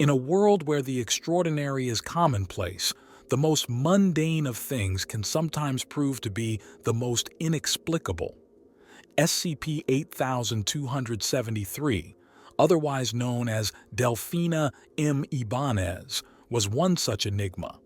In a world where the extraordinary is commonplace, the most mundane of things can sometimes prove to be the most inexplicable. SCP-8273, otherwise known as Delfina M. Ibanez, was one such enigma.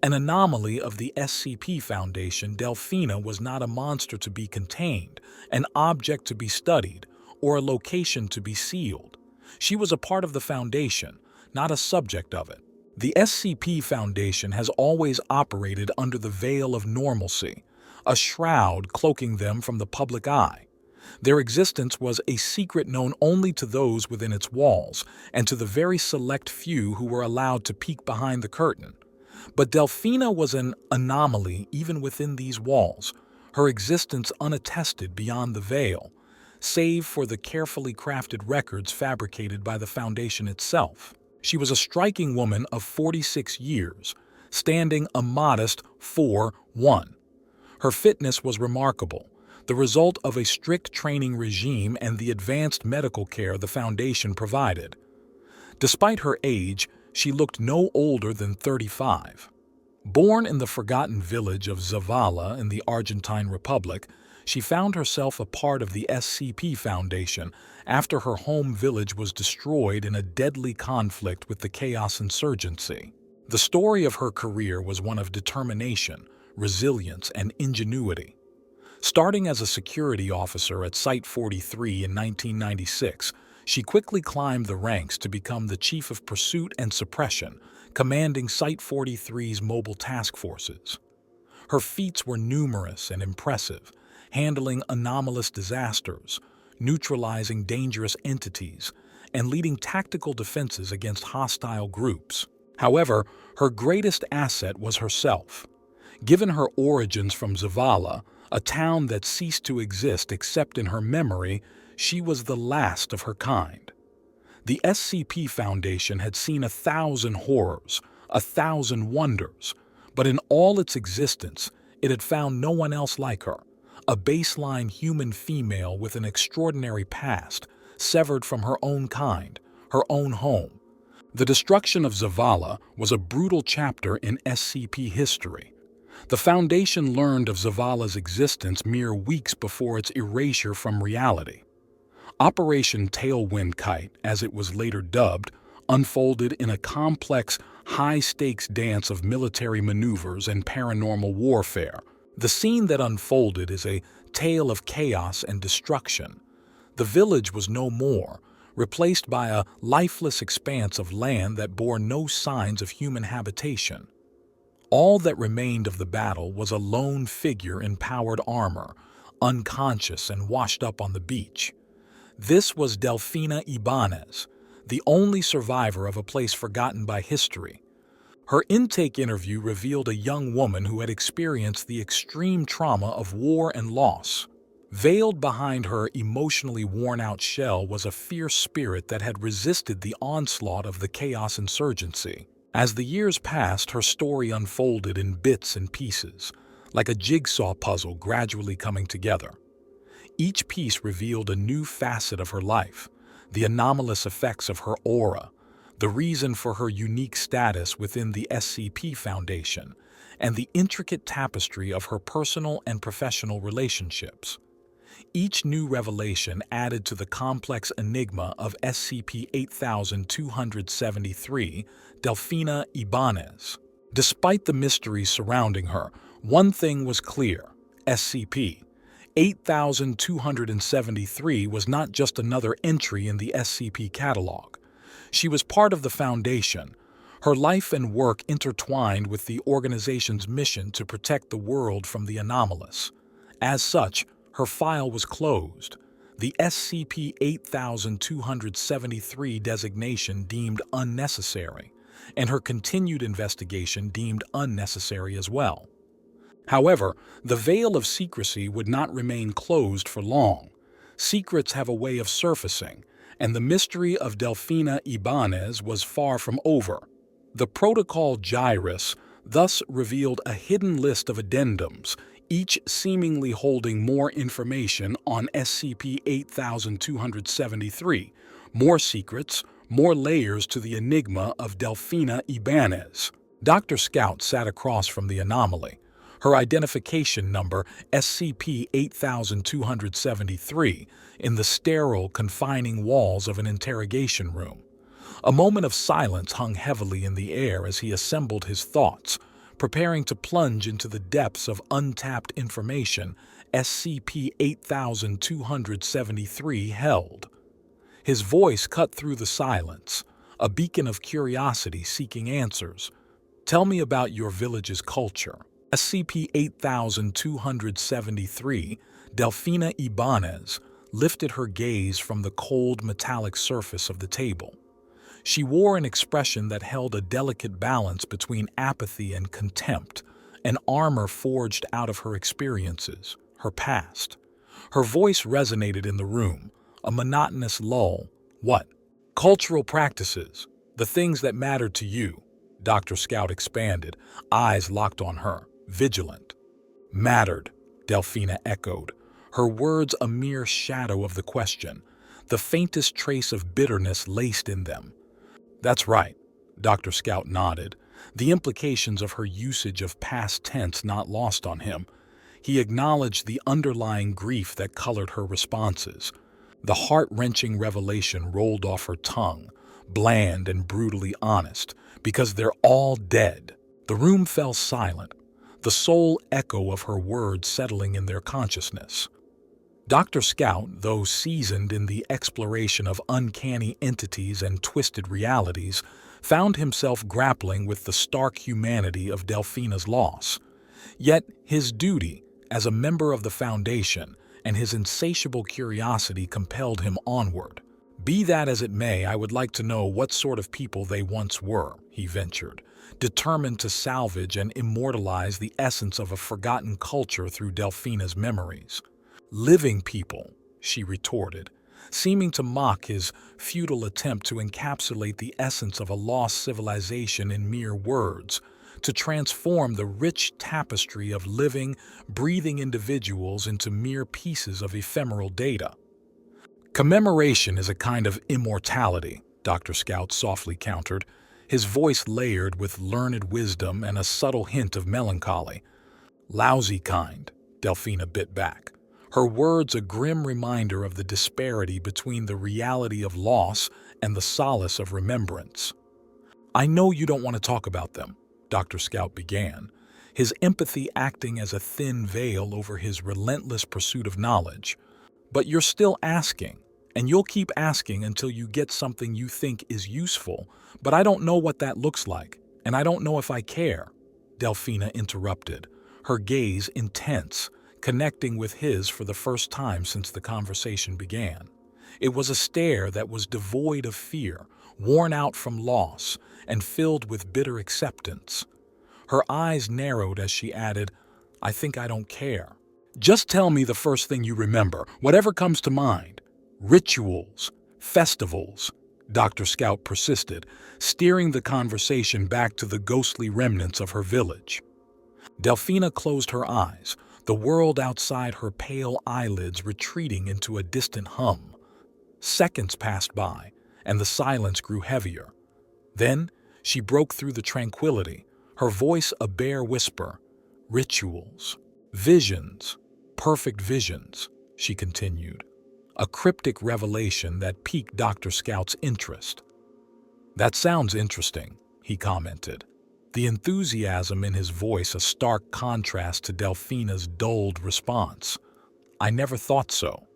An anomaly of the SCP Foundation, Delfina was not a monster to be contained, an object to be studied, or a location to be sealed. She was a part of the Foundation, not a subject of it. The SCP Foundation has always operated under the veil of normalcy, a shroud cloaking them from the public eye. Their existence was a secret known only to those within its walls, and to the very select few who were allowed to peek behind the curtain. But Delfina was an anomaly even within these walls, her existence unattested beyond the veil, save for the carefully crafted records fabricated by the Foundation itself. She was a striking woman of 46 years, standing a modest 4'1". Her fitness was remarkable, the result of a strict training regime and the advanced medical care the Foundation provided. Despite her age, she looked no older than 35. Born in the forgotten village of Zavala in the Argentine Republic, she found herself a part of the SCP Foundation after her home village was destroyed in a deadly conflict with the Chaos Insurgency. The story of her career was one of determination, resilience, and ingenuity. Starting as a security officer at Site 43 in 1996, she quickly climbed the ranks to become the Chief of Pursuit and Suppression, commanding Site 43's mobile task forces. Her feats were numerous and impressive, handling anomalous disasters, neutralizing dangerous entities, and leading tactical defenses against hostile groups. However, her greatest asset was herself. Given her origins from Zavala, a town that ceased to exist except in her memory, she was the last of her kind. The SCP Foundation had seen 1,000 horrors, 1,000 wonders, but in all its existence, it had found no one else like her, a baseline human female with an extraordinary past, severed from her own kind, her own home. The destruction of Zavala was a brutal chapter in SCP history. The Foundation learned of Zavala's existence mere weeks before its erasure from reality. Operation Tailwind Kite, as it was later dubbed, unfolded in a complex, high-stakes dance of military maneuvers and paranormal warfare. The scene that unfolded is a tale of chaos and destruction. The village was no more, replaced by a lifeless expanse of land that bore no signs of human habitation. All that remained of the battle was a lone figure in powered armor, unconscious and washed up on the beach. This was Delfina Ibanez, the only survivor of a place forgotten by history. Her intake interview revealed a young woman who had experienced the extreme trauma of war and loss. Veiled behind her emotionally worn-out shell was a fierce spirit that had resisted the onslaught of the Chaos Insurgency. As the years passed, her story unfolded in bits and pieces, like a jigsaw puzzle gradually coming together. Each piece revealed a new facet of her life, the anomalous effects of her aura, the reason for her unique status within the SCP Foundation, and the intricate tapestry of her personal and professional relationships. Each new revelation added to the complex enigma of SCP-8273, Delfina Ibanez. Despite the mysteries surrounding her, one thing was clear: SCP-8273 was not just another entry in the SCP catalog. She was part of the Foundation, her life and work intertwined with the organization's mission to protect the world from the anomalous. As such, her file was closed, the SCP-8273 designation deemed unnecessary, and her continued investigation deemed unnecessary as well. However, the veil of secrecy would not remain closed for long. Secrets have a way of surfacing, and the mystery of Delfina Ibanez was far from over. The Protocol Gyrus thus revealed a hidden list of addendums, each seemingly holding more information on SCP-8273, more secrets, More layers to the enigma of Delfina Ibanez. Dr. Scout sat across from the anomaly, her identification number SCP-8273 in the sterile, confining walls of an interrogation room. A moment of silence hung heavily in the air as he assembled his thoughts, preparing to plunge into the depths of untapped information SCP-8273 held. His voice cut through the silence, a beacon of curiosity seeking answers. "Tell me about your village's culture." SCP-8273, Delfina Ibanez, lifted her gaze from the cold metallic surface of the table. She wore an expression that held a delicate balance between apathy and contempt, an armor forged out of her experiences, her past. Her voice resonated in the room, a monotonous lull. "What? Cultural practices, the things that mattered to you." Dr. Scout expanded, eyes locked on her, vigilant. "Mattered," Delfina echoed, her words a mere shadow of the question, the faintest trace of bitterness laced in them. "That's right," Dr. Scout nodded, the implications of her usage of past tense not lost on him. He acknowledged the underlying grief that colored her responses. The heart-wrenching revelation rolled off her tongue, bland and brutally honest, because they're all dead. The room fell silent, the sole echo of her words settling in their consciousness. Dr. Scout, though seasoned in the exploration of uncanny entities and twisted realities, found himself grappling with the stark humanity of Delfina's loss. Yet his duty, as a member of the Foundation, and his insatiable curiosity compelled him onward. "Be that as it may, I would like to know what sort of people they once were," he ventured, determined to salvage and immortalize the essence of a forgotten culture through Delfina's memories. "Living people," she retorted, seeming to mock his futile attempt to encapsulate the essence of a lost civilization in mere words, to transform the rich tapestry of living, breathing individuals into mere pieces of ephemeral data. "Commemoration is a kind of immortality," Dr. Scout softly countered, his voice layered with learned wisdom and a subtle hint of melancholy. "Lousy kind," Delfina bit back, her words a grim reminder of the disparity between the reality of loss and the solace of remembrance. "I know you don't want to talk about them," Dr. Scout began, his empathy acting as a thin veil over his relentless pursuit of knowledge. "But you're still asking, and you'll keep asking until you get something you think is useful, but I don't know what that looks like, and I don't know if I care," Delfina interrupted, her gaze intense, connecting with his for the first time since the conversation began. It was a stare that was devoid of fear, worn out from loss, and filled with bitter acceptance. Her eyes narrowed as she added, "I think I don't care. Just tell me the first thing you remember, whatever comes to mind." "Rituals, festivals," Dr. Scout persisted, steering the conversation back to the ghostly remnants of her village. Delfina closed her eyes, the world outside her pale eyelids retreating into a distant hum. Seconds passed by, and the silence grew heavier. Then she broke through the tranquility, her voice a bare whisper. "Rituals, visions, perfect visions," she continued, a cryptic revelation that piqued Dr. Scout's interest. "That sounds interesting," he commented, the enthusiasm in his voice a stark contrast to Delfina's dulled response. "I never thought so."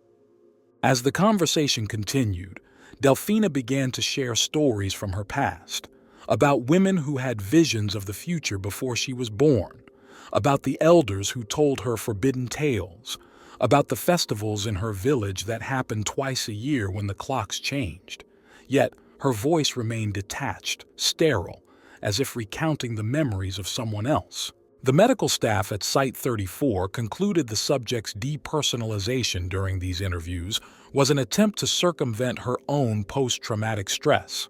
As the conversation continued, Delfina began to share stories from her past, about women who had visions of the future before she was born, about the elders who told her forbidden tales, about the festivals in her village that happened twice a year when the clocks changed. Yet her voice remained detached, sterile, as if recounting the memories of someone else. The medical staff at Site 34 concluded the subject's depersonalization during these interviews was an attempt to circumvent her own post-traumatic stress.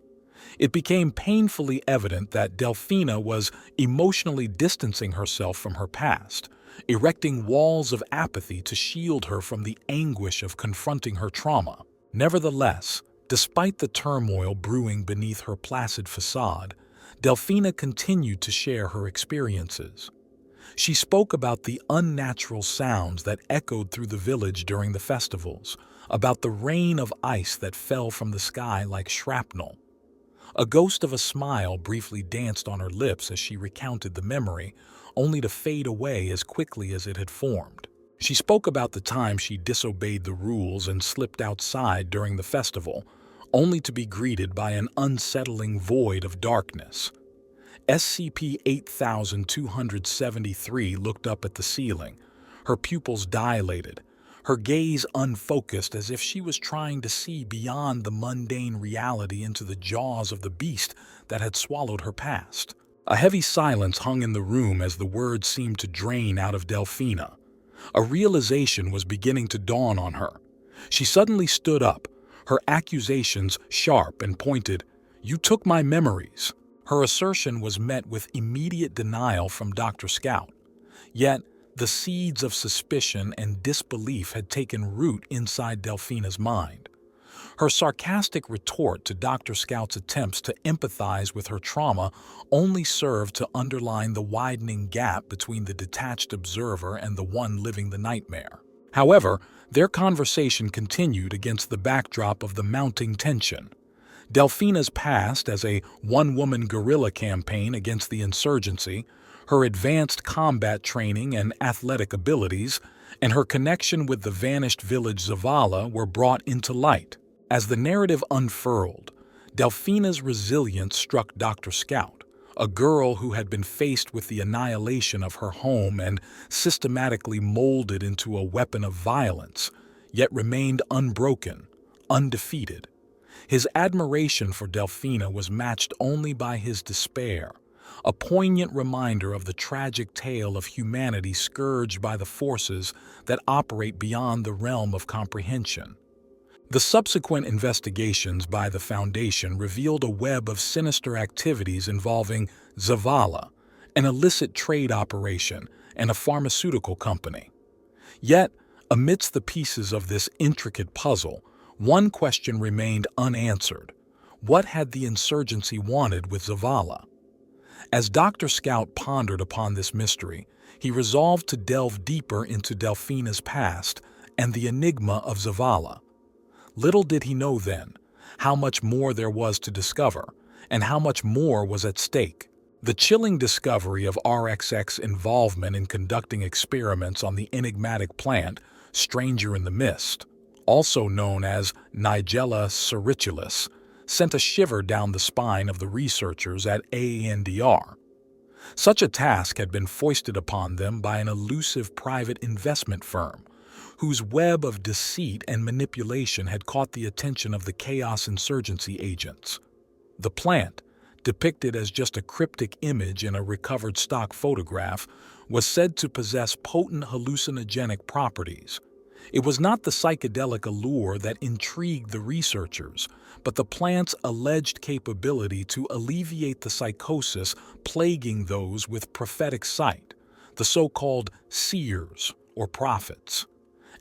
It became painfully evident that Delfina was emotionally distancing herself from her past, erecting walls of apathy to shield her from the anguish of confronting her trauma. Nevertheless, Despite the turmoil brewing beneath her placid facade, Delphina continued to share her experiences. She spoke about the unnatural sounds that echoed through the village during the festivals, about the rain of ice that fell from the sky like shrapnel. A ghost of a smile briefly danced on her lips as she recounted the memory, only to fade away as quickly as it had formed. She spoke about the time she disobeyed the rules and slipped outside during the festival, only to be greeted by an unsettling void of darkness. SCP-8273 looked up at the ceiling, her pupils dilated, her gaze unfocused as if she was trying to see beyond the mundane reality into the jaws of the beast that had swallowed her past. A heavy silence hung in the room as the words seemed to drain out of Delphina. A realization was beginning to dawn on her. She suddenly stood up, her accusations sharp and pointed. "You took my memories." Her assertion was met with immediate denial from Dr. Scout. Yet, the seeds of suspicion and disbelief had taken root inside Delphina's mind. Her sarcastic retort to Dr. Scout's attempts to empathize with her trauma only served to underline the widening gap between the detached observer and the one living the nightmare. However, their conversation continued against the backdrop of the mounting tension. Delphina's past as a one-woman guerrilla campaign against the insurgency, her advanced combat training and athletic abilities, and her connection with the vanished village Zavala were brought into light. As the narrative unfurled, Delphina's resilience struck Dr. Scout, a girl who had been faced with the annihilation of her home and systematically molded into a weapon of violence, yet remained unbroken, undefeated. His admiration for Delphina was matched only by his despair, a poignant reminder of the tragic tale of humanity scourged by the forces that operate beyond the realm of comprehension. The subsequent investigations by the Foundation revealed a web of sinister activities involving Zavala, an illicit trade operation, and a pharmaceutical company. Yet, amidst the pieces of this intricate puzzle, one question remained unanswered. What had the insurgency wanted with Zavala? As Dr. Scout pondered upon this mystery, he resolved to delve deeper into Delphina's past and the enigma of Zavala. Little did he know then how much more there was to discover and how much more was at stake. The chilling discovery of RXX's involvement in conducting experiments on the enigmatic plant, Stranger in the Mist, also known as Nigella sericularis, sent a shiver down the spine of the researchers at ANDR. Such a task had been foisted upon them by an elusive private investment firm, whose web of deceit and manipulation had caught the attention of the Chaos Insurgency agents. The plant, depicted as just a cryptic image in a recovered stock photograph, was said to possess potent hallucinogenic properties. It was not the psychedelic allure that intrigued the researchers, but the plant's alleged capability to alleviate the psychosis plaguing those with prophetic sight, the so-called seers or prophets.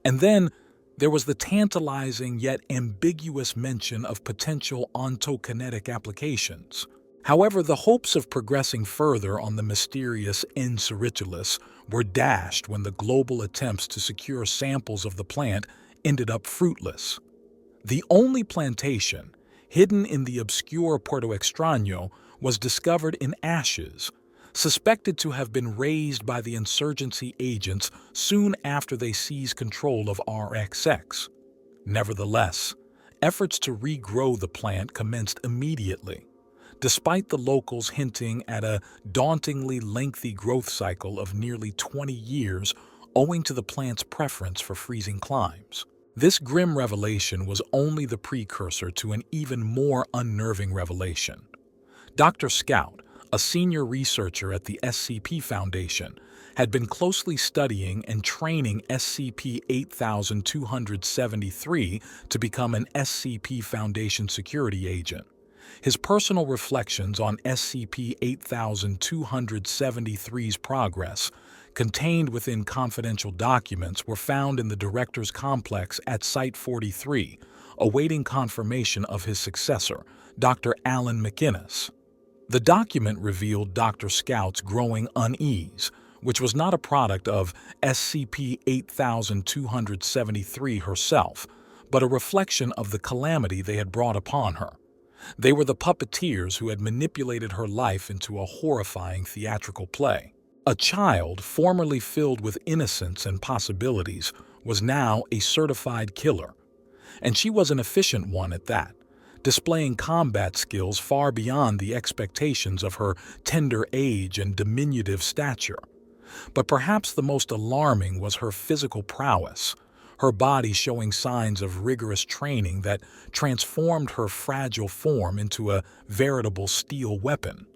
And then there was the tantalizing yet ambiguous mention of potential ontokinetic applications. However, the hopes of progressing further on the mysterious N. sericularis were dashed when the global attempts to secure samples of the plant ended up fruitless. The only plantation, hidden in the obscure Puerto Extraño, was discovered in ashes, suspected to have been raised by the insurgency agents soon after they seized control of RXX. Nevertheless, efforts to regrow the plant commenced immediately, despite the locals hinting at a dauntingly lengthy growth cycle of nearly 20 years owing to the plant's preference for freezing climes. This grim revelation was only the precursor to an even more unnerving revelation. Dr. Scout, a senior researcher at the SCP Foundation, had been closely studying and training SCP-8273 to become an SCP Foundation security agent. His personal reflections on SCP-8273's progress contained within confidential documents, were found in the director's complex at Site-43, awaiting confirmation of his successor, Dr. Alan McInnes. The document revealed Dr. Scout's growing unease, which was not a product of SCP-8273 herself, but a reflection of the calamity they had brought upon her. They were the puppeteers who had manipulated her life into a horrifying theatrical play. A child formerly filled with innocence and possibilities was now a certified killer, and she was an efficient one at that, displaying combat skills far beyond the expectations of her tender age and diminutive stature. But perhaps the most alarming was her physical prowess, her body showing signs of rigorous training that transformed her fragile form into a veritable steel weapon.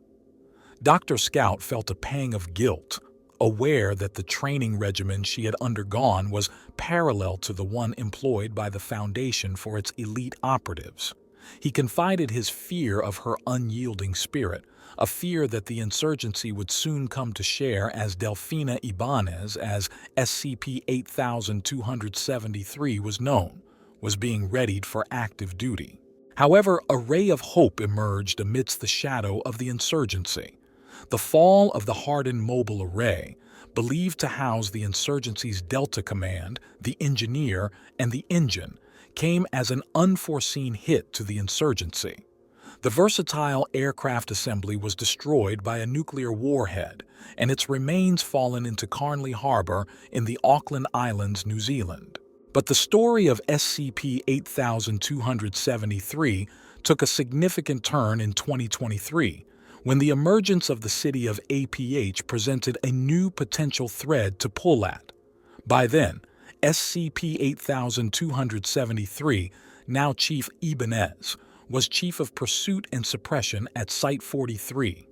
Dr. Scout felt a pang of guilt, aware that the training regimen she had undergone was parallel to the one employed by the Foundation for its elite operatives. He confided his fear of her unyielding spirit, a fear that the insurgency would soon come to share as Delfina Ibanez, as SCP-8273 was known, was being readied for active duty. However, a ray of hope emerged amidst the shadow of the insurgency. The fall of the hardened mobile array, believed to house the insurgency's Delta Command, the engineer, and the engine, came as an unforeseen hit to the insurgency. The versatile aircraft assembly was destroyed by a nuclear warhead, and its remains fallen into Carnley Harbor in the Auckland Islands, New Zealand. But the story of SCP-8273 took a significant turn in 2023, when the emergence of the city of APH presented a new potential thread to pull at. By then, SCP-8273, now Chief Ibanez, was Chief of Pursuit and Suppression at Site-43.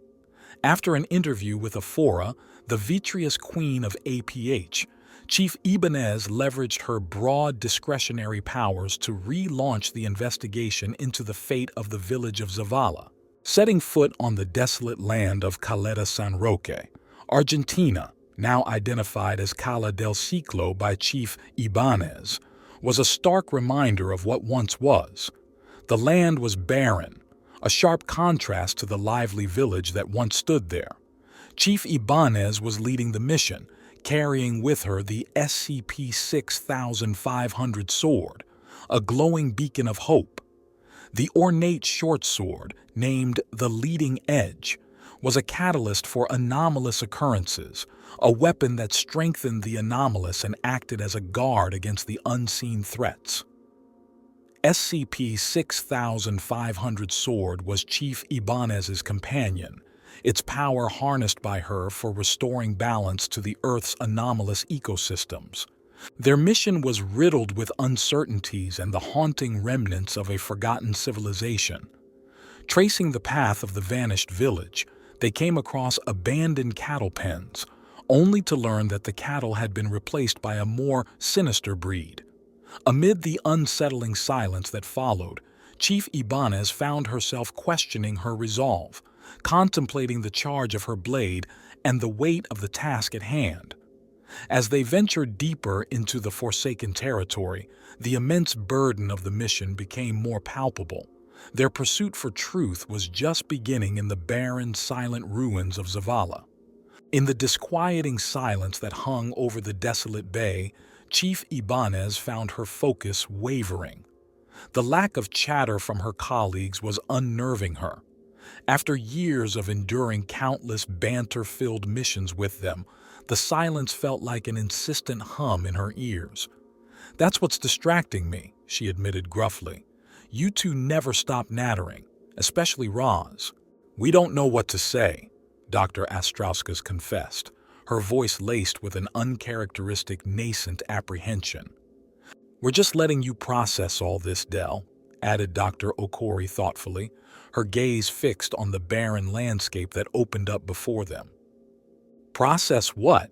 After an interview with Aphora, the vitreous queen of APH, Chief Ibanez leveraged her broad discretionary powers to relaunch the investigation into the fate of the village of Zavala. Setting foot on the desolate land of Caleta San Roque, Argentina, now identified as Cala del Ciclo by Chief Ibanez, was a stark reminder of what once was. The land was barren, a sharp contrast to the lively village that once stood there. Chief Ibanez was leading the mission, carrying with her the SCP-6500 sword, a glowing beacon of hope. The ornate short sword, named the Leading Edge, was a catalyst for anomalous occurrences, a weapon that strengthened the anomalous and acted as a guard against the unseen threats. SCP-6500 sword was Chief Ibanez's companion, its power harnessed by her for restoring balance to the Earth's anomalous ecosystems. Their mission was riddled with uncertainties and the haunting remnants of a forgotten civilization. Tracing the path of the vanished village, they came across abandoned cattle pens, only to learn that the cattle had been replaced by a more sinister breed. Amid the unsettling silence that followed, Chief Ibanez found herself questioning her resolve, contemplating the charge of her blade and the weight of the task at hand. As they ventured deeper into the forsaken territory, the immense burden of the mission became more palpable. Their pursuit for truth was just beginning in the barren, silent ruins of Zavala. In the disquieting silence that hung over the desolate bay, Chief Ibanez found her focus wavering. The lack of chatter from her colleagues was unnerving her. After years of enduring countless banter-filled missions with them, the silence felt like an insistent hum in her ears. "That's what's distracting me," she admitted gruffly. "You two never stop nattering, especially Roz." "We don't know what to say," Dr. Astrauskas confessed, her voice laced with an uncharacteristic nascent apprehension. "We're just letting you process all this, Del," added Dr. Okori thoughtfully, her gaze fixed on the barren landscape that opened up before them. "Process what?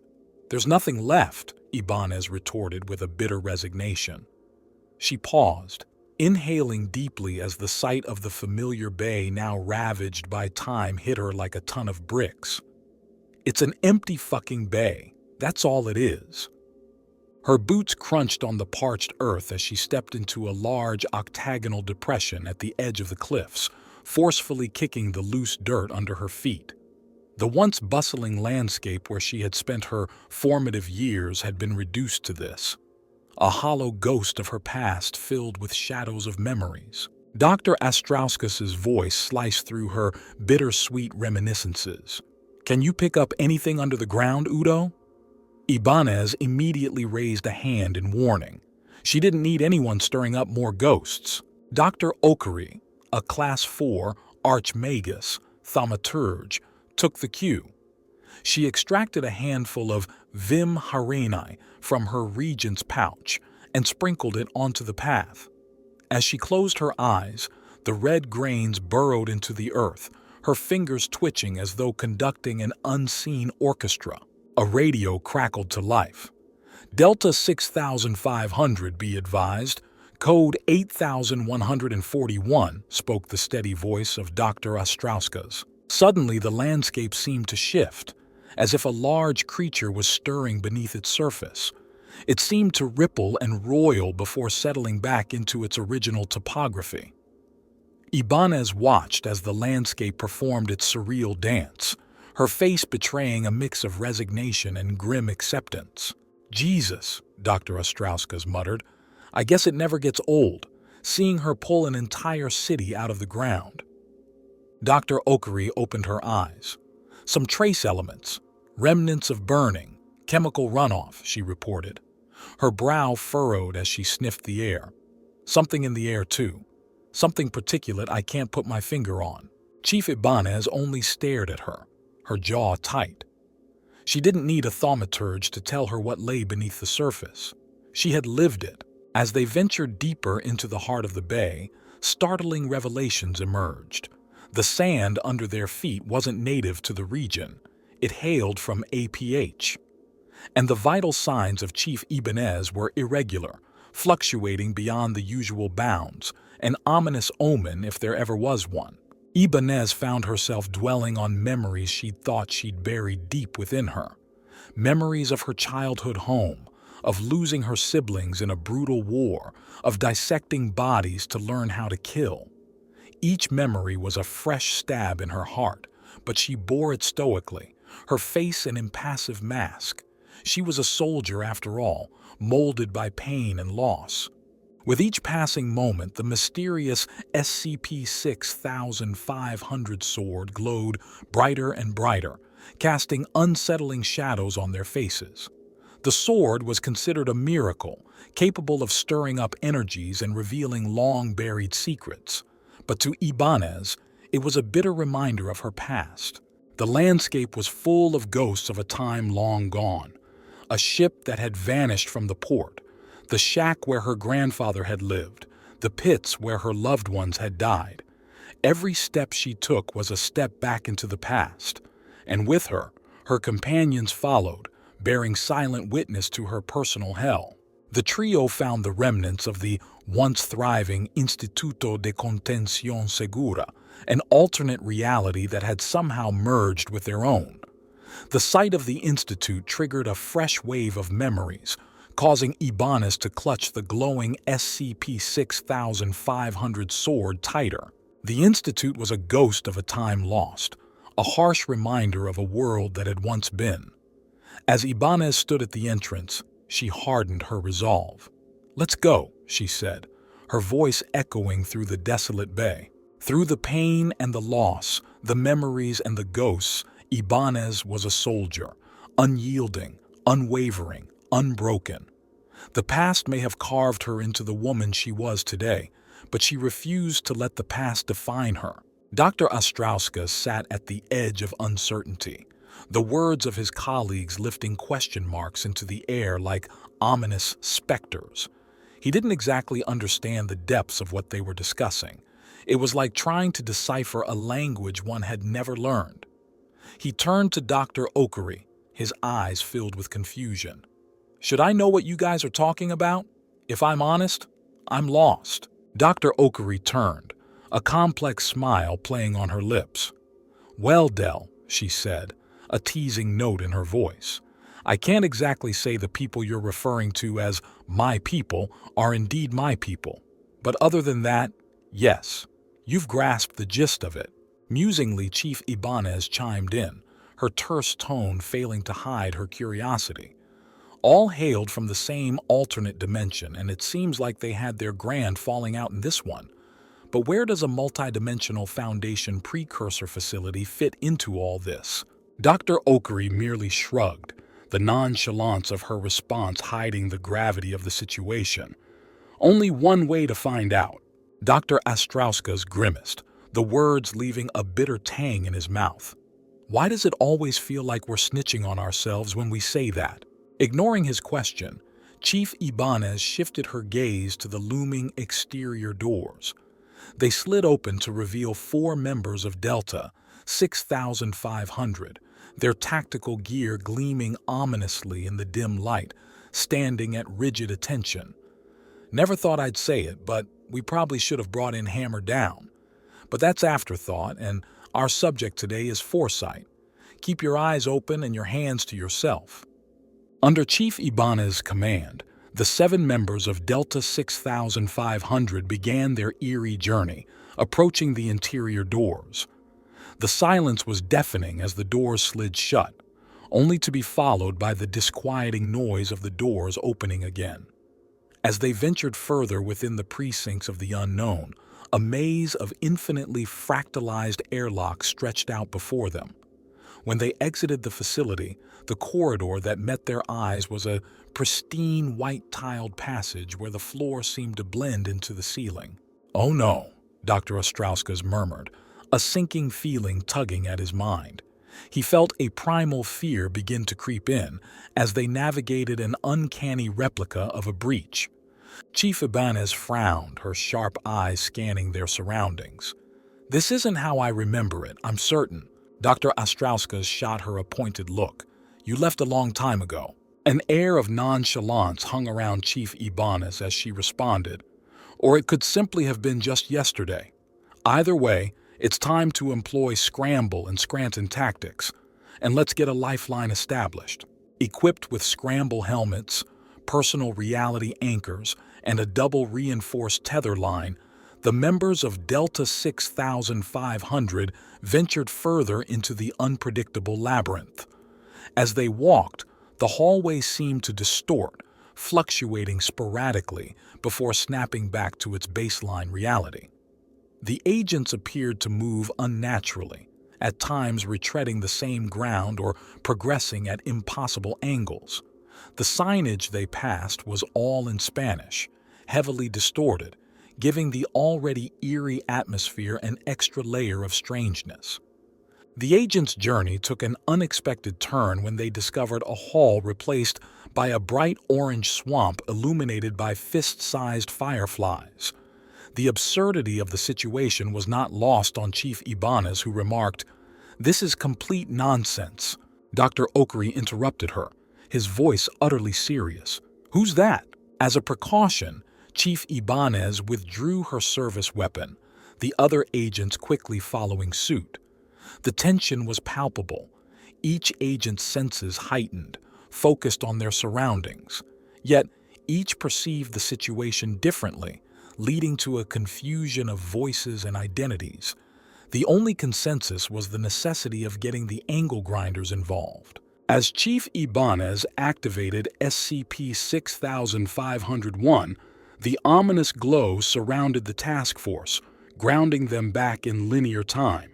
There's nothing left," Ibanez retorted with a bitter resignation. She paused, inhaling deeply as the sight of the familiar bay now ravaged by time hit her like a ton of bricks. "It's an empty fucking bay. That's all it is. Her boots crunched on the parched earth as she stepped into a large octagonal depression at the edge of the cliffs, forcefully kicking the loose dirt under her feet. The once bustling landscape where she had spent her formative years had been reduced to this, a hollow ghost of her past filled with shadows of memories. Dr. Astrauskas' voice sliced through her bittersweet reminiscences. "Can you pick up anything under the ground, Udo?" Ibanez immediately raised a hand in warning. She didn't need anyone stirring up more ghosts. Dr. Okari, a Class 4 Archmagus thaumaturge, took the cue. She extracted a handful of Vim Harenai from her regent's pouch and sprinkled it onto the path. As she closed her eyes, the red grains burrowed into the earth, her fingers twitching as though conducting an unseen orchestra. A radio crackled to life. "Delta 6500, be advised. Code 8141, spoke the steady voice of Dr. Astrauskas. Suddenly, the landscape seemed to shift, as if a large creature was stirring beneath its surface. It seemed to ripple and roil before settling back into its original topography. Ibanez watched as the landscape performed its surreal dance, her face betraying a mix of resignation and grim acceptance. "Jesus," Dr. Astrauskas muttered. "I guess it never gets old, seeing her pull an entire city out of the ground." Dr. Okari opened her eyes. "Some trace elements, remnants of burning, chemical runoff," she reported. Her brow furrowed as she sniffed the air. "Something in the air, too. Something particulate I can't put my finger on." Chief Ibanez only stared at her, her jaw tight. She didn't need a thaumaturge to tell her what lay beneath the surface. She had lived it. As they ventured deeper into the heart of the bay, startling revelations emerged. The sand under their feet wasn't native to the region. It hailed from APH. And the vital signs of Chief Ibanez were irregular, fluctuating beyond the usual bounds, an ominous omen if there ever was one. Ibanez found herself dwelling on memories she'd thought she'd buried deep within her. Memories of her childhood home, of losing her siblings in a brutal war, of dissecting bodies to learn how to kill. Each memory was a fresh stab in her heart, but she bore it stoically, her face an impassive mask. She was a soldier after all, molded by pain and loss. With each passing moment, the mysterious SCP-6500 sword glowed brighter and brighter, casting unsettling shadows on their faces. The sword was considered a miracle, capable of stirring up energies and revealing long-buried secrets. But to Ibanez, it was a bitter reminder of her past. The landscape was full of ghosts of a time long gone. A ship that had vanished from the port, the shack where her grandfather had lived, the pits where her loved ones had died. Every step she took was a step back into the past, and with her, her companions followed, bearing silent witness to her personal hell. The trio found the remnants of the once thriving Instituto de Contención Segura, an alternate reality that had somehow merged with their own. The sight of the institute triggered a fresh wave of memories, causing Ibanez to clutch the glowing SCP-6500 sword tighter. The institute was a ghost of a time lost, a harsh reminder of a world that had once been. As Ibanez stood at the entrance, she hardened her resolve. "Let's go," she said, her voice echoing through the desolate bay. Through the pain and the loss, the memories and the ghosts, Ibanez was a soldier, unyielding, unwavering, unbroken. The past may have carved her into the woman she was today, but she refused to let the past define her. Dr. Astrauskas sat at the edge of uncertainty, the words of his colleagues lifting question marks into the air like ominous specters. He didn't exactly understand the depths of what they were discussing. It was like trying to decipher a language one had never learned. He turned to Dr. Okari, his eyes filled with confusion. "Should I know what you guys are talking about? If I'm honest, I'm lost." Dr. Okari turned, a complex smile playing on her lips. "Well, Del," she said, a teasing note in her voice, I can't exactly say the people you're referring to as my people are indeed my people. But other than that, yes, you've grasped the gist of it. Musingly, Chief Ibanez chimed in, her terse tone failing to hide her curiosity. All hailed from the same alternate dimension, and it seems like they had their grand falling out in this one. But where does a multidimensional Foundation precursor facility fit into all this? Dr. Okery merely shrugged, the nonchalance of her response hiding the gravity of the situation. Only one way to find out. Dr. Ostrowska's grimaced, the words leaving a bitter tang in his mouth. Why does it always feel like we're snitching on ourselves when we say that? Ignoring his question, Chief Ibanez shifted her gaze to the looming exterior doors. They slid open to reveal 4 members of Delta 6500, their tactical gear gleaming ominously in the dim light, standing at rigid attention. Never thought I'd say it, but we probably should have brought in Hammer down. But that's afterthought, and our subject today is foresight. Keep your eyes open and your hands to yourself. Under Chief Ibanez's command, the 7 members of Delta 6500 began their eerie journey, approaching the interior doors. The silence was deafening as the doors slid shut, only to be followed by the disquieting noise of the doors opening again. As they ventured further within the precincts of the unknown, a maze of infinitely fractalized airlocks stretched out before them. When they exited the facility, the corridor that met their eyes was a pristine white-tiled passage where the floor seemed to blend into the ceiling. "Oh no," Dr. Ostrowska murmured, a sinking feeling tugging at his mind. He felt a primal fear begin to creep in as they navigated an uncanny replica of a breach. Chief Ibanez frowned, her sharp eyes scanning their surroundings. "This isn't how I remember it, I'm certain." Dr. Ostrowska shot her a pointed look. "You left a long time ago." An air of nonchalance hung around Chief Ibanez as she responded. "Or it could simply have been just yesterday. Either way, it's time to employ Scramble and Scranton tactics, and let's get a lifeline established." Equipped with Scramble helmets, personal reality anchors, and a double reinforced tether line, the members of Delta 6500 ventured further into the unpredictable labyrinth. As they walked, the hallway seemed to distort, fluctuating sporadically before snapping back to its baseline reality. The agents appeared to move unnaturally, at times retreading the same ground or progressing at impossible angles. The signage they passed was all in Spanish, heavily distorted, giving the already eerie atmosphere an extra layer of strangeness. The agents' journey took an unexpected turn when they discovered a hall replaced by a bright orange swamp illuminated by fist-sized fireflies. The absurdity of the situation was not lost on Chief Ibanez, who remarked, "This is complete nonsense." Dr. Okery interrupted her, his voice utterly serious. "Who's that?" As a precaution, Chief Ibanez withdrew her service weapon, the other agents quickly following suit. The tension was palpable, each agent's senses heightened, focused on their surroundings. Yet, each perceived the situation differently, leading to a confusion of voices and identities. The only consensus was the necessity of getting the angle grinders involved. As Chief Ibanez activated SCP-6501, the ominous glow surrounded the task force, grounding them back in linear time.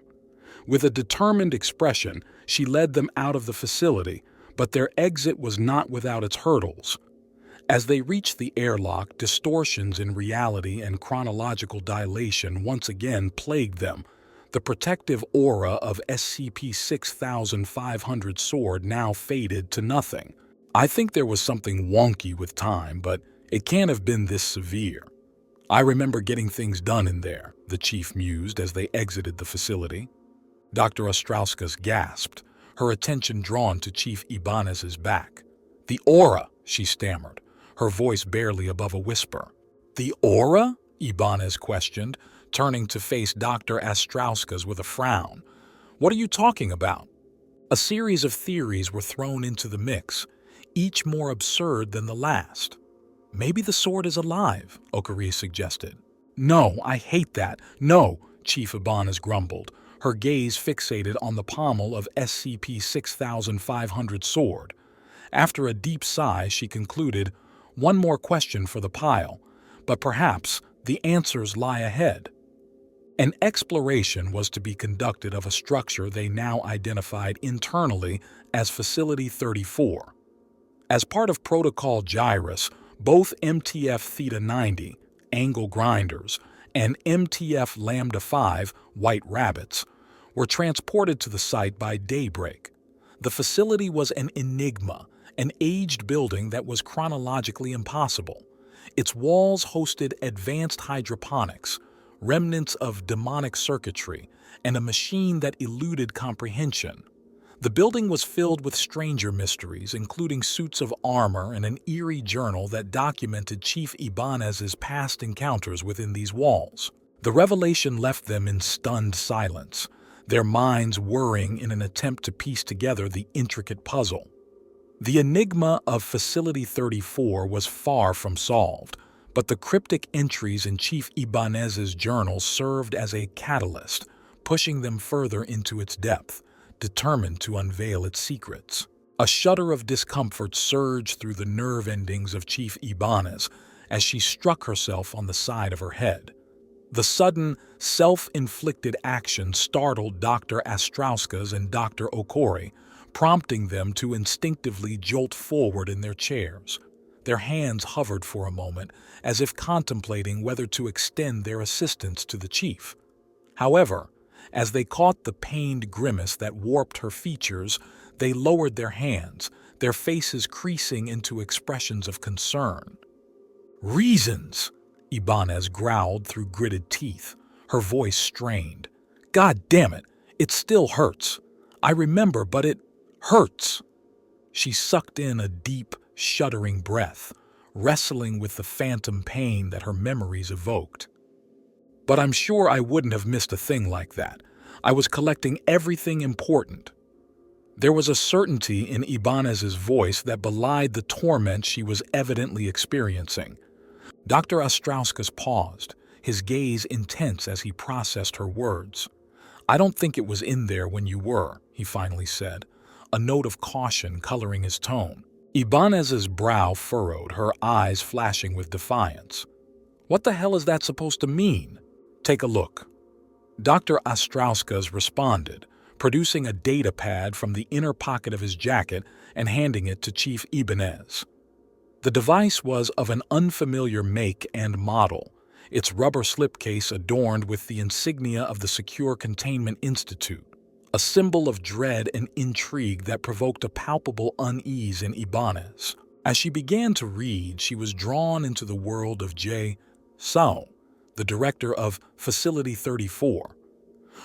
With a determined expression, she led them out of the facility, but their exit was not without its hurdles. As they reached the airlock, distortions in reality and chronological dilation once again plagued them. The protective aura of SCP-6500's sword now faded to nothing. "I think there was something wonky with time, but it can't have been this severe. I remember getting things done in there," the chief mused as they exited the facility. Dr. Ostrowska gasped, her attention drawn to Chief Ibanez's back. "The aura," she stammered, her voice barely above a whisper. "The aura?" Ibanez questioned, turning to face Dr. Ostrowska with a frown. "What are you talking about?" A series of theories were thrown into the mix, each more absurd than the last. "Maybe the sword is alive," Okari suggested. "No, I hate that. No," Chief Ibanez grumbled, her gaze fixated on the pommel of SCP-6500 sword. After a deep sigh, she concluded, "One more question for the pile, but perhaps the answers lie ahead." An exploration was to be conducted of a structure they now identified internally as Facility 34. As part of Protocol Gyrus, both MTF Theta 90, angle grinders, and MTF Lambda 5, white rabbits, were transported to the site by daybreak. The facility was an enigma, an aged building that was chronologically impossible. Its walls hosted advanced hydroponics, remnants of demonic circuitry, and a machine that eluded comprehension. The building was filled with stranger mysteries, including suits of armor and an eerie journal that documented Chief Ibanez's past encounters within these walls. The revelation left them in stunned silence, their minds whirring in an attempt to piece together the intricate puzzle. The enigma of Facility 34 was far from solved, but the cryptic entries in Chief Ibanez's journal served as a catalyst, pushing them further into its depth, determined to unveil its secrets. A shudder of discomfort surged through the nerve endings of Chief Ibanez as she struck herself on the side of her head. The sudden, self-inflicted action startled Dr. Astrauskas and Dr. Okori, prompting them to instinctively jolt forward in their chairs. Their hands hovered for a moment, as if contemplating whether to extend their assistance to the chief. However, as they caught the pained grimace that warped her features, they lowered their hands, their faces creasing into expressions of concern. "Reasons!" Ibanez growled through gritted teeth, her voice strained. "God damn it, it still hurts. I remember, but it hurts." She sucked in a deep, shuddering breath, wrestling with the phantom pain that her memories evoked. "But I'm sure I wouldn't have missed a thing like that. I was collecting everything important." There was a certainty in Ibanez's voice that belied the torment she was evidently experiencing. Dr. Astrauskas paused, his gaze intense as he processed her words. "I don't think it was in there when you were," he finally said, a note of caution coloring his tone. Ibanez's brow furrowed, her eyes flashing with defiance. "What the hell is that supposed to mean?" "Take a look." Dr. Astrauskas responded, producing a data pad from the inner pocket of his jacket and handing it to Chief Ibanez. The device was of an unfamiliar make and model, its rubber slipcase adorned with the insignia of the Secure Containment Institute, a symbol of dread and intrigue that provoked a palpable unease in Ibanez. As she began to read, she was drawn into the world of J. Sao, the director of Facility 34.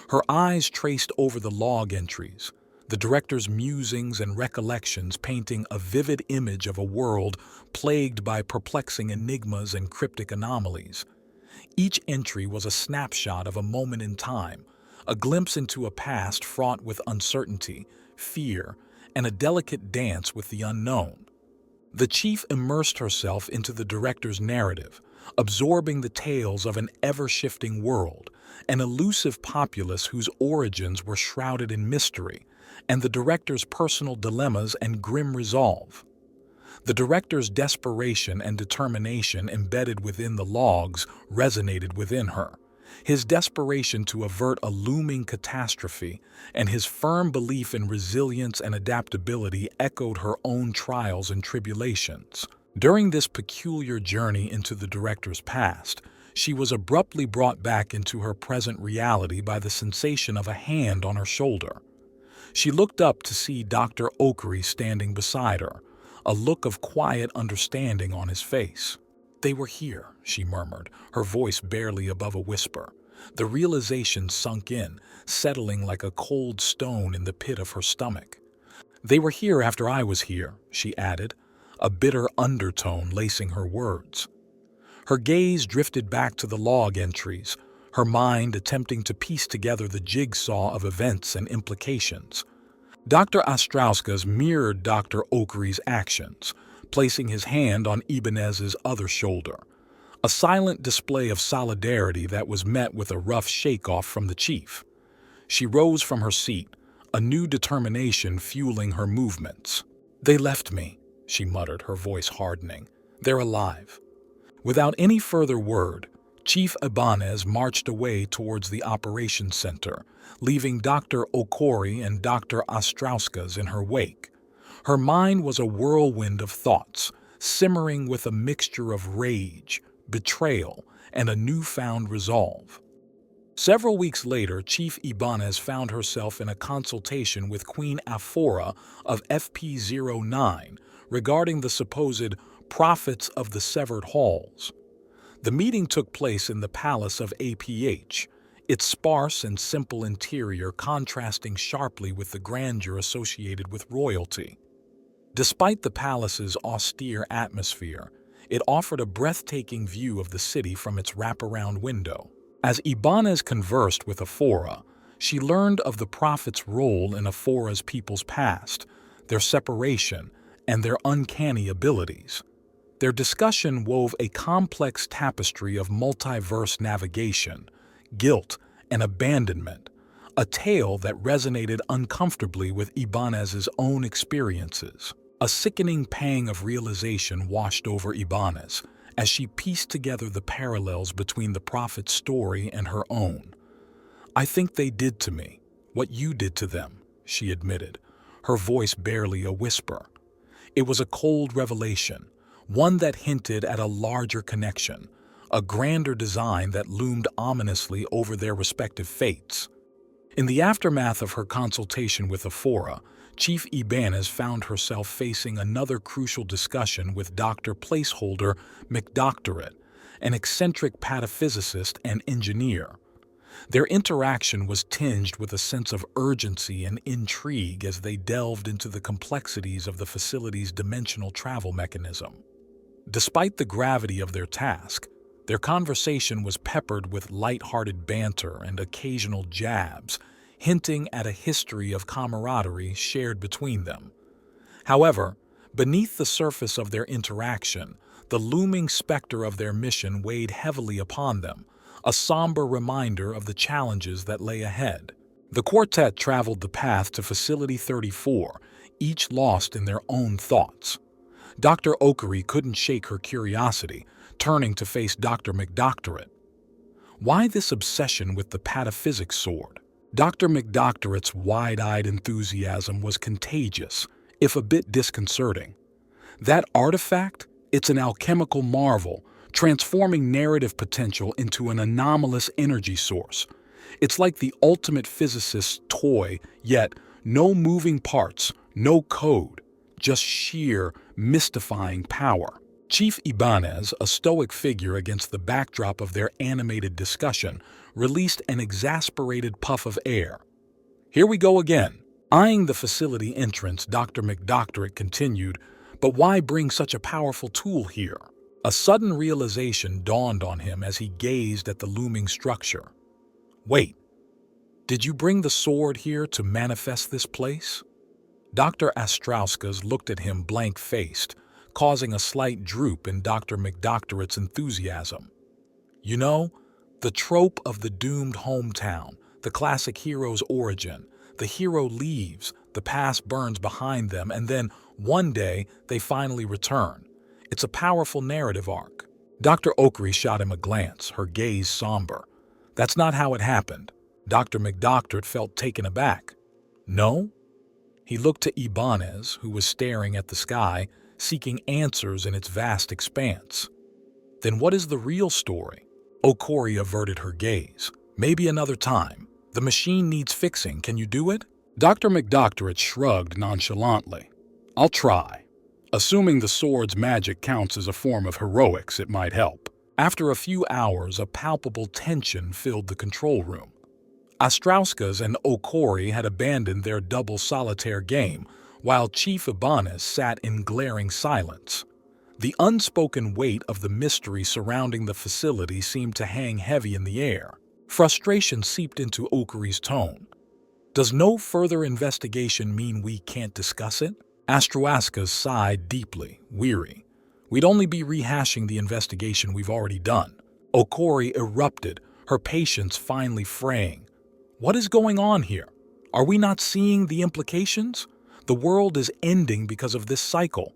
Her eyes traced over the log entries, the director's musings and recollections painting a vivid image of a world plagued by perplexing enigmas and cryptic anomalies. Each entry was a snapshot of a moment in time, a glimpse into a past fraught with uncertainty, fear, and a delicate dance with the unknown. The chief immersed herself into the director's narrative, absorbing the tales of an ever-shifting world, an elusive populace whose origins were shrouded in mystery, and the director's personal dilemmas and grim resolve. The director's desperation and determination embedded within the logs resonated within her. His desperation to avert a looming catastrophe and his firm belief in resilience and adaptability echoed her own trials and tribulations. During this peculiar journey into the director's past, she was abruptly brought back into her present reality by the sensation of a hand on her shoulder. She looked up to see Dr. Okari standing beside her, a look of quiet understanding on his face. "They were here," she murmured, her voice barely above a whisper. The realization sunk in, settling like a cold stone in the pit of her stomach. "They were here after I was here," she added, a bitter undertone lacing her words. Her gaze drifted back to the log entries, her mind attempting to piece together the jigsaw of events and implications. Dr. Ostrowska's mirrored Dr. Oakery's actions, placing his hand on Ibanez's other shoulder, a silent display of solidarity that was met with a rough shake-off from the chief. She rose from her seat, a new determination fueling her movements. "They left me," she muttered, her voice hardening. "They're alive." Without any further word, Chief Ibanez marched away towards the operations center, leaving Dr. Okorie and Dr. Ostrowska's in her wake. Her mind was a whirlwind of thoughts, simmering with a mixture of rage, betrayal, and a newfound resolve. Several weeks later, Chief Ibanez found herself in a consultation with Queen Aphora of FP-09 regarding the supposed prophets of the severed halls. The meeting took place in the palace of APH, its sparse and simple interior contrasting sharply with the grandeur associated with royalty. Despite the palace's austere atmosphere, it offered a breathtaking view of the city from its wraparound window. As Ibanez conversed with Aphora, she learned of the prophet's role in Aphora's people's past, their separation, and their uncanny abilities. Their discussion wove a complex tapestry of multiverse navigation, guilt, and abandonment, a tale that resonated uncomfortably with Ibanez's own experiences. A sickening pang of realization washed over Ibanez as she pieced together the parallels between the prophet's story and her own. "I think they did to me what you did to them," she admitted, her voice barely a whisper. It was a cold revelation, one that hinted at a larger connection, a grander design that loomed ominously over their respective fates. In the aftermath of her consultation with Aphora, Chief Ibanez found herself facing another crucial discussion with Dr. Placeholder McDoctorate, an eccentric pataphysicist and engineer. Their interaction was tinged with a sense of urgency and intrigue as they delved into the complexities of the facility's dimensional travel mechanism. Despite the gravity of their task, their conversation was peppered with light-hearted banter and occasional jabs, hinting at a history of camaraderie shared between them. However, beneath the surface of their interaction, the looming specter of their mission weighed heavily upon them, a somber reminder of the challenges that lay ahead. The quartet traveled the path to Facility 34, each lost in their own thoughts. Dr. Oakery couldn't shake her curiosity, turning to face Dr. McDoctorate. Why this obsession with the pataphysics sword? Dr. McDoctorate's wide-eyed enthusiasm was contagious, if a bit disconcerting. That artifact? It's an alchemical marvel, transforming narrative potential into an anomalous energy source. It's like the ultimate physicist's toy, yet no moving parts, no code, just sheer, mystifying power. Chief Ibanez, a stoic figure against the backdrop of their animated discussion, released an exasperated puff of air. "Here we go again." Eyeing the facility entrance, Dr. McDoctorate continued, "But why bring such a powerful tool here?" A sudden realization dawned on him as he gazed at the looming structure. "Wait, did you bring the sword here to manifest this place?" Dr. Ostrowska's looked at him blank-faced, causing a slight droop in Dr. McDoctorate's enthusiasm. "You know, the trope of the doomed hometown, the classic hero's origin, the hero leaves, the past burns behind them, and then, one day, they finally return. It's a powerful narrative arc." Dr. Oakery shot him a glance, her gaze somber. "That's not how it happened." Dr. McDoctorate felt taken aback. "No?" He looked to Ibanez, who was staring at the sky, seeking answers in its vast expanse. "Then what is the real story?" Okorie averted her gaze. "Maybe another time. The machine needs fixing. Can you do it?" Dr. McDoctorate shrugged nonchalantly. "I'll try. Assuming the sword's magic counts as a form of heroics, it might help." After a few hours, a palpable tension filled the control room. Ostrowska's and Okorie had abandoned their double solitaire game, while Chief Ibanez sat in glaring silence. The unspoken weight of the mystery surrounding the facility seemed to hang heavy in the air. Frustration seeped into Okorie's tone. Does no further investigation mean we can't discuss it? Astroasca sighed deeply, weary. We'd only be rehashing the investigation we've already done. Okori erupted, her patience finally fraying. What is going on here? Are we not seeing the implications? The world is ending because of this cycle.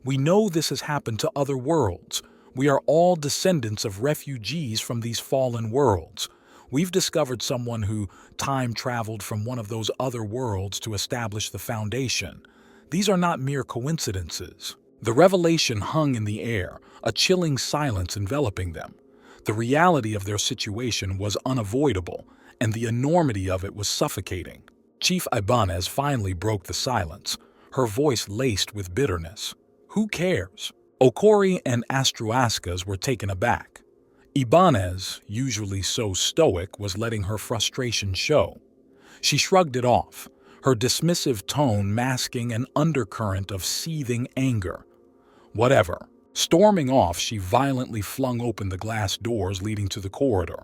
We know this has happened to other worlds. We are all descendants of refugees from these fallen worlds. We've discovered someone who time-traveled from one of those other worlds to establish the Foundation. These are not mere coincidences. The revelation hung in the air, a chilling silence enveloping them. The reality of their situation was unavoidable, and the enormity of it was suffocating. Chief Ibanez finally broke the silence, her voice laced with bitterness. Who cares? Okori and Astroascas were taken aback. Ibanez, usually so stoic, was letting her frustration show. She shrugged it off, her dismissive tone masking an undercurrent of seething anger. Whatever. Storming off, she violently flung open the glass doors leading to the corridor.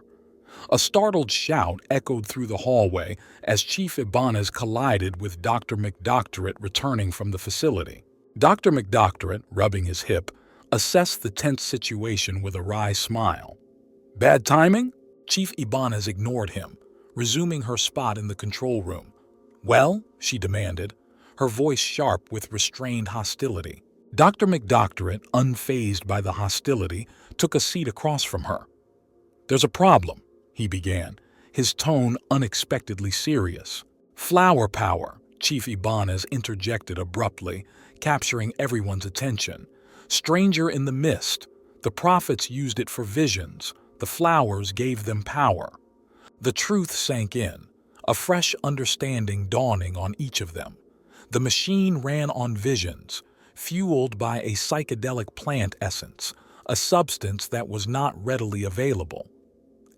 A startled shout echoed through the hallway as Chief Ibanez collided with Dr. McDoctorate returning from the facility. Dr. McDoctorate, rubbing his hip, assessed the tense situation with a wry smile. Bad timing? Chief Ibanez ignored him, resuming her spot in the control room. Well, she demanded, her voice sharp with restrained hostility. Dr. McDoctorate, unfazed by the hostility, took a seat across from her. There's a problem, he began, his tone unexpectedly serious. Flower power, Chief Ibanez interjected abruptly, capturing everyone's attention. Stranger in the mist. The prophets used it for visions. The flowers gave them power. The truth sank in, a fresh understanding dawning on each of them. The machine ran on visions, fueled by a psychedelic plant essence, a substance that was not readily available.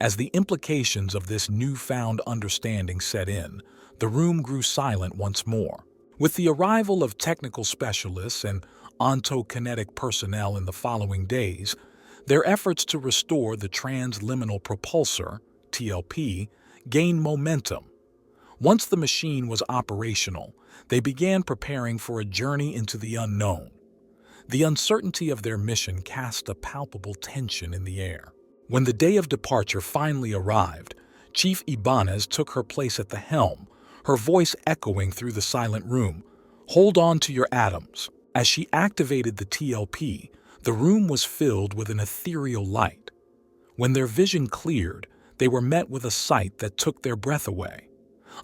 As the implications of this newfound understanding set in, the room grew silent once more. With the arrival of technical specialists and ontokinetic personnel in the following days, their efforts to restore the transliminal propulsor, TLP, gained momentum. Once the machine was operational, they began preparing for a journey into the unknown. The uncertainty of their mission cast a palpable tension in the air. When the day of departure finally arrived, Chief Ibanez took her place at the helm, her voice echoing through the silent room. Hold on to your atoms. As she activated the TLP, the room was filled with an ethereal light. When their vision cleared, they were met with a sight that took their breath away.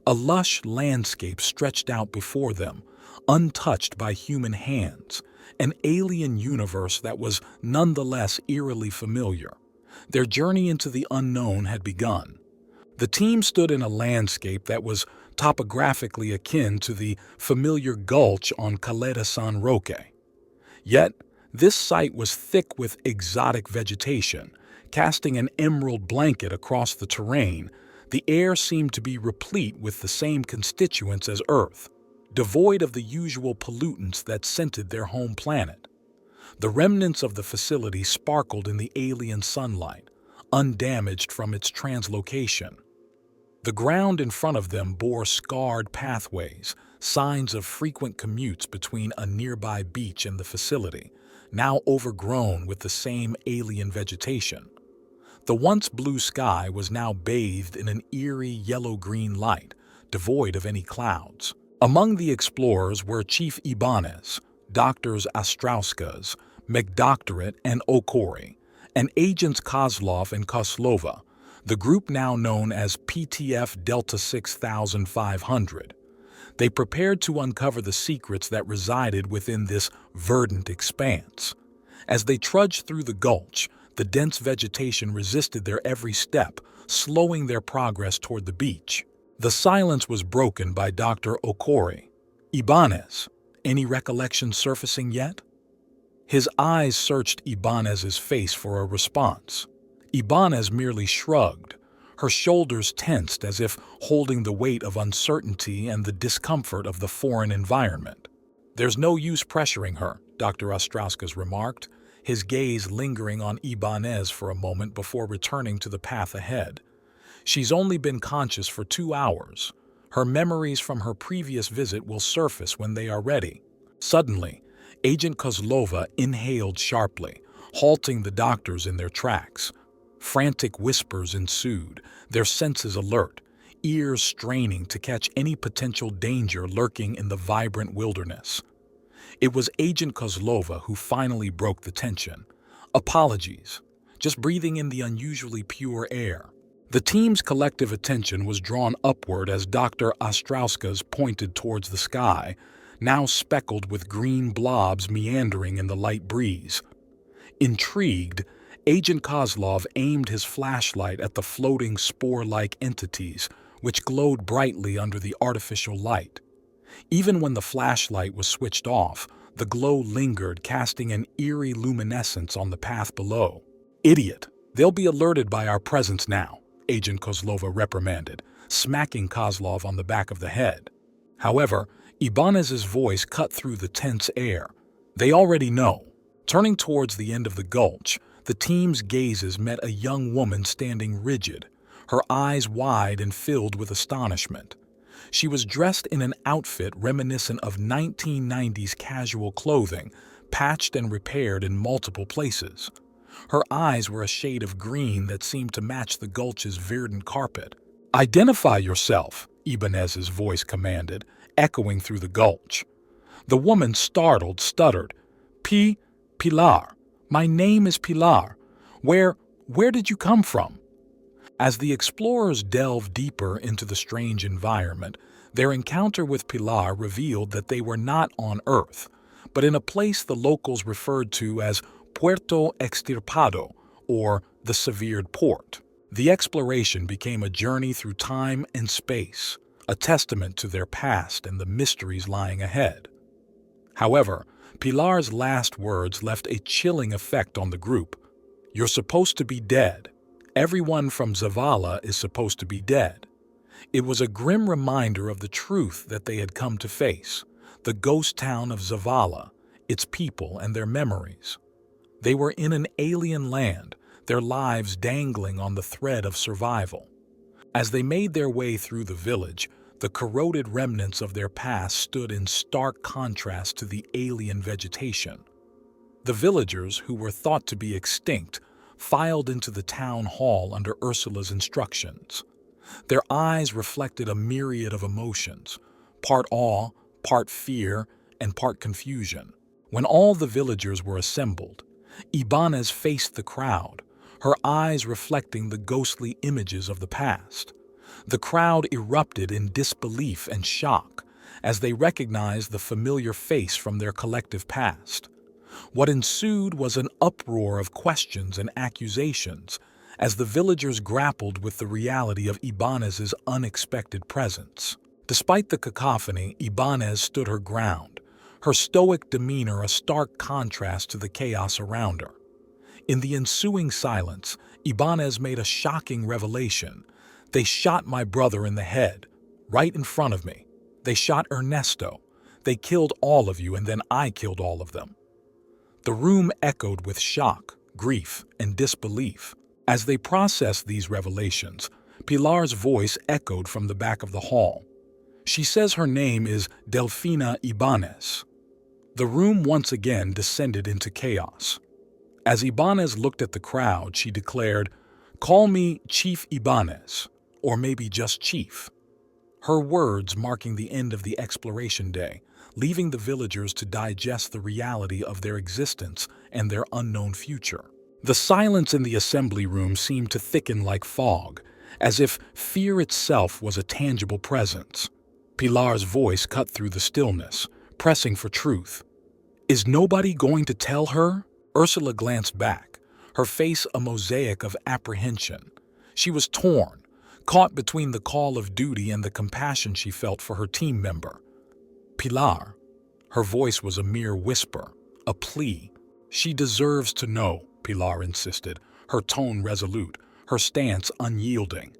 A lush landscape stretched out before them, untouched by human hands, an alien universe that was nonetheless eerily familiar. Their journey into the unknown had begun. The team stood in a landscape that was topographically akin to the familiar gulch on Caleta San Roque. Yet, this site was thick with exotic vegetation, casting an emerald blanket across the terrain. The air seemed to be replete with the same constituents as Earth, devoid of the usual pollutants that scented their home planet. The remnants of the facility sparkled in the alien sunlight, undamaged from its translocation. The ground in front of them bore scarred pathways, signs of frequent commutes between a nearby beach and the facility, now overgrown with the same alien vegetation. The once blue sky was now bathed in an eerie yellow-green light, devoid of any clouds. Among the explorers were Chief Ibanez, Doctors Astrauskas, McDoctorate, and Okori, and Agents Kozlov and Koslova, the group now known as PTF Delta 6500. They prepared to uncover the secrets that resided within this verdant expanse. As they trudged through the gulch, the dense vegetation resisted their every step, slowing their progress toward the beach. The silence was broken by Dr. Okori. Ibanez, any recollection surfacing yet? His eyes searched Ibanez's face for a response. Ibanez merely shrugged, her shoulders tensed as if holding the weight of uncertainty and the discomfort of the foreign environment. There's no use pressuring her, Dr. Ostrauskas remarked, his gaze lingering on Ibanez for a moment before returning to the path ahead. She's only been conscious for 2 hours. Her memories from her previous visit will surface when they are ready. Suddenly, Agent Kozlova inhaled sharply, halting the doctors in their tracks. Frantic whispers ensued, their senses alert, ears straining to catch any potential danger lurking in the vibrant wilderness. It was Agent Kozlova who finally broke the tension. Apologies, just breathing in the unusually pure air. The team's collective attention was drawn upward as Dr. Ostrowska's pointed towards the sky, now speckled with green blobs meandering in the light breeze. Intrigued, Agent Kozlov aimed his flashlight at the floating spore-like entities, which glowed brightly under the artificial light. Even when the flashlight was switched off, the glow lingered, casting an eerie luminescence on the path below. "Idiot! They'll be alerted by our presence now," Agent Kozlova reprimanded, smacking Kozlov on the back of the head. However, Ibanez's voice cut through the tense air. "They already know." Turning towards the end of the gulch, the team's gazes met a young woman standing rigid, her eyes wide and filled with astonishment. She was dressed in an outfit reminiscent of 1990s casual clothing, patched and repaired in multiple places. Her eyes were a shade of green that seemed to match the gulch's verdant carpet. "Identify yourself," Ibanez's voice commanded, echoing through the gulch. The woman, startled, stuttered, Pilar. My name is Pilar. Where did you come from?" As the explorers delved deeper into the strange environment, their encounter with Pilar revealed that they were not on Earth, but in a place the locals referred to as Puerto Extirpado, or the Severed Port. The exploration became a journey through time and space, a testament to their past and the mysteries lying ahead. However, Pilar's last words left a chilling effect on the group. "You're supposed to be dead. Everyone from Zavala is supposed to be dead." It was a grim reminder of the truth that they had come to face, the ghost town of Zavala, its people and their memories. They were in an alien land, their lives dangling on the thread of survival. As they made their way through the village, the corroded remnants of their past stood in stark contrast to the alien vegetation. The villagers, who were thought to be extinct, filed into the town hall under Ursula's instructions. Their eyes reflected a myriad of emotions, part awe, part fear, and part confusion. When all the villagers were assembled, Ibanez faced the crowd, her eyes reflecting the ghostly images of the past. The crowd erupted in disbelief and shock as they recognized the familiar face from their collective past. What ensued was an uproar of questions and accusations as the villagers grappled with the reality of Ibanez's unexpected presence. Despite the cacophony, Ibanez stood her ground, her stoic demeanor a stark contrast to the chaos around her. In the ensuing silence, Ibanez made a shocking revelation. "They shot my brother in the head, right in front of me. They shot Ernesto. They killed all of you, and then I killed all of them." The room echoed with shock, grief, and disbelief. As they processed these revelations, Pilar's voice echoed from the back of the hall. "She says her name is Delfina Ibanez." The room once again descended into chaos. As Ibanez looked at the crowd, she declared, "Call me Chief Ibanez, or maybe just Chief." Her words marking the end of the exploration day, leaving the villagers to digest the reality of their existence and their unknown future. The silence in the assembly room seemed to thicken like fog, as if fear itself was a tangible presence. Pilar's voice cut through the stillness, pressing for truth. "Is nobody going to tell her?" Ursula glanced back, her face a mosaic of apprehension. She was torn, caught between the call of duty and the compassion she felt for her team member. "Pilar," her voice was a mere whisper, a plea. "She deserves to know," Pilar insisted, her tone resolute, her stance unyielding.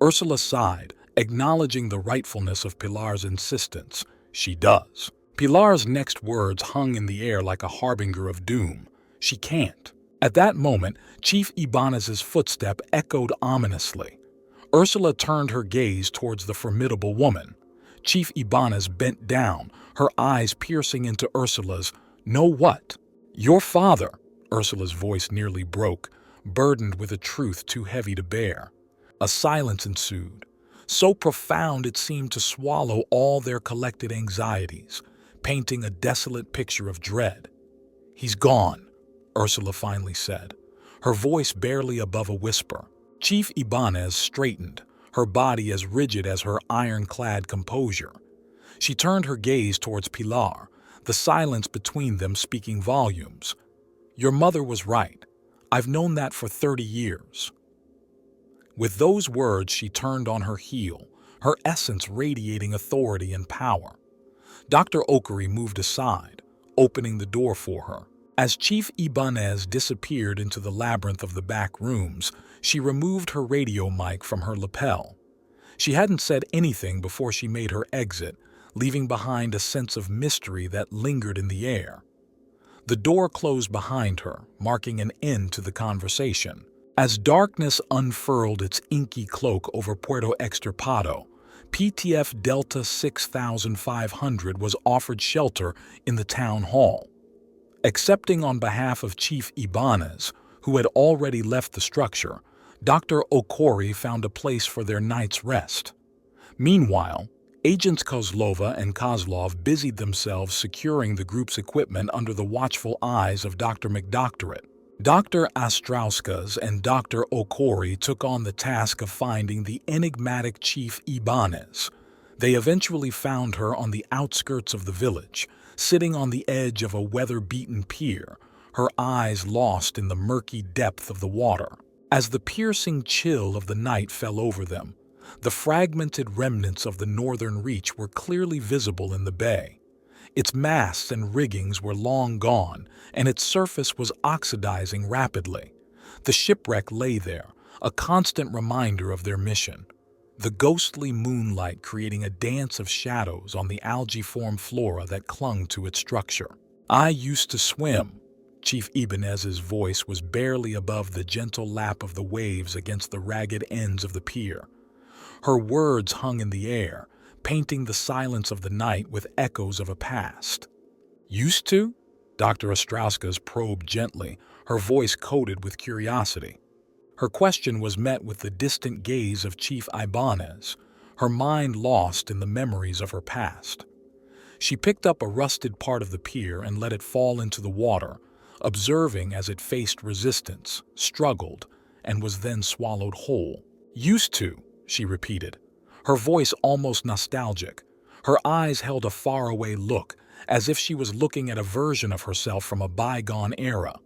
Ursula sighed, acknowledging the rightfulness of Pilar's insistence. "She does." Pilar's next words hung in the air like a harbinger of doom. "She can't." At that moment, Chief Ibanez's footstep echoed ominously. Ursula turned her gaze towards the formidable woman. Chief Ibanez bent down, her eyes piercing into Ursula's. "Know what?" "Your father," Ursula's voice nearly broke, burdened with a truth too heavy to bear. A silence ensued, so profound it seemed to swallow all their collected anxieties, painting a desolate picture of dread. "He's gone," Ursula finally said, her voice barely above a whisper. Chief Ibanez straightened, her body as rigid as her ironclad composure. She turned her gaze towards Pilar, the silence between them speaking volumes. "Your mother was right. I've known that for 30 years." With those words, she turned on her heel, her essence radiating authority and power. Dr. Okari moved aside, opening the door for her. As Chief Ibanez disappeared into the labyrinth of the back rooms, she removed her radio mic from her lapel. She hadn't said anything before she made her exit, leaving behind a sense of mystery that lingered in the air. The door closed behind her, marking an end to the conversation. As darkness unfurled its inky cloak over Puerto Extirpado, PTF Delta 6500 was offered shelter in the town hall. Accepting on behalf of Chief Ibanez, who had already left the structure, Dr. Okori found a place for their night's rest. Meanwhile, Agents Kozlova and Kozlov busied themselves securing the group's equipment under the watchful eyes of Dr. McDoctorate. Dr. Astrauskas and Dr. Okori took on the task of finding the enigmatic Chief Ibanez. They eventually found her on the outskirts of the village, sitting on the edge of a weather-beaten pier, her eyes lost in the murky depth of the water. As the piercing chill of the night fell over them, the fragmented remnants of the northern reach were clearly visible in the bay. Its masts and riggings were long gone, and its surface was oxidizing rapidly. The shipwreck lay there, a constant reminder of their mission, the ghostly moonlight creating a dance of shadows on the algae-formed flora that clung to its structure. "I used to swim." Chief Ibanez's voice was barely above the gentle lap of the waves against the ragged ends of the pier. Her words hung in the air, painting the silence of the night with echoes of a past. "Used to?" Dr. Ostrauskas probed gently, her voice coated with curiosity. Her question was met with the distant gaze of Chief Ibanez, her mind lost in the memories of her past. She picked up a rusted part of the pier and let it fall into the water, observing as it faced resistance, struggled, and was then swallowed whole. "Used to," she repeated, her voice almost nostalgic. Her eyes held a faraway look, as if she was looking at a version of herself from a bygone era.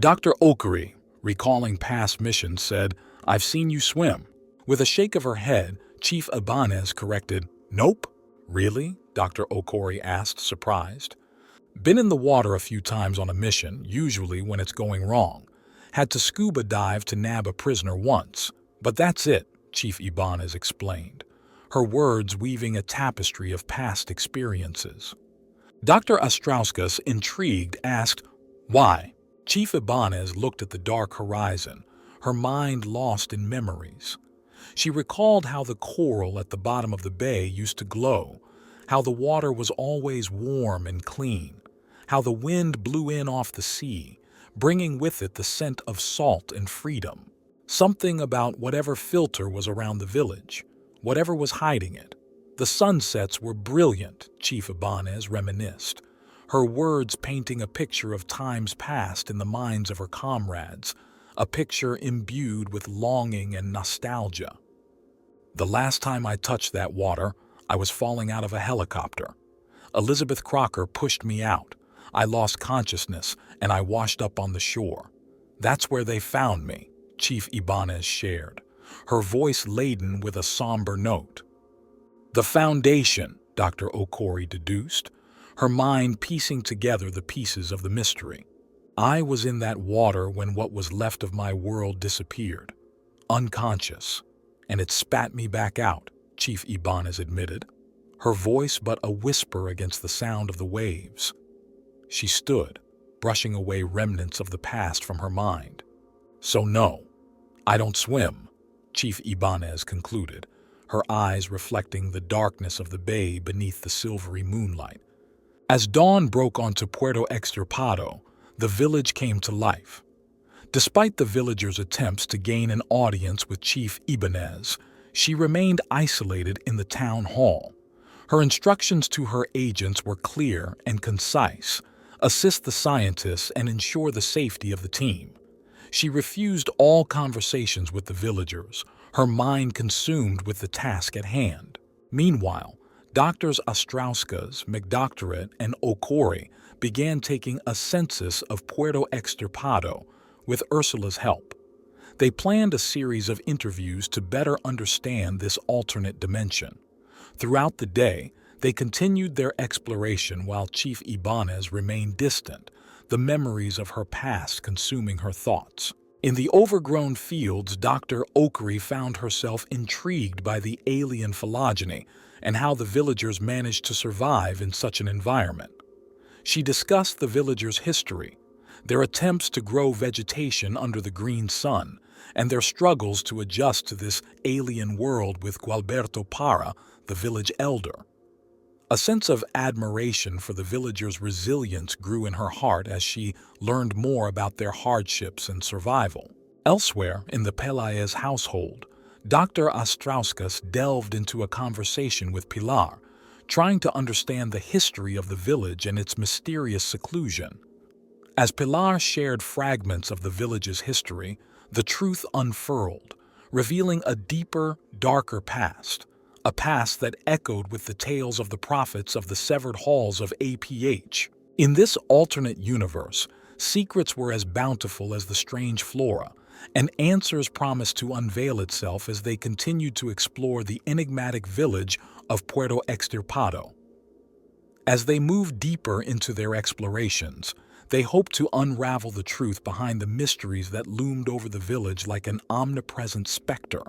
Dr. Okari, recalling past missions, said, "I've seen you swim." With a shake of her head, Chief Ibanez corrected, "Nope." "Really?" Dr. Okori asked, surprised. "Been in the water a few times on a mission, usually when it's going wrong. Had to scuba dive to nab a prisoner once. But that's it," Chief Ibanez explained, her words weaving a tapestry of past experiences. Dr. Astrauskas, intrigued, asked, "Why?" Chief Ibanez looked at the dark horizon, her mind lost in memories. She recalled how the coral at the bottom of the bay used to glow, how the water was always warm and clean, how the wind blew in off the sea, bringing with it the scent of salt and freedom. Something about whatever filter was around the village, whatever was hiding it. The sunsets were brilliant, Chief Ibanez reminisced, her words painting a picture of times past in the minds of her comrades, a picture imbued with longing and nostalgia. "The last time I touched that water, I was falling out of a helicopter. Elizabeth Crocker pushed me out. I lost consciousness, and I washed up on the shore. That's where they found me," Chief Ibanez shared, her voice laden with a somber note. "The Foundation," Dr. Okori deduced, her mind piecing together the pieces of the mystery. "I was in that water when what was left of my world disappeared, unconscious, and it spat me back out," Chief Ibanez admitted, her voice but a whisper against the sound of the waves. She stood, brushing away remnants of the past from her mind. "So no, I don't swim," Chief Ibanez concluded, her eyes reflecting the darkness of the bay beneath the silvery moonlight. As dawn broke onto Puerto Extirpado, the village came to life. Despite the villagers' attempts to gain an audience with Chief Ibanez, she remained isolated in the town hall. Her instructions to her agents were clear and concise: assist the scientists and ensure the safety of the team. She refused all conversations with the villagers, her mind consumed with the task at hand. Meanwhile, Doctors Ostrauskas, McDoctorate, and Okori began taking a census of Puerto Extirpado with Ursula's help. They planned a series of interviews to better understand this alternate dimension. Throughout the day, they continued their exploration while Chief Ibanez remained distant, the memories of her past consuming her thoughts. In the overgrown fields, Dr. Okori found herself intrigued by the alien phylogeny and how the villagers managed to survive in such an environment. She discussed the villagers' history, their attempts to grow vegetation under the green sun, and their struggles to adjust to this alien world with Gualberto Parra, the village elder. A sense of admiration for the villagers' resilience grew in her heart as she learned more about their hardships and survival. Elsewhere in the Pelaez household, Dr. Ostrauskas delved into a conversation with Pilar, trying to understand the history of the village and its mysterious seclusion. As Pilar shared fragments of the village's history, the truth unfurled, revealing a deeper, darker past, a past that echoed with the tales of the prophets of the severed halls of APH. In this alternate universe, secrets were as bountiful as the strange flora, and answers promised to unveil itself as they continued to explore the enigmatic village of Puerto Extirpado. As they moved deeper into their explorations, they hoped to unravel the truth behind the mysteries that loomed over the village like an omnipresent specter,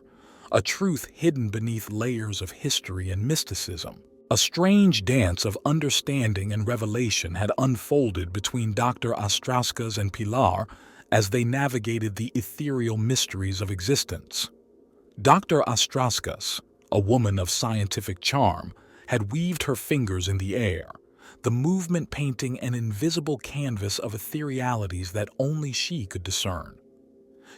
a truth hidden beneath layers of history and mysticism. A strange dance of understanding and revelation had unfolded between Dr. Ostrauskas and Pilar as they navigated the ethereal mysteries of existence. Dr. Ostrauskas, a woman of scientific charm, had weaved her fingers in the air, the movement painting an invisible canvas of etherealities that only she could discern.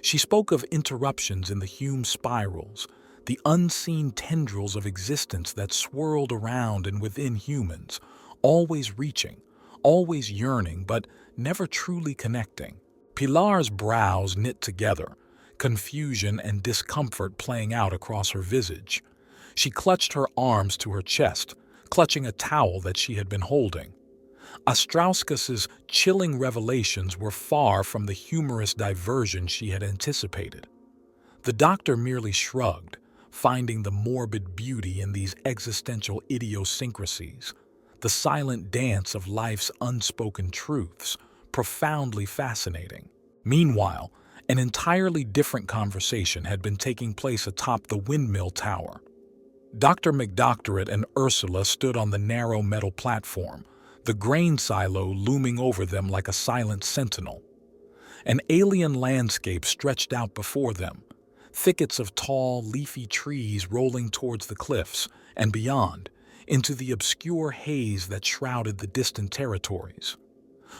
She spoke of interruptions in the Hume spirals, the unseen tendrils of existence that swirled around and within humans, always reaching, always yearning, but never truly connecting. Pilar's brows knit together, confusion and discomfort playing out across her visage. She clutched her arms to her chest, clutching a towel that she had been holding. Ostrauskas's chilling revelations were far from the humorous diversion she had anticipated. The doctor merely shrugged, finding the morbid beauty in these existential idiosyncrasies, the silent dance of life's unspoken truths, profoundly fascinating. Meanwhile, an entirely different conversation had been taking place atop the windmill tower. Dr. McDoctorate and Ursula stood on the narrow metal platform, the grain silo looming over them like a silent sentinel. An alien landscape stretched out before them, thickets of tall, leafy trees rolling towards the cliffs and beyond, into the obscure haze that shrouded the distant territories.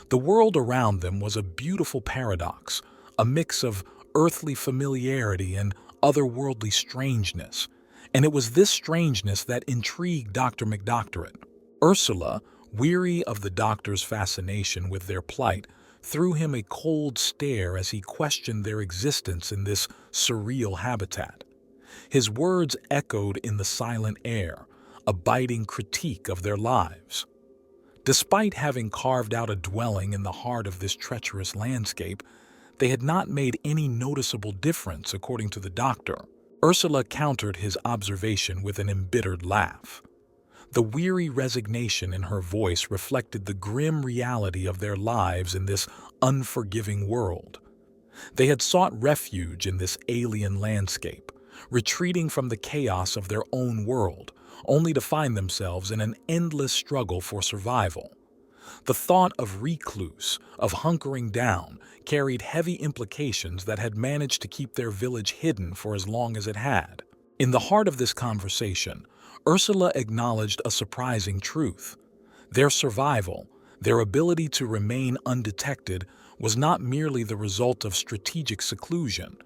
The world around them was a beautiful paradox, a mix of earthly familiarity and otherworldly strangeness, and it was this strangeness that intrigued Dr. McDoctorate. Ursula, weary of the doctor's fascination with their plight, threw him a cold stare as he questioned their existence in this surreal habitat. His words echoed in the silent air, a biting critique of their lives. Despite having carved out a dwelling in the heart of this treacherous landscape, they had not made any noticeable difference, according to the doctor. Ursula countered his observation with an embittered laugh. The weary resignation in her voice reflected the grim reality of their lives in this unforgiving world. They had sought refuge in this alien landscape, retreating from the chaos of their own world, only to find themselves in an endless struggle for survival. The thought of recluse, of hunkering down, carried heavy implications that had managed to keep their village hidden for as long as it had. In the heart of this conversation, Ursula acknowledged a surprising truth. Their survival, their ability to remain undetected, was not merely the result of strategic seclusion.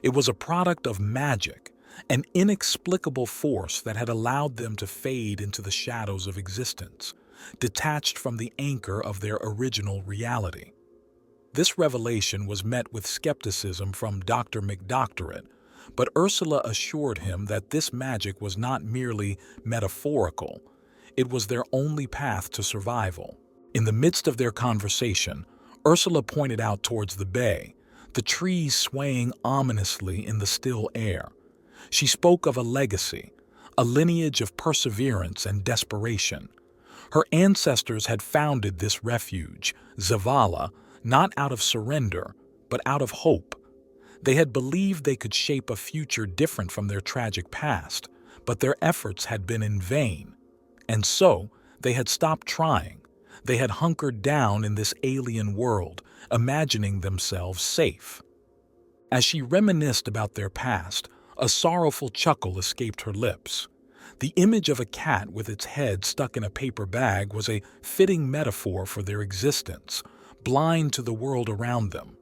It was a product of magic, an inexplicable force that had allowed them to fade into the shadows of existence, detached from the anchor of their original reality. This revelation was met with skepticism from Dr. McDoctorate, but Ursula assured him that this magic was not merely metaphorical. It was their only path to survival. In the midst of their conversation, Ursula pointed out towards the bay, the trees swaying ominously in the still air. She spoke of a legacy, a lineage of perseverance and desperation. Her ancestors had founded this refuge, Zavala, not out of surrender, but out of hope. They had believed they could shape a future different from their tragic past, but their efforts had been in vain. And so, they had stopped trying. They had hunkered down in this alien world, imagining themselves safe. As she reminisced about their past, a sorrowful chuckle escaped her lips. The image of a cat with its head stuck in a paper bag was a fitting metaphor for their existence, blind to the world around them.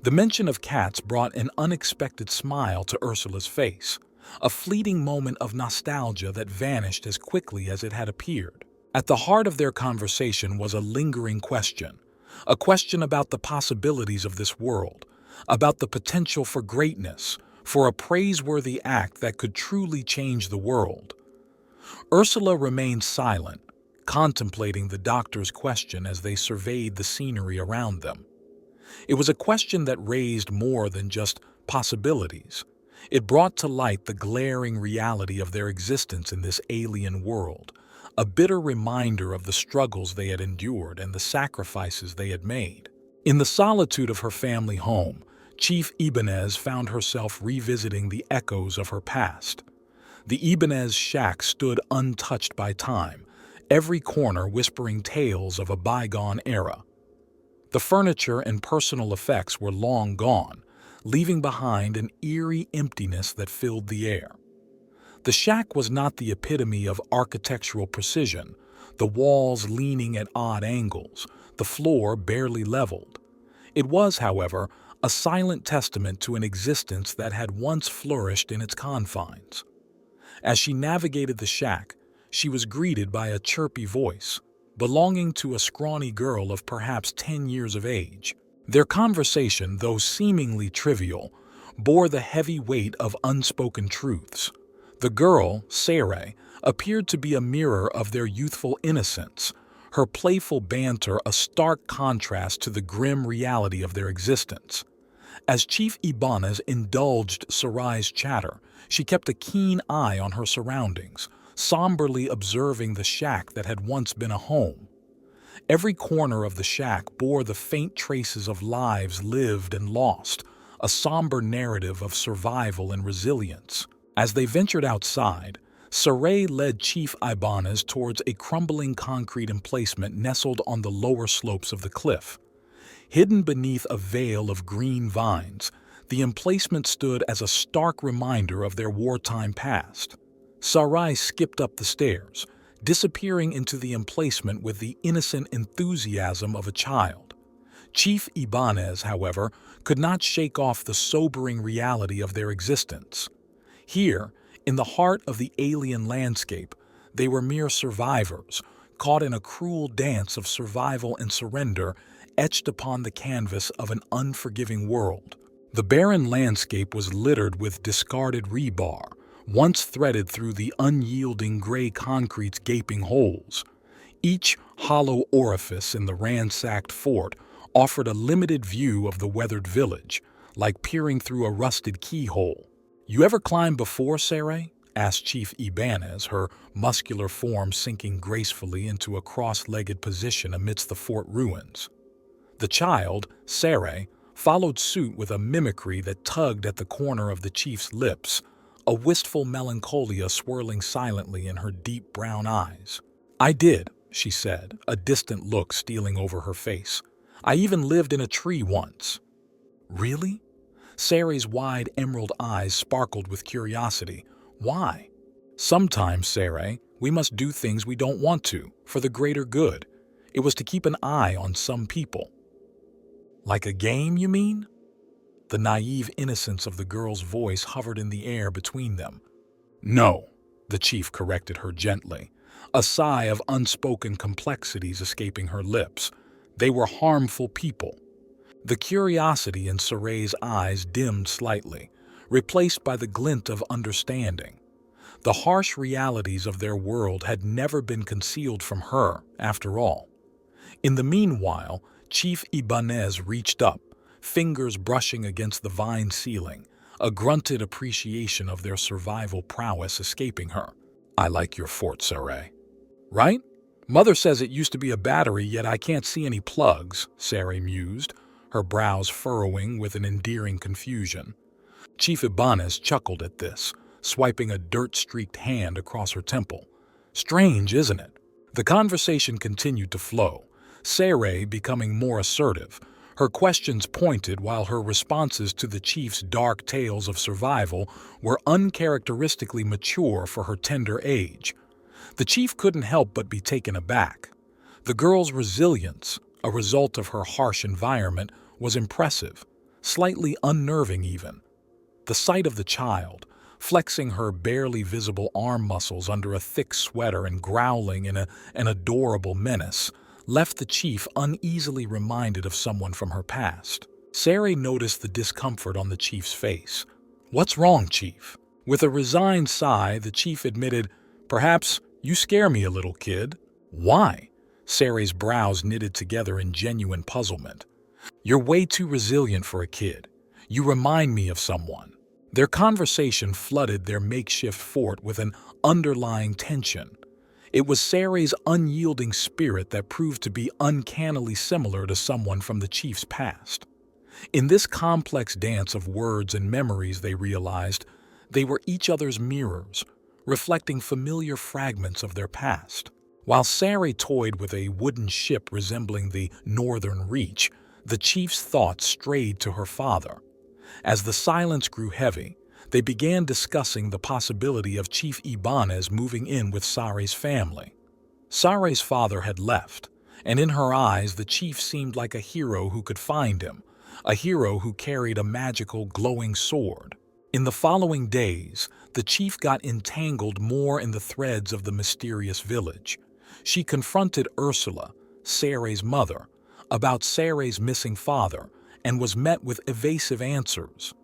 The mention of cats brought an unexpected smile to Ursula's face, a fleeting moment of nostalgia that vanished as quickly as it had appeared. At the heart of their conversation was a lingering question, a question about the possibilities of this world, about the potential for greatness, for a praiseworthy act that could truly change the world. Ursula remained silent, contemplating the doctor's question as they surveyed the scenery around them. It was a question that raised more than just possibilities. It brought to light the glaring reality of their existence in this alien world, a bitter reminder of the struggles they had endured and the sacrifices they had made. In the solitude of her family home, Chief Ibanez found herself revisiting the echoes of her past. The Ibanez shack stood untouched by time, every corner whispering tales of a bygone era. The furniture and personal effects were long gone, leaving behind an eerie emptiness that filled the air. The shack was not the epitome of architectural precision, the walls leaning at odd angles, the floor barely leveled. It was, however, a silent testament to an existence that had once flourished in its confines. As she navigated the shack, she was greeted by a chirpy voice, belonging to a scrawny girl of perhaps 10 years of age. Their conversation, though seemingly trivial, bore the heavy weight of unspoken truths. The girl, Sarai, appeared to be a mirror of their youthful innocence, her playful banter a stark contrast to the grim reality of their existence. As Chief Ibanez indulged Sarai's chatter, she kept a keen eye on her surroundings, somberly observing the shack that had once been a home. Every corner of the shack bore the faint traces of lives lived and lost, a somber narrative of survival and resilience. As they ventured outside, Sarai led Chief Ibanez towards a crumbling concrete emplacement nestled on the lower slopes of the cliff. Hidden beneath a veil of green vines, the emplacement stood as a stark reminder of their wartime past. Sarai skipped up the stairs, disappearing into the emplacement with the innocent enthusiasm of a child. Chief Ibanez, however, could not shake off the sobering reality of their existence. Here, in the heart of the alien landscape, they were mere survivors, caught in a cruel dance of survival and surrender etched upon the canvas of an unforgiving world. The barren landscape was littered with discarded rebar, once threaded through the unyielding gray concrete's gaping holes. Each hollow orifice in the ransacked fort offered a limited view of the weathered village, like peering through a rusted keyhole. "You ever climbed before, Sarai?" asked Chief Ibanez, her muscular form sinking gracefully into a cross-legged position amidst the fort ruins. The child, Sarai, followed suit with a mimicry that tugged at the corner of the chief's lips, a wistful melancholia swirling silently in her deep brown eyes. "I did. she said, a distant look stealing over her face. "I even lived in a tree once." "Really?" Sarah's wide emerald eyes sparkled with curiosity. "Why?" "Sometimes, Sarah, we must do things we don't want to, for the greater good. It was to keep an eye on some people." "Like a game, you mean?" The naive innocence of the girl's voice hovered in the air between them. "No," the chief corrected her gently, a sigh of unspoken complexities escaping her lips. "They were harmful people." The curiosity in Saray's eyes dimmed slightly, replaced by the glint of understanding. The harsh realities of their world had never been concealed from her, after all. In the meanwhile, Chief Ibanez reached up, fingers brushing against the vine ceiling, a grunted appreciation of their survival prowess escaping her. "I like your fort, Saray." "Right? Mother says it used to be a battery, yet I can't see any plugs," Saray mused, her brows furrowing with an endearing confusion. Chief Ibanez chuckled at this, swiping a dirt-streaked hand across her temple. "Strange, isn't it?" The conversation continued to flow, Saray becoming more assertive, her questions pointed while her responses to the chief's dark tales of survival were uncharacteristically mature for her tender age. The chief couldn't help but be taken aback. The girl's resilience, a result of her harsh environment, was impressive, slightly unnerving even. The sight of the child, flexing her barely visible arm muscles under a thick sweater and growling in an adorable menace, left the chief uneasily reminded of someone from her past. Saray noticed the discomfort on the chief's face. "What's wrong, Chief?" With a resigned sigh, the chief admitted, "Perhaps you scare me a little, kid." "Why?" Saray's brows knitted together in genuine puzzlement. "You're way too resilient for a kid. You remind me of someone." Their conversation flooded their makeshift fort with an underlying tension. It was Saray's unyielding spirit that proved to be uncannily similar to someone from the chief's past. In this complex dance of words and memories, they realized, they were each other's mirrors, reflecting familiar fragments of their past. While Saray toyed with a wooden ship resembling the Northern Reach, the chief's thoughts strayed to her father. As the silence grew heavy, they began discussing the possibility of Chief Ibanez moving in with Saray's family. Saray's father had left, and in her eyes the chief seemed like a hero who could find him, a hero who carried a magical glowing sword. In the following days, the chief got entangled more in the threads of the mysterious village. She confronted Ursula, Saray's mother, about Saray's missing father, and was met with evasive answers.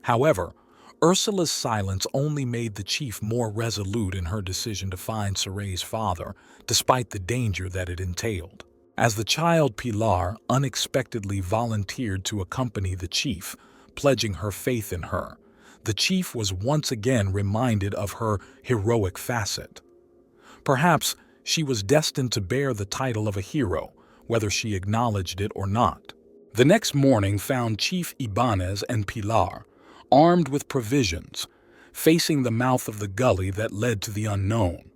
However, Ursula's silence only made the chief more resolute in her decision to find Saray's father, despite the danger that it entailed. As the child Pilar unexpectedly volunteered to accompany the chief, pledging her faith in her, the chief was once again reminded of her heroic facet. Perhaps she was destined to bear the title of a hero, whether she acknowledged it or not. The next morning found Chief Ibanez and Pilar, armed with provisions, facing the mouth of the gully that led to the unknown.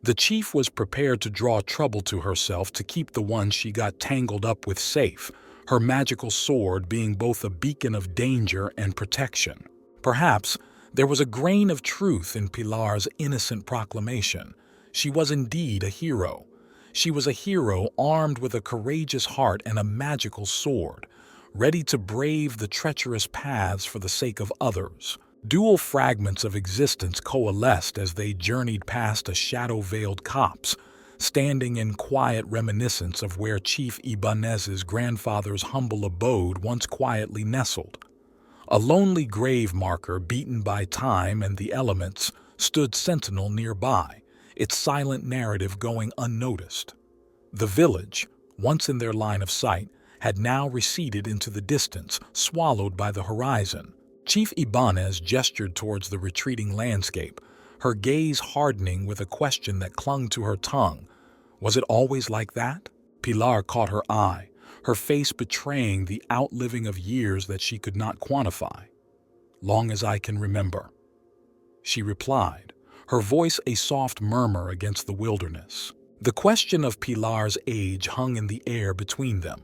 The chief was prepared to draw trouble to herself to keep the one she got tangled up with safe, her magical sword being both a beacon of danger and protection. Perhaps there was a grain of truth in Pilar's innocent proclamation. She was indeed a hero. She was a hero armed with a courageous heart and a magical sword, ready to brave the treacherous paths for the sake of others. Dual fragments of existence coalesced as they journeyed past a shadow-veiled copse, standing in quiet reminiscence of where Chief Ibanez's grandfather's humble abode once quietly nestled. A lonely grave marker beaten by time and the elements stood sentinel nearby, its silent narrative going unnoticed. The village, once in their line of sight, had now receded into the distance, swallowed by the horizon. Chief Ibanez gestured towards the retreating landscape, her gaze hardening with a question that clung to her tongue. Was it always like that? Pilar caught her eye, her face betraying the outliving of years that she could not quantify. "Long as I can remember," she replied, her voice a soft murmur against the wilderness. The question of Pilar's age hung in the air between them,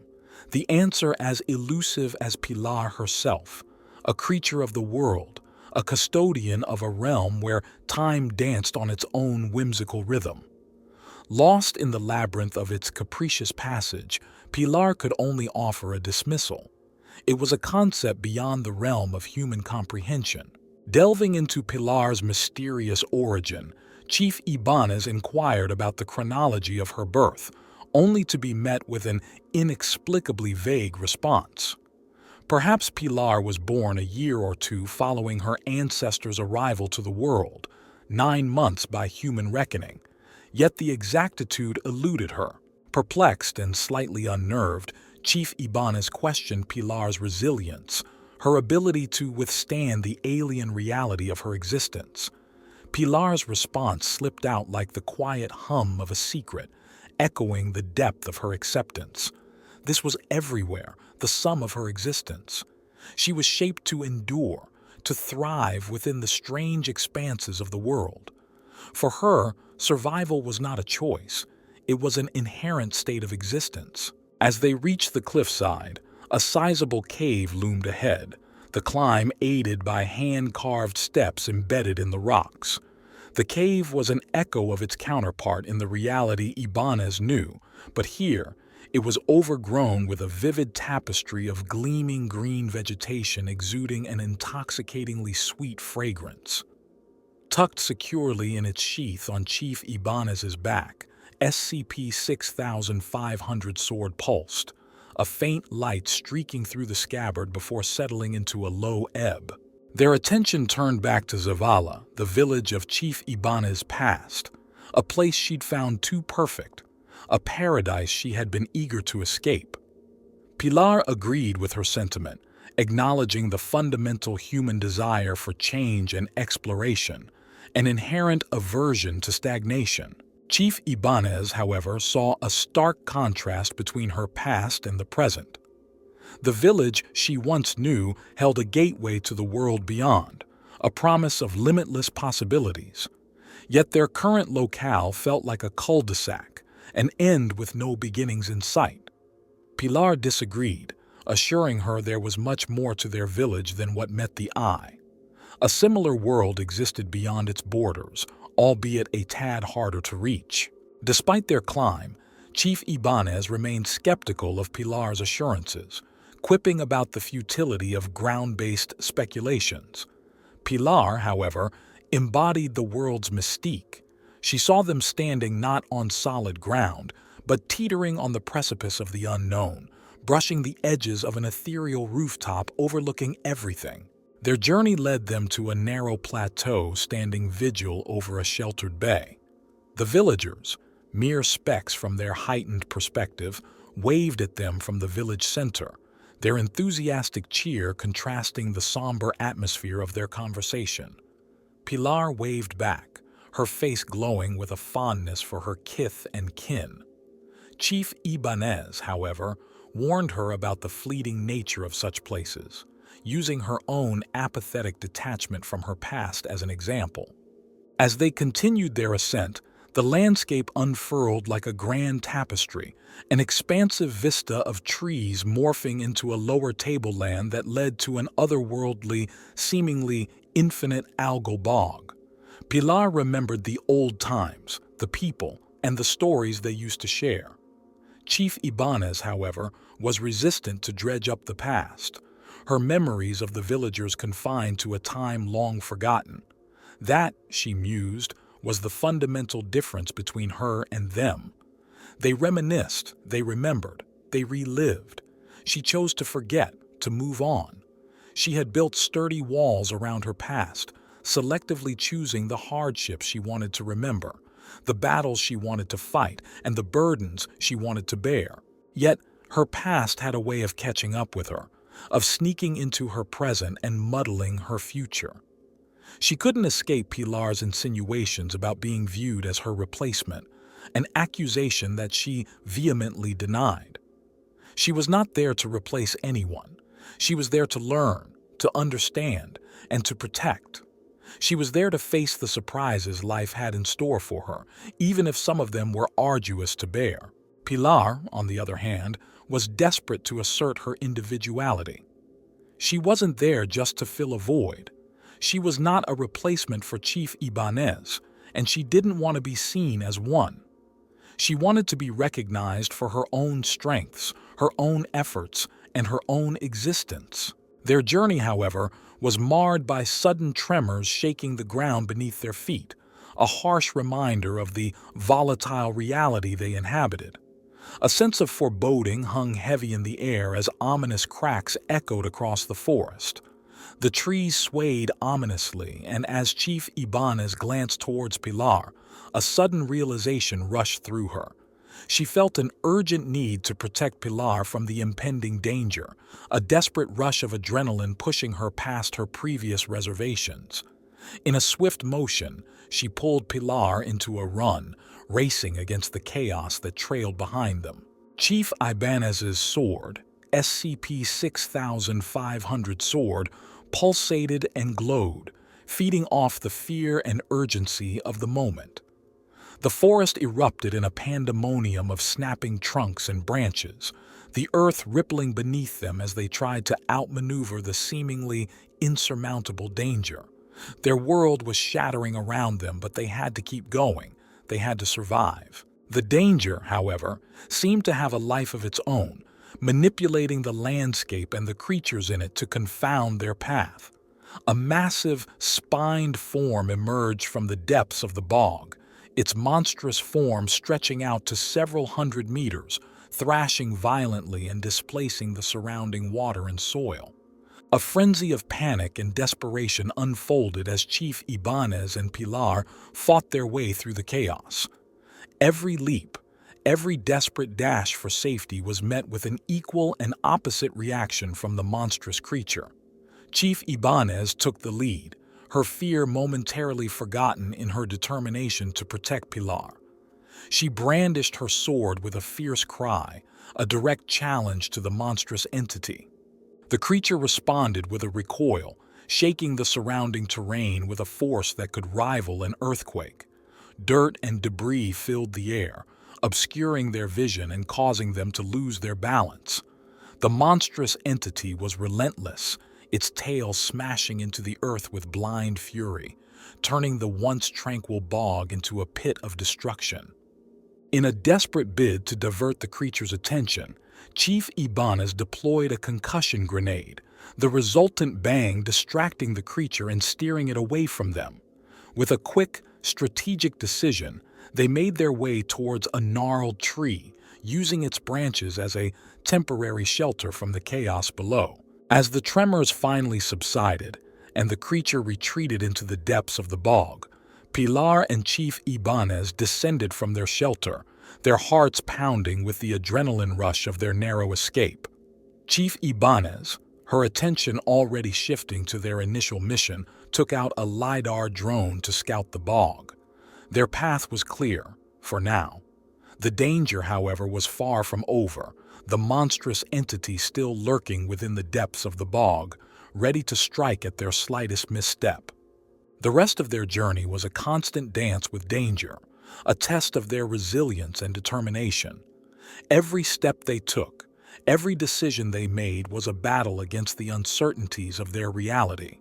the answer as elusive as Pilar herself, a creature of the world, a custodian of a realm where time danced on its own whimsical rhythm. Lost in the labyrinth of its capricious passage, Pilar could only offer a dismissal. It was a concept beyond the realm of human comprehension. Delving into Pilar's mysterious origin, Chief Ibanez inquired about the chronology of her birth, only to be met with an inexplicably vague response. Perhaps Pilar was born a year or two following her ancestors' arrival to the world, 9 months by human reckoning. Yet the exactitude eluded her. Perplexed and slightly unnerved, Chief Ibanez questioned Pilar's resilience, her ability to withstand the alien reality of her existence. Pilar's response slipped out like the quiet hum of a secret, echoing the depth of her acceptance. This was everywhere, the sum of her existence. She was shaped to endure, to thrive within the strange expanses of the world. For her, survival was not a choice. It was an inherent state of existence. As they reached the cliffside, a sizable cave loomed ahead, the climb aided by hand-carved steps embedded in the rocks. The cave was an echo of its counterpart in the reality Ibanez knew, but here, it was overgrown with a vivid tapestry of gleaming green vegetation exuding an intoxicatingly sweet fragrance. Tucked securely in its sheath on Chief Ibanez's back, SCP-6500 sword pulsed, a faint light streaking through the scabbard before settling into a low ebb. Their attention turned back to Zavala, the village of Chief Ibanez's past, a place she'd found too perfect, a paradise she had been eager to escape. Pilar agreed with her sentiment, acknowledging the fundamental human desire for change and exploration, an inherent aversion to stagnation. Chief Ibanez, however, saw a stark contrast between her past and the present. The village she once knew held a gateway to the world beyond, a promise of limitless possibilities. Yet their current locale felt like a cul-de-sac, an end with no beginnings in sight. Pilar disagreed, assuring her there was much more to their village than what met the eye. A similar world existed beyond its borders, albeit a tad harder to reach. Despite their climb, Chief Ibanez remained skeptical of Pilar's assurances, quipping about the futility of ground-based speculations. Pilar, however, embodied the world's mystique. She saw them standing not on solid ground, but teetering on the precipice of the unknown, brushing the edges of an ethereal rooftop overlooking everything. Their journey led them to a narrow plateau standing vigil over a sheltered bay. The villagers, mere specks from their heightened perspective, waved at them from the village center, their enthusiastic cheer contrasting the somber atmosphere of their conversation. Pilar waved back, her face glowing with a fondness for her kith and kin. Chief Ibanez, however, warned her about the fleeting nature of such places, using her own apathetic detachment from her past as an example. As they continued their ascent, the landscape unfurled like a grand tapestry, an expansive vista of trees morphing into a lower tableland that led to an otherworldly, seemingly infinite algal bog. Pilar remembered the old times, the people, and the stories they used to share. Chief Ibanez, however, was resistant to dredge up the past, her memories of the villagers confined to a time long forgotten. That, she mused, was the fundamental difference between her and them. They reminisced, they remembered, they relived. She chose to forget, to move on. She had built sturdy walls around her past, selectively choosing the hardships she wanted to remember, the battles she wanted to fight, and the burdens she wanted to bear. Yet, her past had a way of catching up with her, of sneaking into her present and muddling her future. She couldn't escape Pilar's insinuations about being viewed as her replacement, an accusation that she vehemently denied. She was not there to replace anyone. She was there to learn, to understand, and to protect. She was there to face the surprises life had in store for her, even if some of them were arduous to bear. Pilar, on the other hand, was desperate to assert her individuality. She wasn't there just to fill a void. She was not a replacement for Chief Ibanez, and she didn't want to be seen as one. She wanted to be recognized for her own strengths, her own efforts, and her own existence. Their journey, however, was marred by sudden tremors shaking the ground beneath their feet, a harsh reminder of the volatile reality they inhabited. A sense of foreboding hung heavy in the air as ominous cracks echoed across the forest. The trees swayed ominously, and as Chief Ibanez glanced towards Pilar, a sudden realization rushed through her. She felt an urgent need to protect Pilar from the impending danger, a desperate rush of adrenaline pushing her past her previous reservations. In a swift motion, she pulled Pilar into a run, racing against the chaos that trailed behind them. Chief Ibanez's sword, SCP-6500 sword, pulsated and glowed, feeding off the fear and urgency of the moment. The forest erupted in a pandemonium of snapping trunks and branches, the earth rippling beneath them as they tried to outmaneuver the seemingly insurmountable danger. Their world was shattering around them, but they had to keep going. They had to survive. The danger, however, seemed to have a life of its own, manipulating the landscape and the creatures in it to confound their path. A massive, spined form emerged from the depths of the bog, its monstrous form stretching out to several hundred meters, thrashing violently and displacing the surrounding water and soil. A frenzy of panic and desperation unfolded as Chief Ibanez and Pilar fought their way through the chaos. Every leap, every desperate dash for safety was met with an equal and opposite reaction from the monstrous creature. Chief Ibanez took the lead, her fear momentarily forgotten in her determination to protect Pilar. She brandished her sword with a fierce cry, a direct challenge to the monstrous entity. The creature responded with a recoil, shaking the surrounding terrain with a force that could rival an earthquake. Dirt and debris filled the air, obscuring their vision and causing them to lose their balance. The monstrous entity was relentless, its tail smashing into the earth with blind fury, turning the once tranquil bog into a pit of destruction. In a desperate bid to divert the creature's attention, Chief Ibanez deployed a concussion grenade, the resultant bang distracting the creature and steering it away from them. With a quick, strategic decision, they made their way towards a gnarled tree, using its branches as a temporary shelter from the chaos below. As the tremors finally subsided and the creature retreated into the depths of the bog, Pilar and Chief Ibanez descended from their shelter, their hearts pounding with the adrenaline rush of their narrow escape. Chief Ibanez, her attention already shifting to their initial mission, took out a LiDAR drone to scout the bog. Their path was clear, for now. The danger, however, was far from over, the monstrous entity still lurking within the depths of the bog, ready to strike at their slightest misstep. The rest of their journey was a constant dance with danger, a test of their resilience and determination. Every step they took, every decision they made was a battle against the uncertainties of their reality.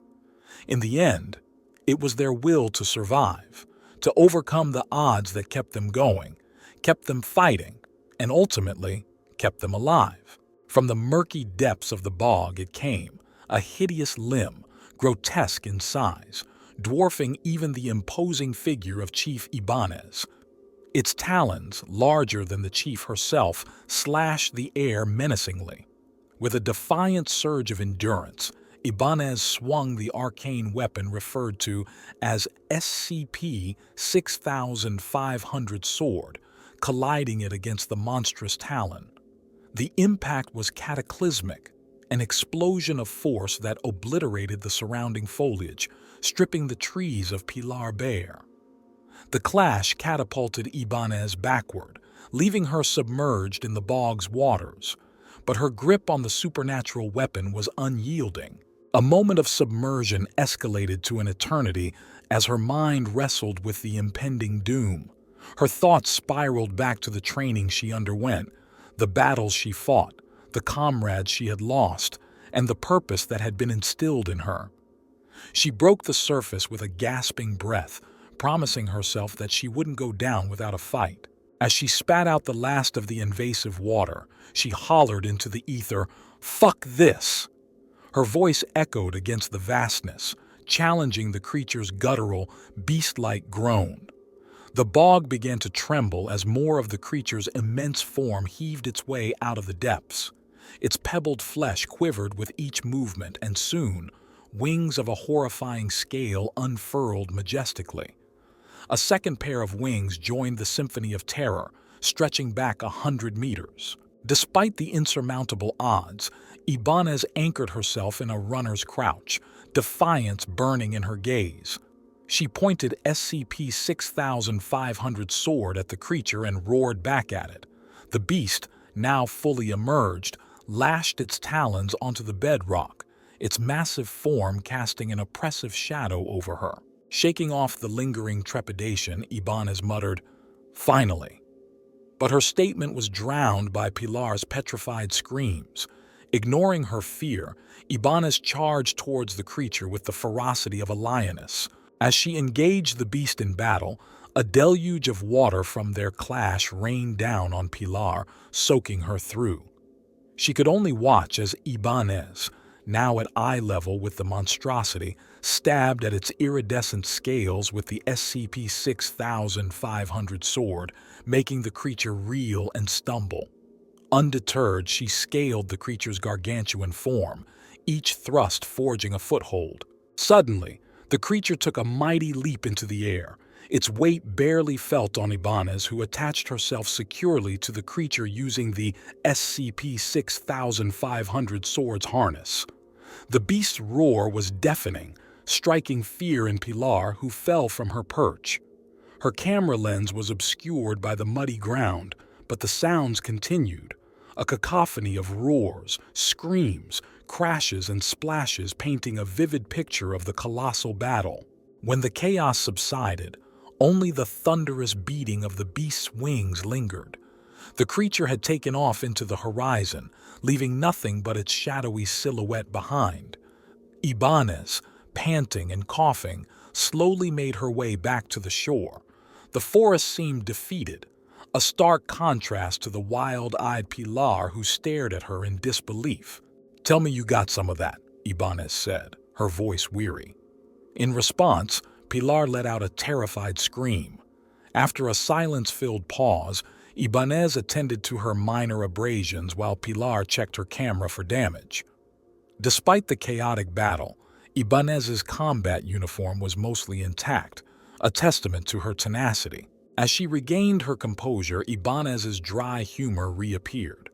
In the end, it was their will to survive, to overcome the odds that kept them going, kept them fighting, and ultimately kept them alive. From the murky depths of the bog it came, a hideous limb, grotesque in size, dwarfing even the imposing figure of Chief Ibanez. Its talons, larger than the chief herself, slashed the air menacingly. With a defiant surge of endurance, Ibanez swung the arcane weapon referred to as SCP-6500 sword, colliding it against the monstrous talon. The impact was cataclysmic, an explosion of force that obliterated the surrounding foliage, stripping the trees of Pilar bare. The clash catapulted Ibanez backward, leaving her submerged in the bog's waters, but her grip on the supernatural weapon was unyielding. A moment of submersion escalated to an eternity as her mind wrestled with the impending doom. Her thoughts spiraled back to the training she underwent, the battles she fought, the comrades she had lost, and the purpose that had been instilled in her. She broke the surface with a gasping breath, promising herself that she wouldn't go down without a fight. As she spat out the last of the invasive water, she hollered into the ether, "Fuck this!" Her voice echoed against the vastness, challenging the creature's guttural, beast-like groan. The bog began to tremble as more of the creature's immense form heaved its way out of the depths. Its pebbled flesh quivered with each movement, and soon, wings of a horrifying scale unfurled majestically. A second pair of wings joined the symphony of terror, stretching back 100 meters. Despite the insurmountable odds, Ibanez anchored herself in a runner's crouch, defiance burning in her gaze. She pointed SCP-6500 sword at the creature and roared back at it. The beast, now fully emerged, lashed its talons onto the bedrock, its massive form casting an oppressive shadow over her. Shaking off the lingering trepidation, Ibanez muttered, "Finally." But her statement was drowned by Pilar's petrified screams. Ignoring her fear, Ibanez charged towards the creature with the ferocity of a lioness. As she engaged the beast in battle, a deluge of water from their clash rained down on Pilar, soaking her through. She could only watch as Ibanez, now at eye level with the monstrosity, stabbed at its iridescent scales with the SCP-6500 sword, making the creature reel and stumble. Undeterred, she scaled the creature's gargantuan form, each thrust forging a foothold. Suddenly, the creature took a mighty leap into the air. Its weight barely felt on Ibanez, who attached herself securely to the creature using the SCP-6500 sword's harness. The beast's roar was deafening, striking fear in Pilar, who fell from her perch. Her camera lens was obscured by the muddy ground, but the sounds continued. A cacophony of roars, screams, crashes, and splashes painting a vivid picture of the colossal battle. When the chaos subsided, only the thunderous beating of the beast's wings lingered. The creature had taken off into the horizon, leaving nothing but its shadowy silhouette behind. Ibanez, panting and coughing, slowly made her way back to the shore. The forest seemed defeated, a stark contrast to the wild-eyed Pilar who stared at her in disbelief. "Tell me you got some of that," Ibanez said, her voice weary. In response, Pilar let out a terrified scream. After a silence-filled pause, Ibanez attended to her minor abrasions while Pilar checked her camera for damage. Despite the chaotic battle, Ibanez's combat uniform was mostly intact, a testament to her tenacity. As she regained her composure, Ibanez's dry humor reappeared.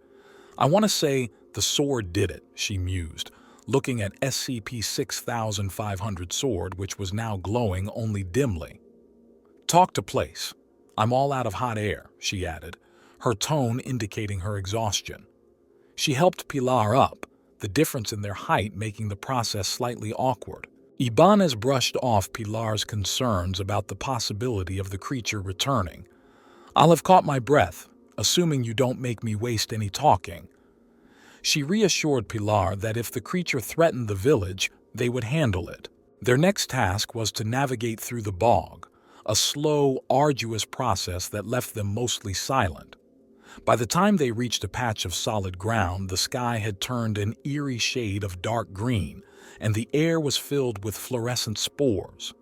"I want to say the sword did it," she mused, looking at SCP-6500 sword, which was now glowing only dimly. "Talk to place. I'm all out of hot air," she added, her tone indicating her exhaustion. She helped Pilar up, the difference in their height making the process slightly awkward. Ibanez brushed off Pilar's concerns about the possibility of the creature returning. "I'll have caught my breath, assuming you don't make me waste any talking." She reassured Pilar that if the creature threatened the village, they would handle it. Their next task was to navigate through the bog, a slow, arduous process that left them mostly silent. By the time they reached a patch of solid ground, the sky had turned an eerie shade of dark green, and the air was filled with fluorescent spores.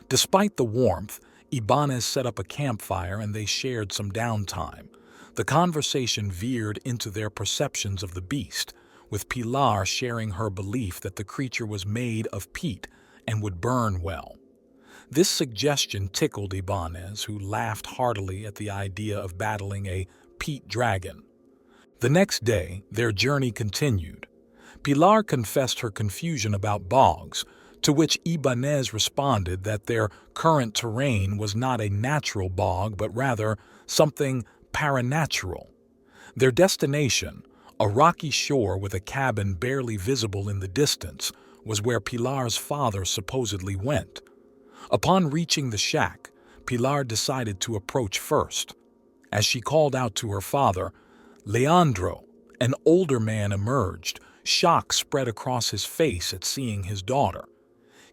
Despite the warmth, Ibanez set up a campfire and they shared some downtime. The conversation veered into their perceptions of the beast, with Pilar sharing her belief that the creature was made of peat and would burn well. This suggestion tickled Ibanez, who laughed heartily at the idea of battling a peat dragon. The next day, their journey continued. Pilar confessed her confusion about bogs, to which Ibanez responded that their current terrain was not a natural bog, but rather something paranatural. Their destination, a rocky shore with a cabin barely visible in the distance, was where Pilar's father supposedly went. Upon reaching the shack, Pilar decided to approach first. As she called out to her father, Leandro, an older man, emerged. Shock spread across his face at seeing his daughter.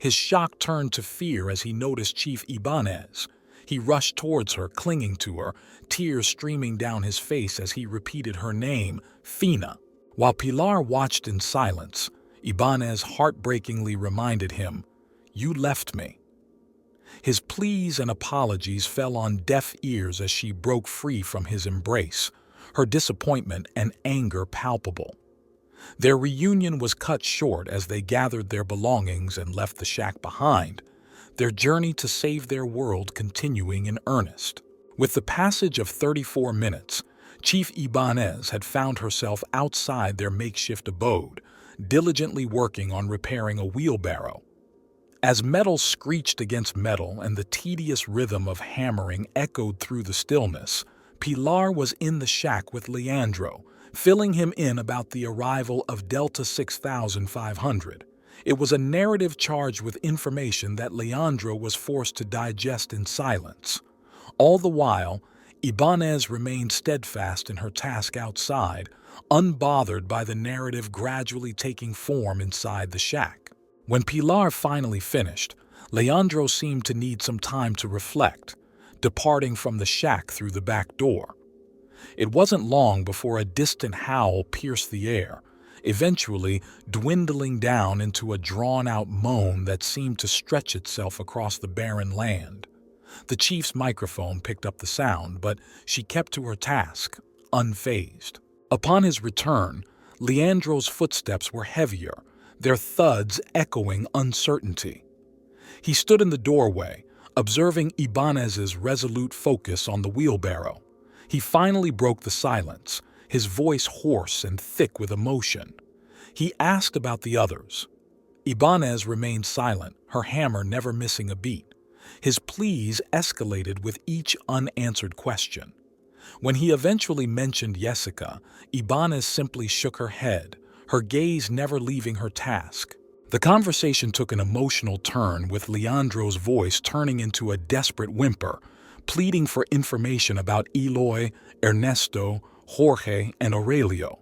His shock turned to fear as he noticed Chief Ibanez. He rushed towards her, clinging to her, tears streaming down his face as he repeated her name, Fina. While Pilar watched in silence, Ibanez heartbreakingly reminded him, "You left me." His pleas and apologies fell on deaf ears as she broke free from his embrace, her disappointment and anger palpable. Their reunion was cut short as they gathered their belongings and left the shack behind, their journey to save their world continuing in earnest. With the passage of 34 minutes, Chief Ibanez had found herself outside their makeshift abode, diligently working on repairing a wheelbarrow. As metal screeched against metal and the tedious rhythm of hammering echoed through the stillness, Pilar was in the shack with Leandro, filling him in about the arrival of Delta 6500. It was a narrative charged with information that Leandro was forced to digest in silence. All the while, Ibanez remained steadfast in her task outside, unbothered by the narrative gradually taking form inside the shack. When Pilar finally finished, Leandro seemed to need some time to reflect, departing from the shack through the back door. It wasn't long before a distant howl pierced the air, eventually dwindling down into a drawn-out moan that seemed to stretch itself across the barren land. The chief's microphone picked up the sound, but she kept to her task, unfazed. Upon his return, Leandro's footsteps were heavier, their thuds echoing uncertainty. He stood in the doorway, observing Ibanez's resolute focus on the wheelbarrow. He finally broke the silence, his voice hoarse and thick with emotion. He asked about the others. Ibanez remained silent, her hammer never missing a beat. His pleas escalated with each unanswered question. When he eventually mentioned Jessica, Ibanez simply shook her head, her gaze never leaving her task. The conversation took an emotional turn, with Leandro's voice turning into a desperate whimper, pleading for information about Eloy, Ernesto, Jorge, and Aurelio.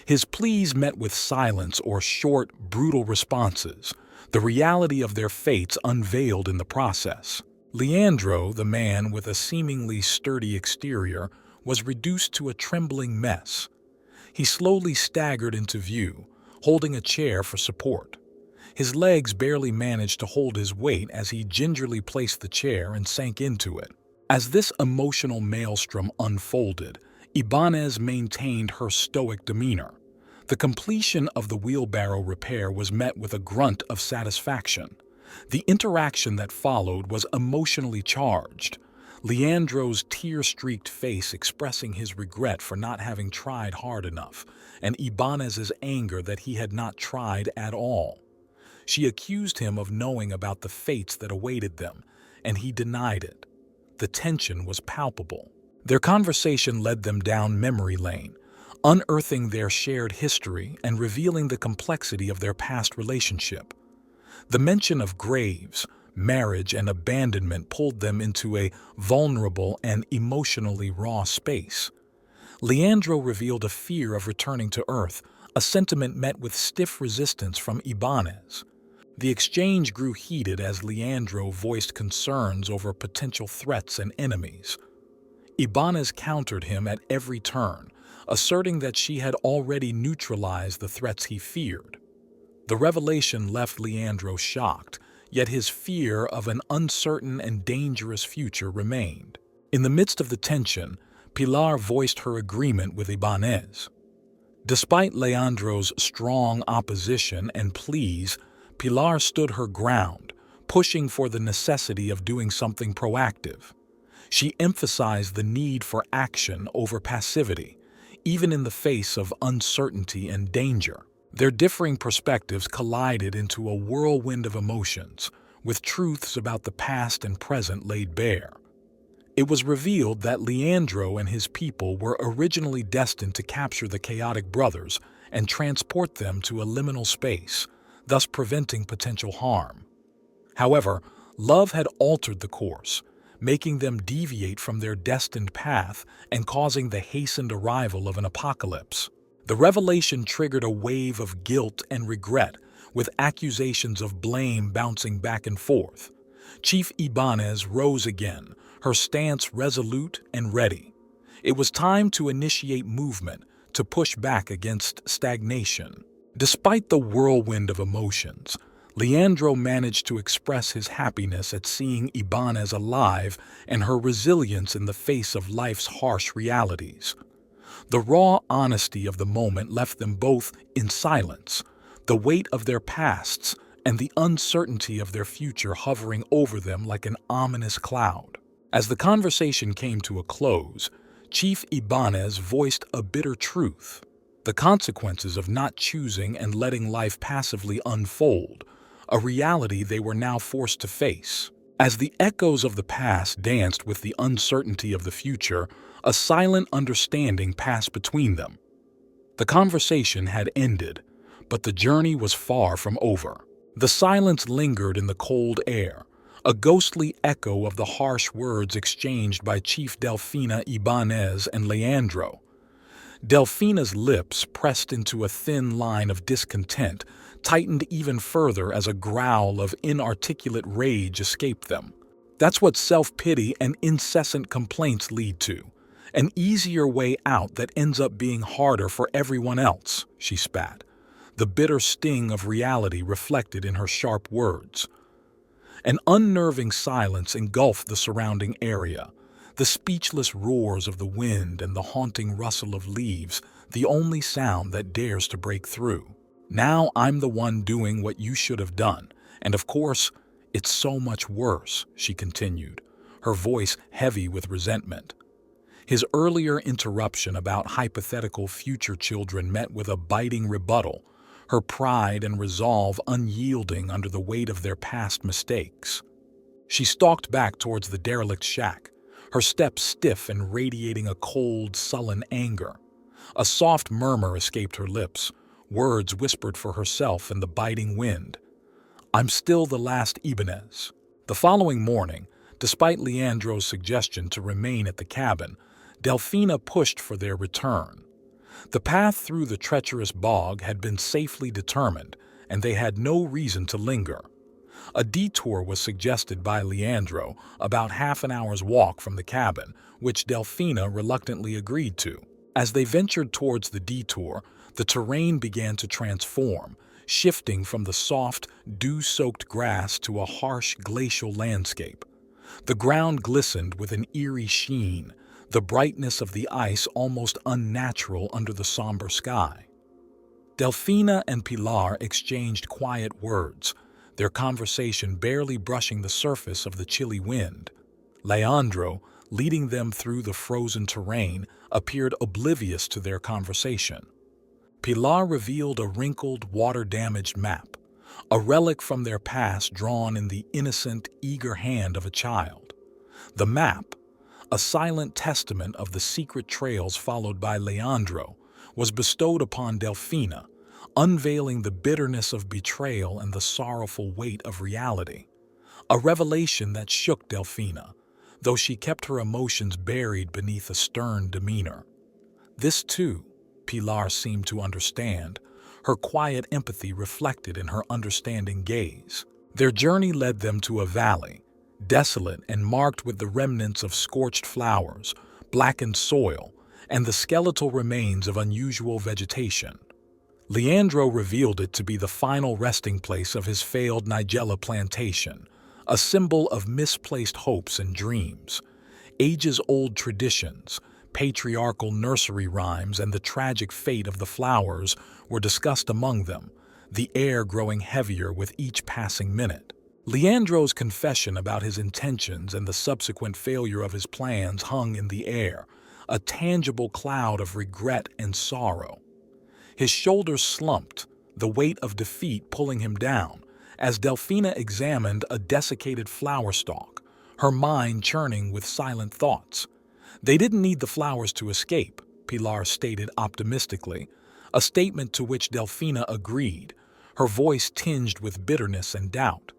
His pleas met with silence or short, brutal responses, the reality of their fates unveiled in the process. Leandro, the man with a seemingly sturdy exterior, was reduced to a trembling mess. He slowly staggered into view, holding a chair for support. His legs barely managed to hold his weight as he gingerly placed the chair and sank into it. As this emotional maelstrom unfolded, Ibanez maintained her stoic demeanor. The completion of the wheelbarrow repair was met with a grunt of satisfaction. The interaction that followed was emotionally charged, Leandro's tear-streaked face expressing his regret for not having tried hard enough, and Ibanez's anger that he had not tried at all. She accused him of knowing about the fates that awaited them, and he denied it. The tension was palpable. Their conversation led them down memory lane, unearthing their shared history and revealing the complexity of their past relationship. The mention of graves, marriage, and abandonment pulled them into a vulnerable and emotionally raw space. Leandro revealed a fear of returning to Earth, a sentiment met with stiff resistance from Ibanez. The exchange grew heated as Leandro voiced concerns over potential threats and enemies. Ibanez countered him at every turn, asserting that she had already neutralized the threats he feared. The revelation left Leandro shocked, yet his fear of an uncertain and dangerous future remained. In the midst of the tension, Pilar voiced her agreement with Ibanez. Despite Leandro's strong opposition and pleas, Pilar stood her ground, pushing for the necessity of doing something proactive. She emphasized the need for action over passivity, even in the face of uncertainty and danger. Their differing perspectives collided into a whirlwind of emotions, with truths about the past and present laid bare. It was revealed that Leandro and his people were originally destined to capture the chaotic brothers and transport them to a liminal space, thus preventing potential harm. However, love had altered the course, making them deviate from their destined path and causing the hastened arrival of an apocalypse. The revelation triggered a wave of guilt and regret, with accusations of blame bouncing back and forth. Chief Ibanez rose again, her stance resolute and ready. It was time to initiate movement, to push back against stagnation. Despite the whirlwind of emotions, Leandro managed to express his happiness at seeing Ibanez alive and her resilience in the face of life's harsh realities. The raw honesty of the moment left them both in silence, the weight of their pasts and the uncertainty of their future hovering over them like an ominous cloud. As the conversation came to a close, Chief Ibanez voiced a bitter truth: the consequences of not choosing and letting life passively unfold, a reality they were now forced to face. As the echoes of the past danced with the uncertainty of the future, a silent understanding passed between them. The conversation had ended, but the journey was far from over. The silence lingered in the cold air, a ghostly echo of the harsh words exchanged by Chief Delfina Ibanez and Leandro. Delfina's lips, pressed into a thin line of discontent, tightened even further as a growl of inarticulate rage escaped them. That's what self-pity and incessant complaints lead to. An easier way out that ends up being harder for everyone else, she spat, the bitter sting of reality reflected in her sharp words. An unnerving silence engulfed the surrounding area, the speechless roars of the wind and the haunting rustle of leaves, the only sound that dares to break through. Now I'm the one doing what you should have done, and of course, it's so much worse, she continued, her voice heavy with resentment. His earlier interruption about hypothetical future children met with a biting rebuttal, her pride and resolve unyielding under the weight of their past mistakes. She stalked back towards the derelict shack, her steps stiff and radiating a cold, sullen anger. A soft murmur escaped her lips, words whispered for herself in the biting wind. I'm still the last Ibanez. The following morning, despite Leandro's suggestion to remain at the cabin, Delfina pushed for their return. The path through the treacherous bog had been safely determined, and they had no reason to linger. A detour was suggested by Leandro, about half an hour's walk from the cabin, which Delfina reluctantly agreed to. As they ventured towards the detour, the terrain began to transform, shifting from the soft, dew-soaked grass to a harsh glacial landscape. The ground glistened with an eerie sheen, the brightness of the ice almost unnatural under the somber sky. Delfina and Pilar exchanged quiet words, their conversation barely brushing the surface of the chilly wind. Leandro, leading them through the frozen terrain, appeared oblivious to their conversation. Pilar revealed a wrinkled, water-damaged map, a relic from their past drawn in the innocent, eager hand of a child. The map, a silent testament of the secret trails followed by Leandro, was bestowed upon Delfina, unveiling the bitterness of betrayal and the sorrowful weight of reality. A revelation that shook Delfina, though she kept her emotions buried beneath a stern demeanor. This, too, Pilar seemed to understand, her quiet empathy reflected in her understanding gaze. Their journey led them to a valley, desolate and marked with the remnants of scorched flowers, blackened soil, and the skeletal remains of unusual vegetation. Leandro revealed it to be the final resting place of his failed Nigella plantation, a symbol of misplaced hopes and dreams. Ages-old traditions, patriarchal nursery rhymes, and the tragic fate of the flowers were discussed among them, the air growing heavier with each passing minute. Leandro's confession about his intentions and the subsequent failure of his plans hung in the air, a tangible cloud of regret and sorrow. His shoulders slumped, the weight of defeat pulling him down, as Delfina examined a desiccated flower stalk, her mind churning with silent thoughts. They didn't need the flowers to escape, Pilar stated optimistically, a statement to which Delfina agreed, her voice tinged with bitterness and doubt.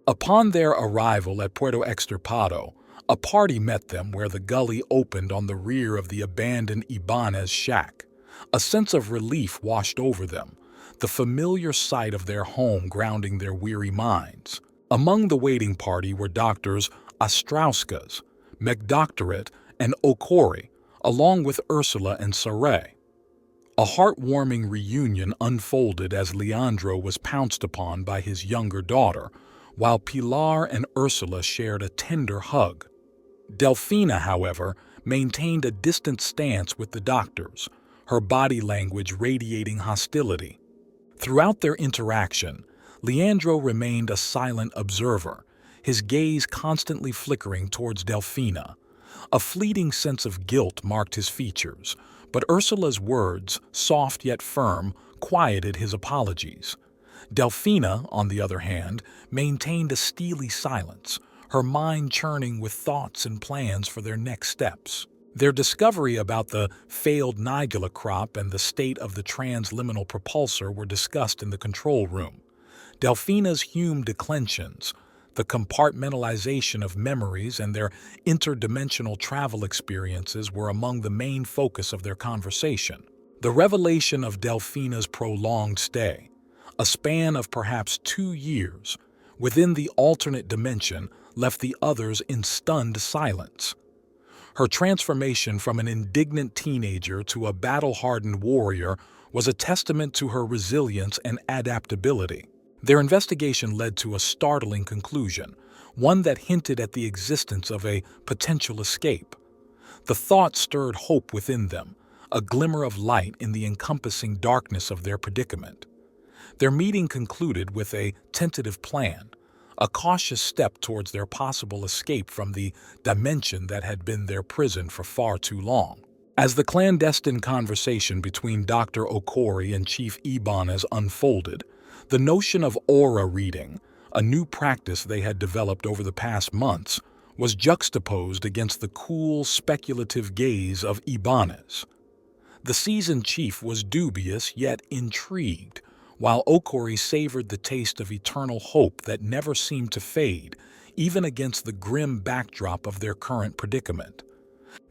Upon their arrival at Puerto Extirpado, a party met them where the gully opened on the rear of the abandoned Ibanez shack. A sense of relief washed over them, the familiar sight of their home grounding their weary minds. Among the waiting party were doctors Ostrauskas, McDoctorate, and Okori, along with Ursula and Saray. A heartwarming reunion unfolded as Leandro was pounced upon by his younger daughter, while Pilar and Ursula shared a tender hug. Delfina, however, maintained a distant stance with the doctors, her body language radiating hostility. Throughout their interaction, Leandro remained a silent observer, his gaze constantly flickering towards Delfina. A fleeting sense of guilt marked his features, but Ursula's words, soft yet firm, quieted his apologies. Delfina, on the other hand, maintained a steely silence, her mind churning with thoughts and plans for their next steps. Their discovery about the failed Nigella crop and the state of the transliminal propulsor were discussed in the control room. Delfina's Hume declensions, the compartmentalization of memories, and their interdimensional travel experiences were among the main focus of their conversation. The revelation of Delfina's prolonged stay, a span of perhaps 2 years, within the alternate dimension left the others in stunned silence. Her transformation from an indignant teenager to a battle-hardened warrior was a testament to her resilience and adaptability. Their investigation led to a startling conclusion, one that hinted at the existence of a potential escape. The thought stirred hope within them, a glimmer of light in the encompassing darkness of their predicament. Their meeting concluded with a tentative plan, a cautious step towards their possible escape from the dimension that had been their prison for far too long. As the clandestine conversation between Dr. Okori and Chief Ibanez unfolded, the notion of aura reading, a new practice they had developed over the past months, was juxtaposed against the cool, speculative gaze of Ibanez. The seasoned chief was dubious yet intrigued, while Okori savored the taste of eternal hope that never seemed to fade, even against the grim backdrop of their current predicament.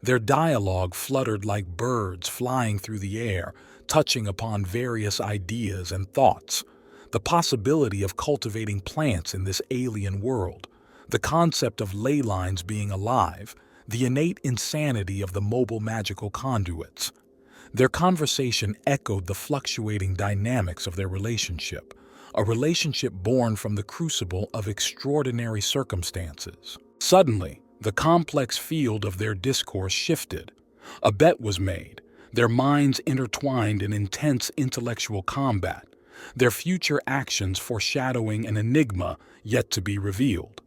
Their dialogue fluttered like birds flying through the air, touching upon various ideas and thoughts. The possibility of cultivating plants in this alien world, the concept of ley lines being alive, the innate insanity of the mobile magical conduits. Their conversation echoed the fluctuating dynamics of their relationship, a relationship born from the crucible of extraordinary circumstances. Suddenly, the complex field of their discourse shifted. A bet was made, their minds intertwined in intense intellectual combat, their future actions foreshadowing an enigma yet to be revealed.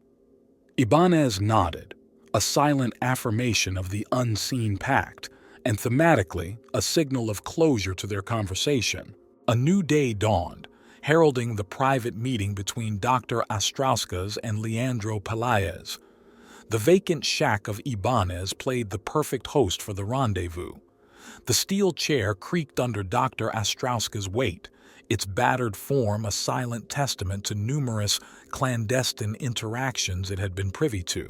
Ibanez nodded, a silent affirmation of the unseen pact, and thematically, a signal of closure to their conversation. A new day dawned, heralding the private meeting between Dr. Ostrauskas and Leandro Pelaez. The vacant shack of Ibanez played the perfect host for the rendezvous. The steel chair creaked under Dr. Ostrauskas' weight, its battered form a silent testament to numerous clandestine interactions it had been privy to.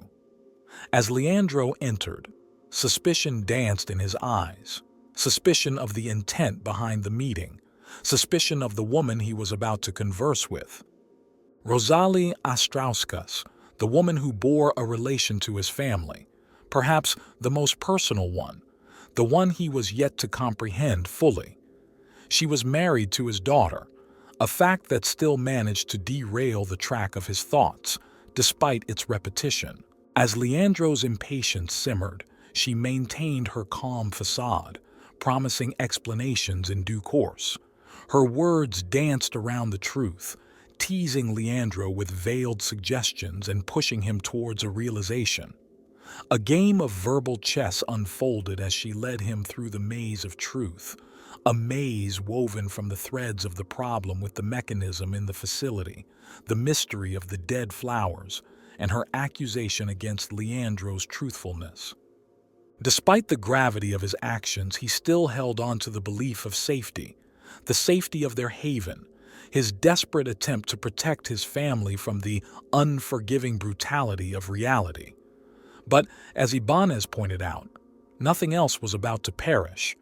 As Leandro entered, suspicion danced in his eyes, suspicion of the intent behind the meeting, suspicion of the woman he was about to converse with. Rosalie Ostrauskas, the woman who bore a relation to his family, perhaps the most personal one, the one he was yet to comprehend fully. She was married to his daughter, a fact that still managed to derail the track of his thoughts, despite its repetition. As Leandro's impatience simmered, she maintained her calm facade, promising explanations in due course. Her words danced around the truth, teasing Leandro with veiled suggestions and pushing him towards a realization. A game of verbal chess unfolded as she led him through the maze of truth, a maze woven from the threads of the problem with the mechanism in the facility, the mystery of the dead flowers, and her accusation against Leandro's truthfulness. Despite the gravity of his actions, he still held on to the belief of safety, the safety of their haven, his desperate attempt to protect his family from the unforgiving brutality of reality. But, as Ibanez pointed out, nothing else was about to perish.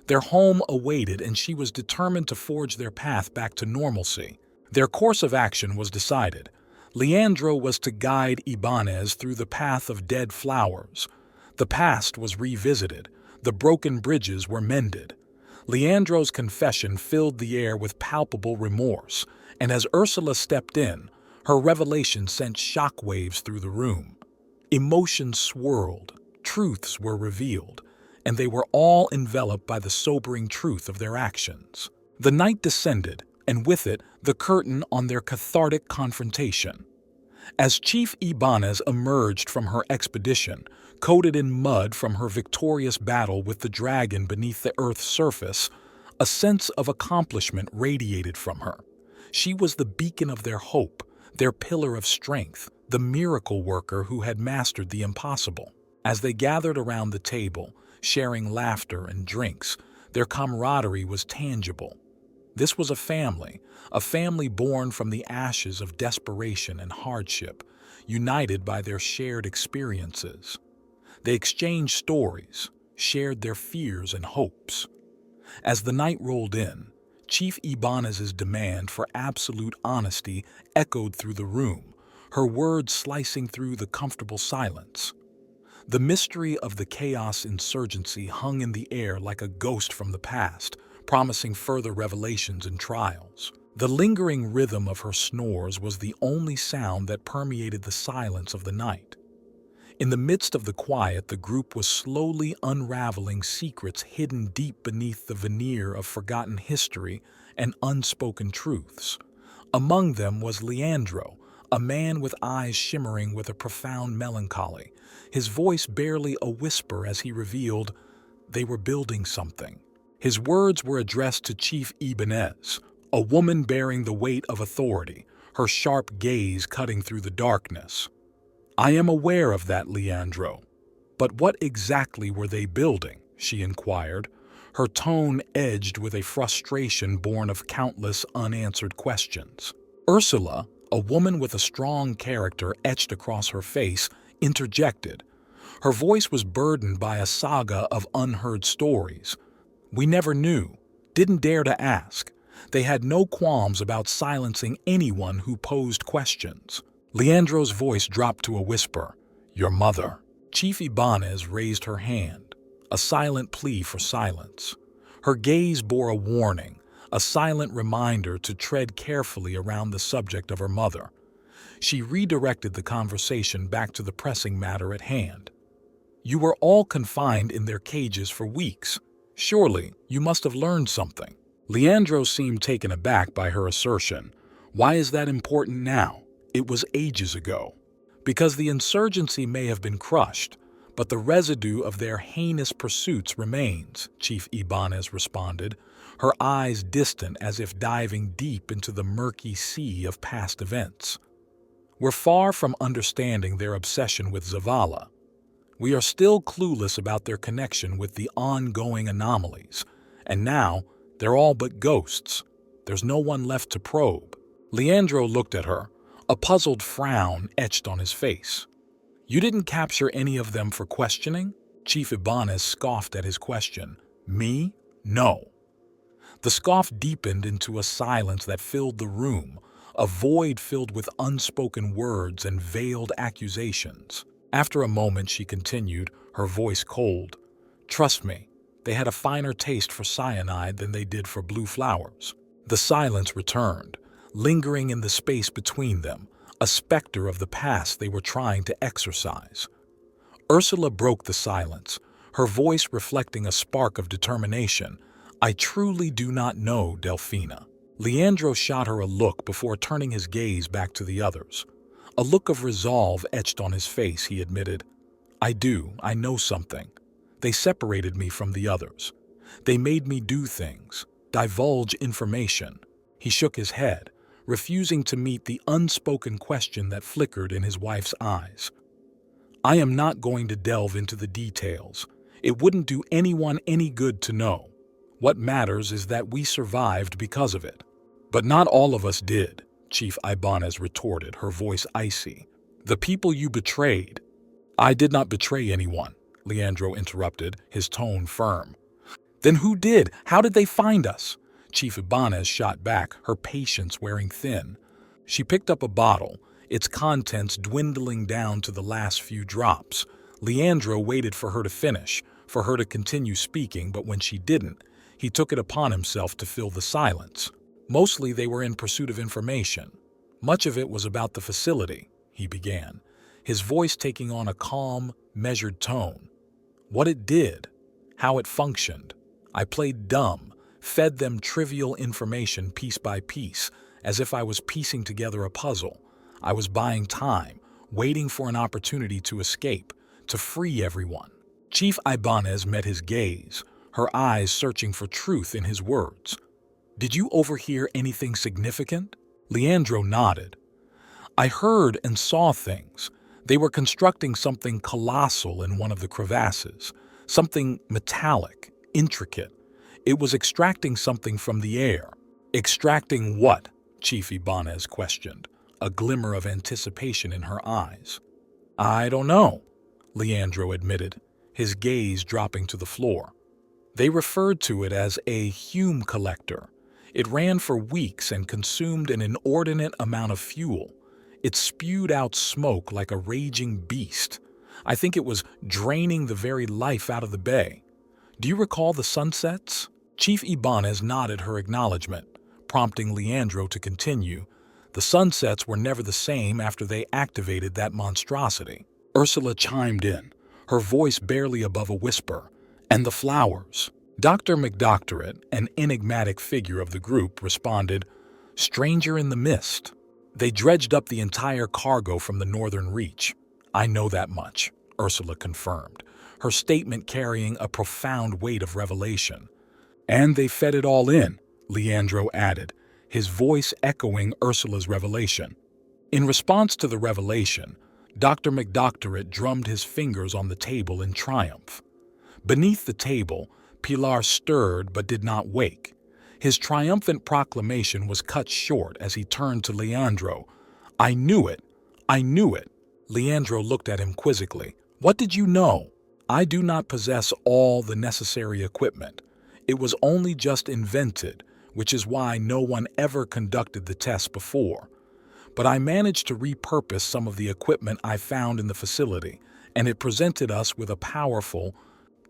Their home awaited, and she was determined to forge their path back to normalcy. Their course of action was decided. Leandro was to guide Ibanez through the path of dead flowers. The past was revisited. The broken bridges were mended. Leandro's confession filled the air with palpable remorse, and as Ursula stepped in, her revelation sent shockwaves through the room. Emotions swirled, truths were revealed, and they were all enveloped by the sobering truth of their actions. The night descended, and with it, the curtain on their cathartic confrontation. As Chief Ibanez emerged from her expedition, coated in mud from her victorious battle with the dragon beneath the Earth's surface, a sense of accomplishment radiated from her. She was the beacon of their hope, their pillar of strength, the miracle worker who had mastered the impossible. As they gathered around the table, sharing laughter and drinks, their camaraderie was tangible. This was a family born from the ashes of desperation and hardship, united by their shared experiences. They exchanged stories, shared their fears and hopes. As the night rolled in, Chief Ibanez's demand for absolute honesty echoed through the room, her words slicing through the comfortable silence. The mystery of the chaos insurgency hung in the air like a ghost from the past, promising further revelations and trials. The lingering rhythm of her snores was the only sound that permeated the silence of the night. In the midst of the quiet, the group was slowly unraveling secrets hidden deep beneath the veneer of forgotten history and unspoken truths. Among them was Leandro, a man with eyes shimmering with a profound melancholy, his voice barely a whisper as he revealed they were building something. His words were addressed to Chief Ibanez, a woman bearing the weight of authority, her sharp gaze cutting through the darkness. "I am aware of that, Leandro. But what exactly were they building?" she inquired, her tone edged with a frustration born of countless unanswered questions. Ursula, a woman with a strong character etched across her face, interjected. Her voice was burdened by a saga of unheard stories. "We never knew, didn't dare to ask. They had no qualms about silencing anyone who posed questions." Leandro's voice dropped to a whisper. "Your mother." Chief Ibanez raised her hand, a silent plea for silence. Her gaze bore a warning, a silent reminder to tread carefully around the subject of her mother. She redirected the conversation back to the pressing matter at hand. "You were all confined in their cages for weeks. Surely, you must have learned something." Leandro seemed taken aback by her assertion. "Why is that important now? It was ages ago." "Because the insurgency may have been crushed, but the residue of their heinous pursuits remains," Chief Ibanez responded, her eyes distant as if diving deep into the murky sea of past events. "We're far from understanding their obsession with Zavala. We are still clueless about their connection with the ongoing anomalies, and now they're all but ghosts. There's no one left to probe." Leandro looked at her, a puzzled frown etched on his face. "You didn't capture any of them for questioning?" Chief Ibanez scoffed at his question. "Me? No." The scoff deepened into a silence that filled the room, a void filled with unspoken words and veiled accusations. After a moment, she continued, her voice cold. "Trust me, they had a finer taste for cyanide than they did for blue flowers." The silence returned, lingering in the space between them, a specter of the past they were trying to exorcise. Ursula broke the silence, her voice reflecting a spark of determination. "I truly do not know, Delphina." Leandro shot her a look before turning his gaze back to the others. A look of resolve etched on his face, he admitted. I know something. They separated me from the others. They made me do things, divulge information." He shook his head, refusing to meet the unspoken question that flickered in his wife's eyes. "I am not going to delve into the details. It wouldn't do anyone any good to know. What matters is that we survived because of it. But not all of us did, Chief Ibanez retorted, her voice icy. The people you betrayed. I did not betray anyone, Leandro interrupted, his tone firm. Then who did? How did they find us? Chief Ibanez shot back, her patience wearing thin. She picked up a bottle, its contents dwindling down to the last few drops. Leandro waited for her to finish, for her to continue speaking, but when she didn't, he took it upon himself to fill the silence. Mostly they were in pursuit of information. Much of it was about the facility, he began, his voice taking on a calm, measured tone. What it did, how it functioned. I played dumb, fed them trivial information piece by piece, as if I was piecing together a puzzle. I was buying time, waiting for an opportunity to escape, to free everyone. Chief Ibanez met his gaze, her eyes searching for truth in his words. Did you overhear anything significant? Leandro nodded. I heard and saw things. They were constructing something colossal in one of the crevasses, something metallic, intricate. It was extracting something from the air. Extracting what? Chief Ibanez questioned, a glimmer of anticipation in her eyes. I don't know, Leandro admitted, his gaze dropping to the floor. They referred to it as a Hume collector. It ran for weeks and consumed an inordinate amount of fuel. It spewed out smoke like a raging beast. I think it was draining the very life out of the bay. Do you recall the sunsets? Chief Ibanez nodded her acknowledgement, prompting Leandro to continue. The sunsets were never the same after they activated that monstrosity. Ursula chimed in, her voice barely above a whisper. And the flowers. Dr. McDoctorate, an enigmatic figure of the group, responded, Stranger in the mist. They dredged up the entire cargo from the northern reach. I know that much, Ursula confirmed, her statement carrying a profound weight of revelation. And they fed it all in, Leandro added, his voice echoing Ursula's revelation. In response to the revelation, Dr. McDoctorate drummed his fingers on the table in triumph. Beneath the table, Pilar stirred but did not wake. His triumphant proclamation was cut short as he turned to Leandro. I knew it. I knew it. Leandro looked at him quizzically. What did you know? I do not possess all the necessary equipment. It was only just invented, which is why no one ever conducted the test before. But I managed to repurpose some of the equipment I found in the facility, and it presented us with a powerful...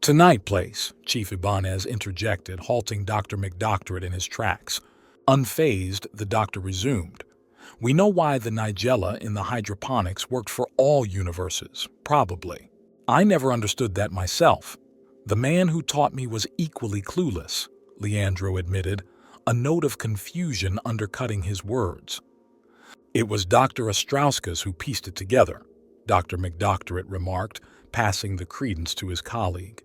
Tonight, place, Chief Ibanez interjected, halting Dr. McDoctorate in his tracks. Unfazed, the doctor resumed. We know why the Nigella in the hydroponics worked for all universes, probably. I never understood that myself. The man who taught me was equally clueless, Leandro admitted, a note of confusion undercutting his words. It was Dr. Ostrauskas who pieced it together, Dr. McDoctorate remarked, passing the credence to his colleague.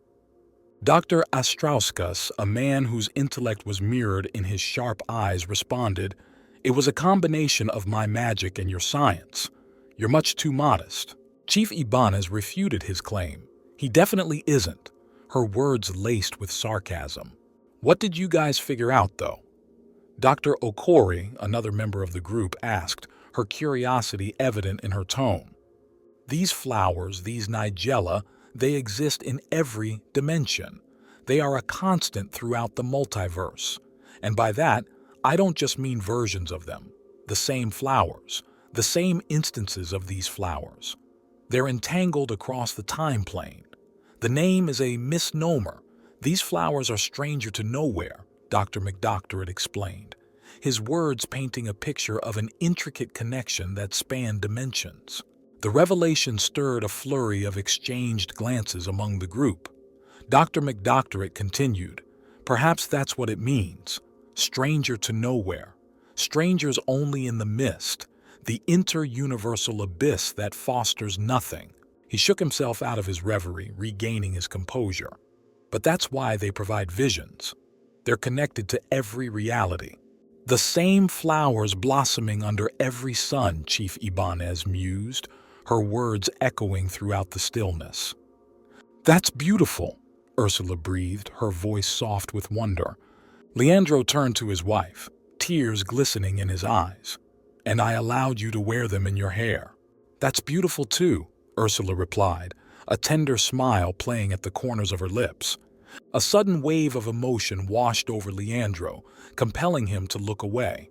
Dr. Ostrauskas, a man whose intellect was mirrored in his sharp eyes, responded, It was a combination of my magic and your science. You're much too modest. Chief Ibanez refuted his claim. He definitely isn't, her words laced with sarcasm. What did you guys figure out, though? Dr. Okori, another member of the group, asked, her curiosity evident in her tone. These flowers, these Nigella, they exist in every dimension. They are a constant throughout the multiverse. And by that, I don't just mean versions of them, the same flowers, the same instances of these flowers. They're entangled across the time plane. The name is a misnomer. These flowers are stranger to nowhere, Dr. McDoctorate explained, his words painting a picture of an intricate connection that spanned dimensions. The revelation stirred a flurry of exchanged glances among the group. Dr. McDoctorate continued, Perhaps that's what it means. Stranger to nowhere. Strangers only in the mist, the inter-universal abyss that fosters nothing. He shook himself out of his reverie, regaining his composure. But that's why they provide visions. They're connected to every reality. The same flowers blossoming under every sun, Chief Ibanez mused, her words echoing throughout the stillness. That's beautiful, Ursula breathed, her voice soft with wonder. Leandro turned to his wife. tears glistening in his eyes. "And I allowed you to wear them in your hair." "That's beautiful too," Ursula replied, a tender smile playing at the corners of her lips. A sudden wave of emotion washed over Leandro, compelling him to look away.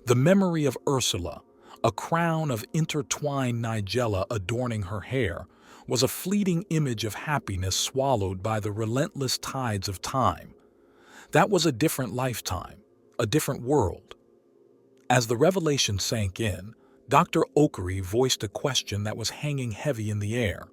The memory of Ursula, a crown of intertwined nigella adorning her hair, was a fleeting image of happiness swallowed by the relentless tides of time. That was a different lifetime, a different world. As the revelation sank in, Dr. Okery voiced a question that was hanging heavy in the air.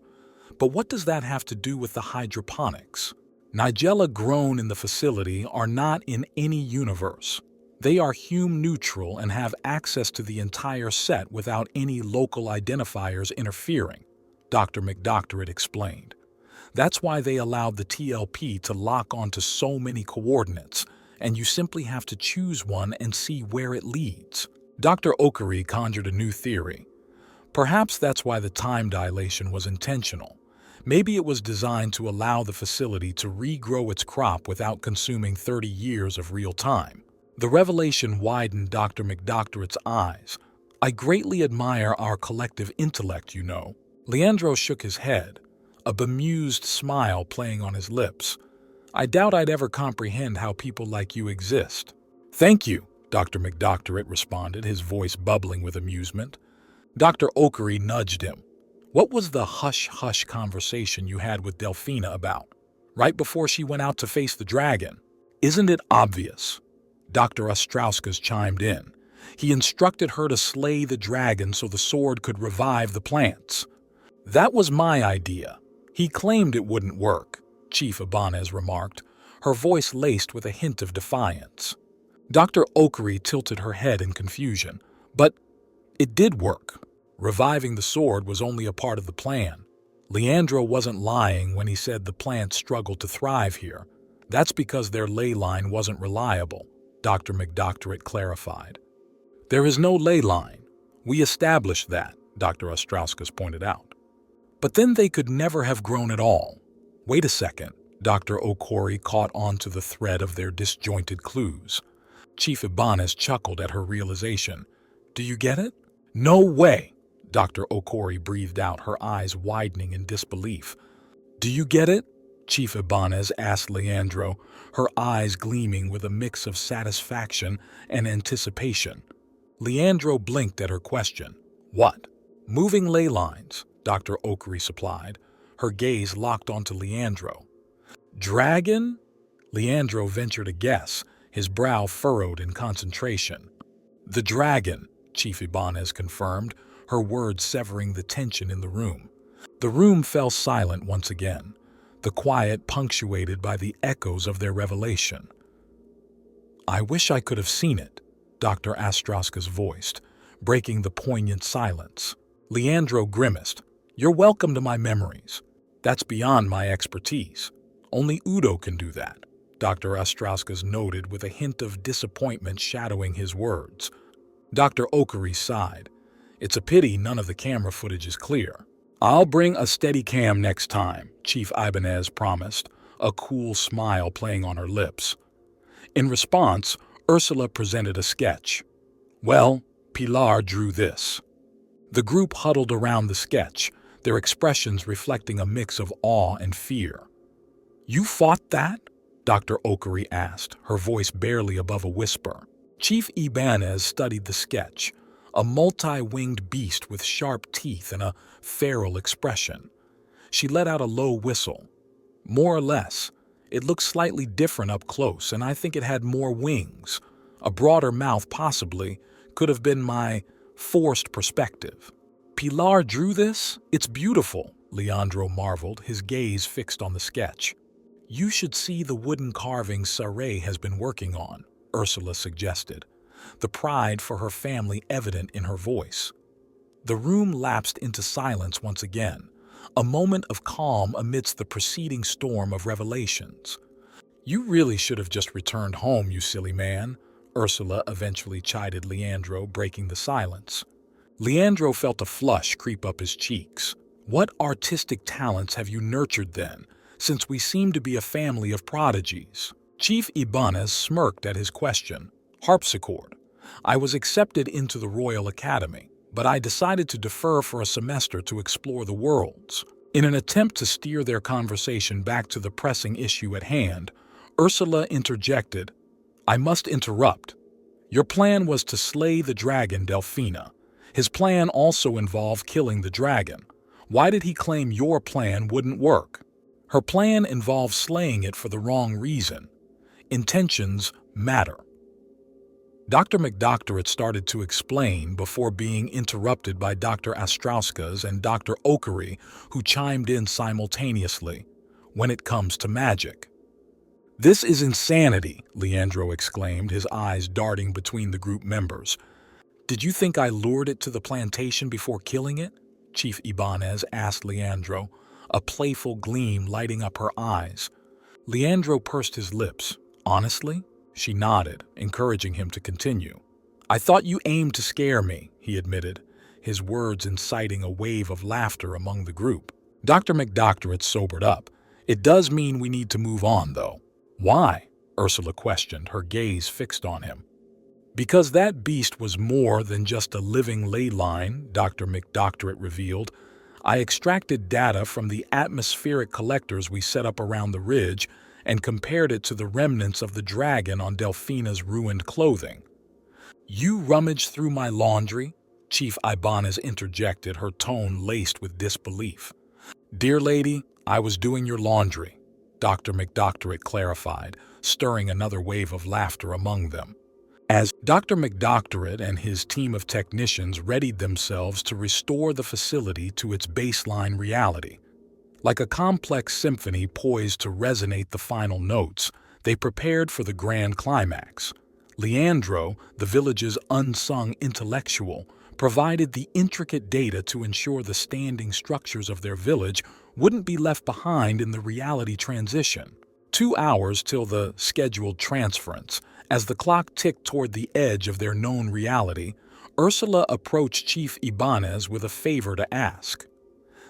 But what does that have to do with the hydroponics? Nigella grown in the facility are not in any universe. They are hume-neutral and have access to the entire set without any local identifiers interfering, Dr. McDoctorate explained. That's why they allowed the TLP to lock onto so many coordinates, and you simply have to choose one and see where it leads. Dr. Okery conjured a new theory. Perhaps that's why the time dilation was intentional. Maybe it was designed to allow the facility to regrow its crop without consuming 30 years of real time. The revelation widened Dr. McDoctorate's eyes. "I greatly admire our collective intellect, you know." Leandro shook his head, a bemused smile playing on his lips. "I doubt I'd ever comprehend how people like you exist." "Thank you," Dr. McDoctorate responded, his voice bubbling with amusement. Dr. Okery nudged him. "What was the hush-hush conversation you had with Delphina about, right before she went out to face the dragon?" "Isn't it obvious?" Dr. Ostrauskas chimed in. "He instructed her to slay the dragon so the sword could revive the plants." "That was my idea. He claimed it wouldn't work," Chief Ibanez remarked, her voice laced with a hint of defiance. Dr. Okery tilted her head in confusion. "But it did work. Reviving the sword was only a part of the plan. Leandro wasn't lying when he said the plants struggled to thrive here. That's because their ley line wasn't reliable," Dr. McDoctorate clarified. "There is no ley line. We established that," Dr. Ostrauskas pointed out. "But then they could never have grown at all." "Wait a second." Dr. Okery caught on to the thread of their disjointed clues. Chief Ibanez chuckled at her realization. "Do you get it?" "No way!" Dr. Okery breathed out, her eyes widening in disbelief. "Do you get it?" Chief Ibanez asked Leandro, her eyes gleaming with a mix of satisfaction and anticipation. Leandro blinked at her question. "What?" "Moving ley lines," Dr. Okery supplied, her gaze locked onto Leandro. "Dragon?" Leandro ventured a guess, his brow furrowed in concentration. "The dragon," Chief Ibanez confirmed, her words severing the tension in the room. The room fell silent once again, the quiet punctuated by the echoes of their revelation. "I wish I could have seen it," Dr. Ostrauskas voiced, breaking the poignant silence. Leandro grimaced. "You're welcome to my memories. That's beyond my expertise. Only Udo can do that," Dr. Ostrauskas noted with a hint of disappointment shadowing his words. Dr. Okery sighed. "It's a pity none of the camera footage is clear." "I'll bring a steady cam next time," Chief Ibanez promised, a cool smile playing on her lips. In response, Ursula presented a sketch. "Well, Pilar drew this." The group huddled around the sketch, their expressions reflecting a mix of awe and fear. "You fought that?" Dr. Okery asked, her voice barely above a whisper. Chief Ibanez studied the sketch, a multi-winged beast with sharp teeth and a feral expression. She let out a low whistle. "More or less. It looked slightly different up close, and I think it had more wings. A broader mouth possibly could have been my forced perspective." "Pilar drew this? It's beautiful," Leandro marveled, his gaze fixed on the sketch. "You should see the wooden carvings Saray has been working on," Ursula suggested, the pride for her family evident in her voice. The room lapsed into silence once again, a moment of calm amidst the preceding storm of revelations. "You really should have just returned home, you silly man," Ursula eventually chided Leandro, breaking the silence. Leandro felt a flush creep up his cheeks. "What artistic talents have you nurtured then, since we seem to be a family of prodigies?" Chief Ibanez smirked at his question. "Harpsichord. I was accepted into the Royal Academy, but I decided to defer for a semester to explore the worlds. In an attempt to steer their conversation back to the pressing issue at hand, Ursula interjected, "I must interrupt. Your plan was to slay the dragon Delphina. His plan also involved killing the dragon. Why did he claim your plan wouldn't work?" "Her plan involved slaying it for the wrong reason. Intentions matter." Dr. McDoctorate started to explain before being interrupted by Dr. Astrauskas and Dr. Okery, who chimed in simultaneously. "When it comes to magic." "This is insanity," Leandro exclaimed, his eyes darting between the group members. "Did you think I lured it to the plantation before killing it?" Chief Ibanez asked Leandro, a playful gleam lighting up her eyes. Leandro pursed his lips. "Honestly?" She nodded, encouraging him to continue. "I thought you aimed to scare me," he admitted, his words inciting a wave of laughter among the group. Dr. McDoctorate sobered up. "It does mean we need to move on, though." "Why?" Ursula questioned, her gaze fixed on him. "Because that beast was more than just a living ley line," Dr. McDoctorate revealed. "I extracted data from the atmospheric collectors we set up around the ridge and compared it to the remnants of the dragon on Delphina's ruined clothing." "You rummaged through my laundry?" Chief Ibanez interjected, her tone laced with disbelief. "Dear lady, I was doing your laundry," Dr. McDoctorate clarified, stirring another wave of laughter among them. As Dr. McDoctorate and his team of technicians readied themselves to restore the facility to its baseline reality. Like a complex symphony poised to resonate the final notes, they prepared for the grand climax. Leandro, the village's unsung intellectual, provided the intricate data to ensure the standing structures of their village wouldn't be left behind in the reality transition. 2 hours till the scheduled transference. As the clock ticked toward the edge of their known reality, Ursula approached Chief Ibanez with a favor to ask.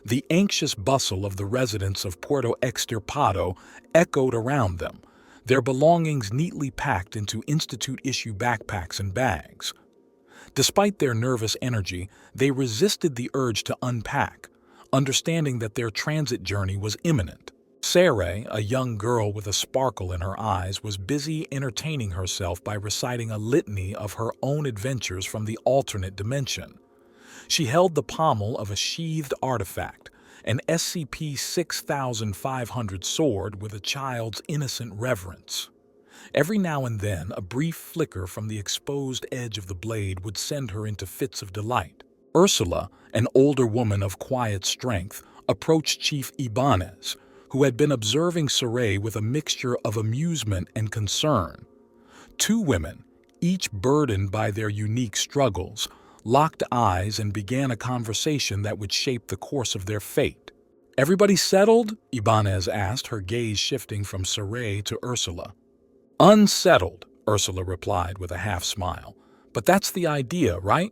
The anxious bustle of the residents of Puerto Extirpado echoed around them, their belongings neatly packed into Institute-issue backpacks and bags. Despite their nervous energy, they resisted the urge to unpack, understanding that their transit journey was imminent. Sarah, a young girl with a sparkle in her eyes, was busy entertaining herself by reciting a litany of her own adventures from the alternate dimension. She held the pommel of a sheathed artifact, an SCP-8500 sword with a child's innocent reverence. Every now and then, a brief flicker from the exposed edge of the blade would send her into fits of delight. Ursula, an older woman of quiet strength, approached Chief Ibanez, who had been observing Saray with a mixture of amusement and concern. Two women, each burdened by their unique struggles, locked eyes and began a conversation that would shape the course of their fate. "Everybody settled?" Ibanez asked, her gaze shifting from Saray to Ursula. "Unsettled," Ursula replied with a half-smile. "But that's the idea, right?"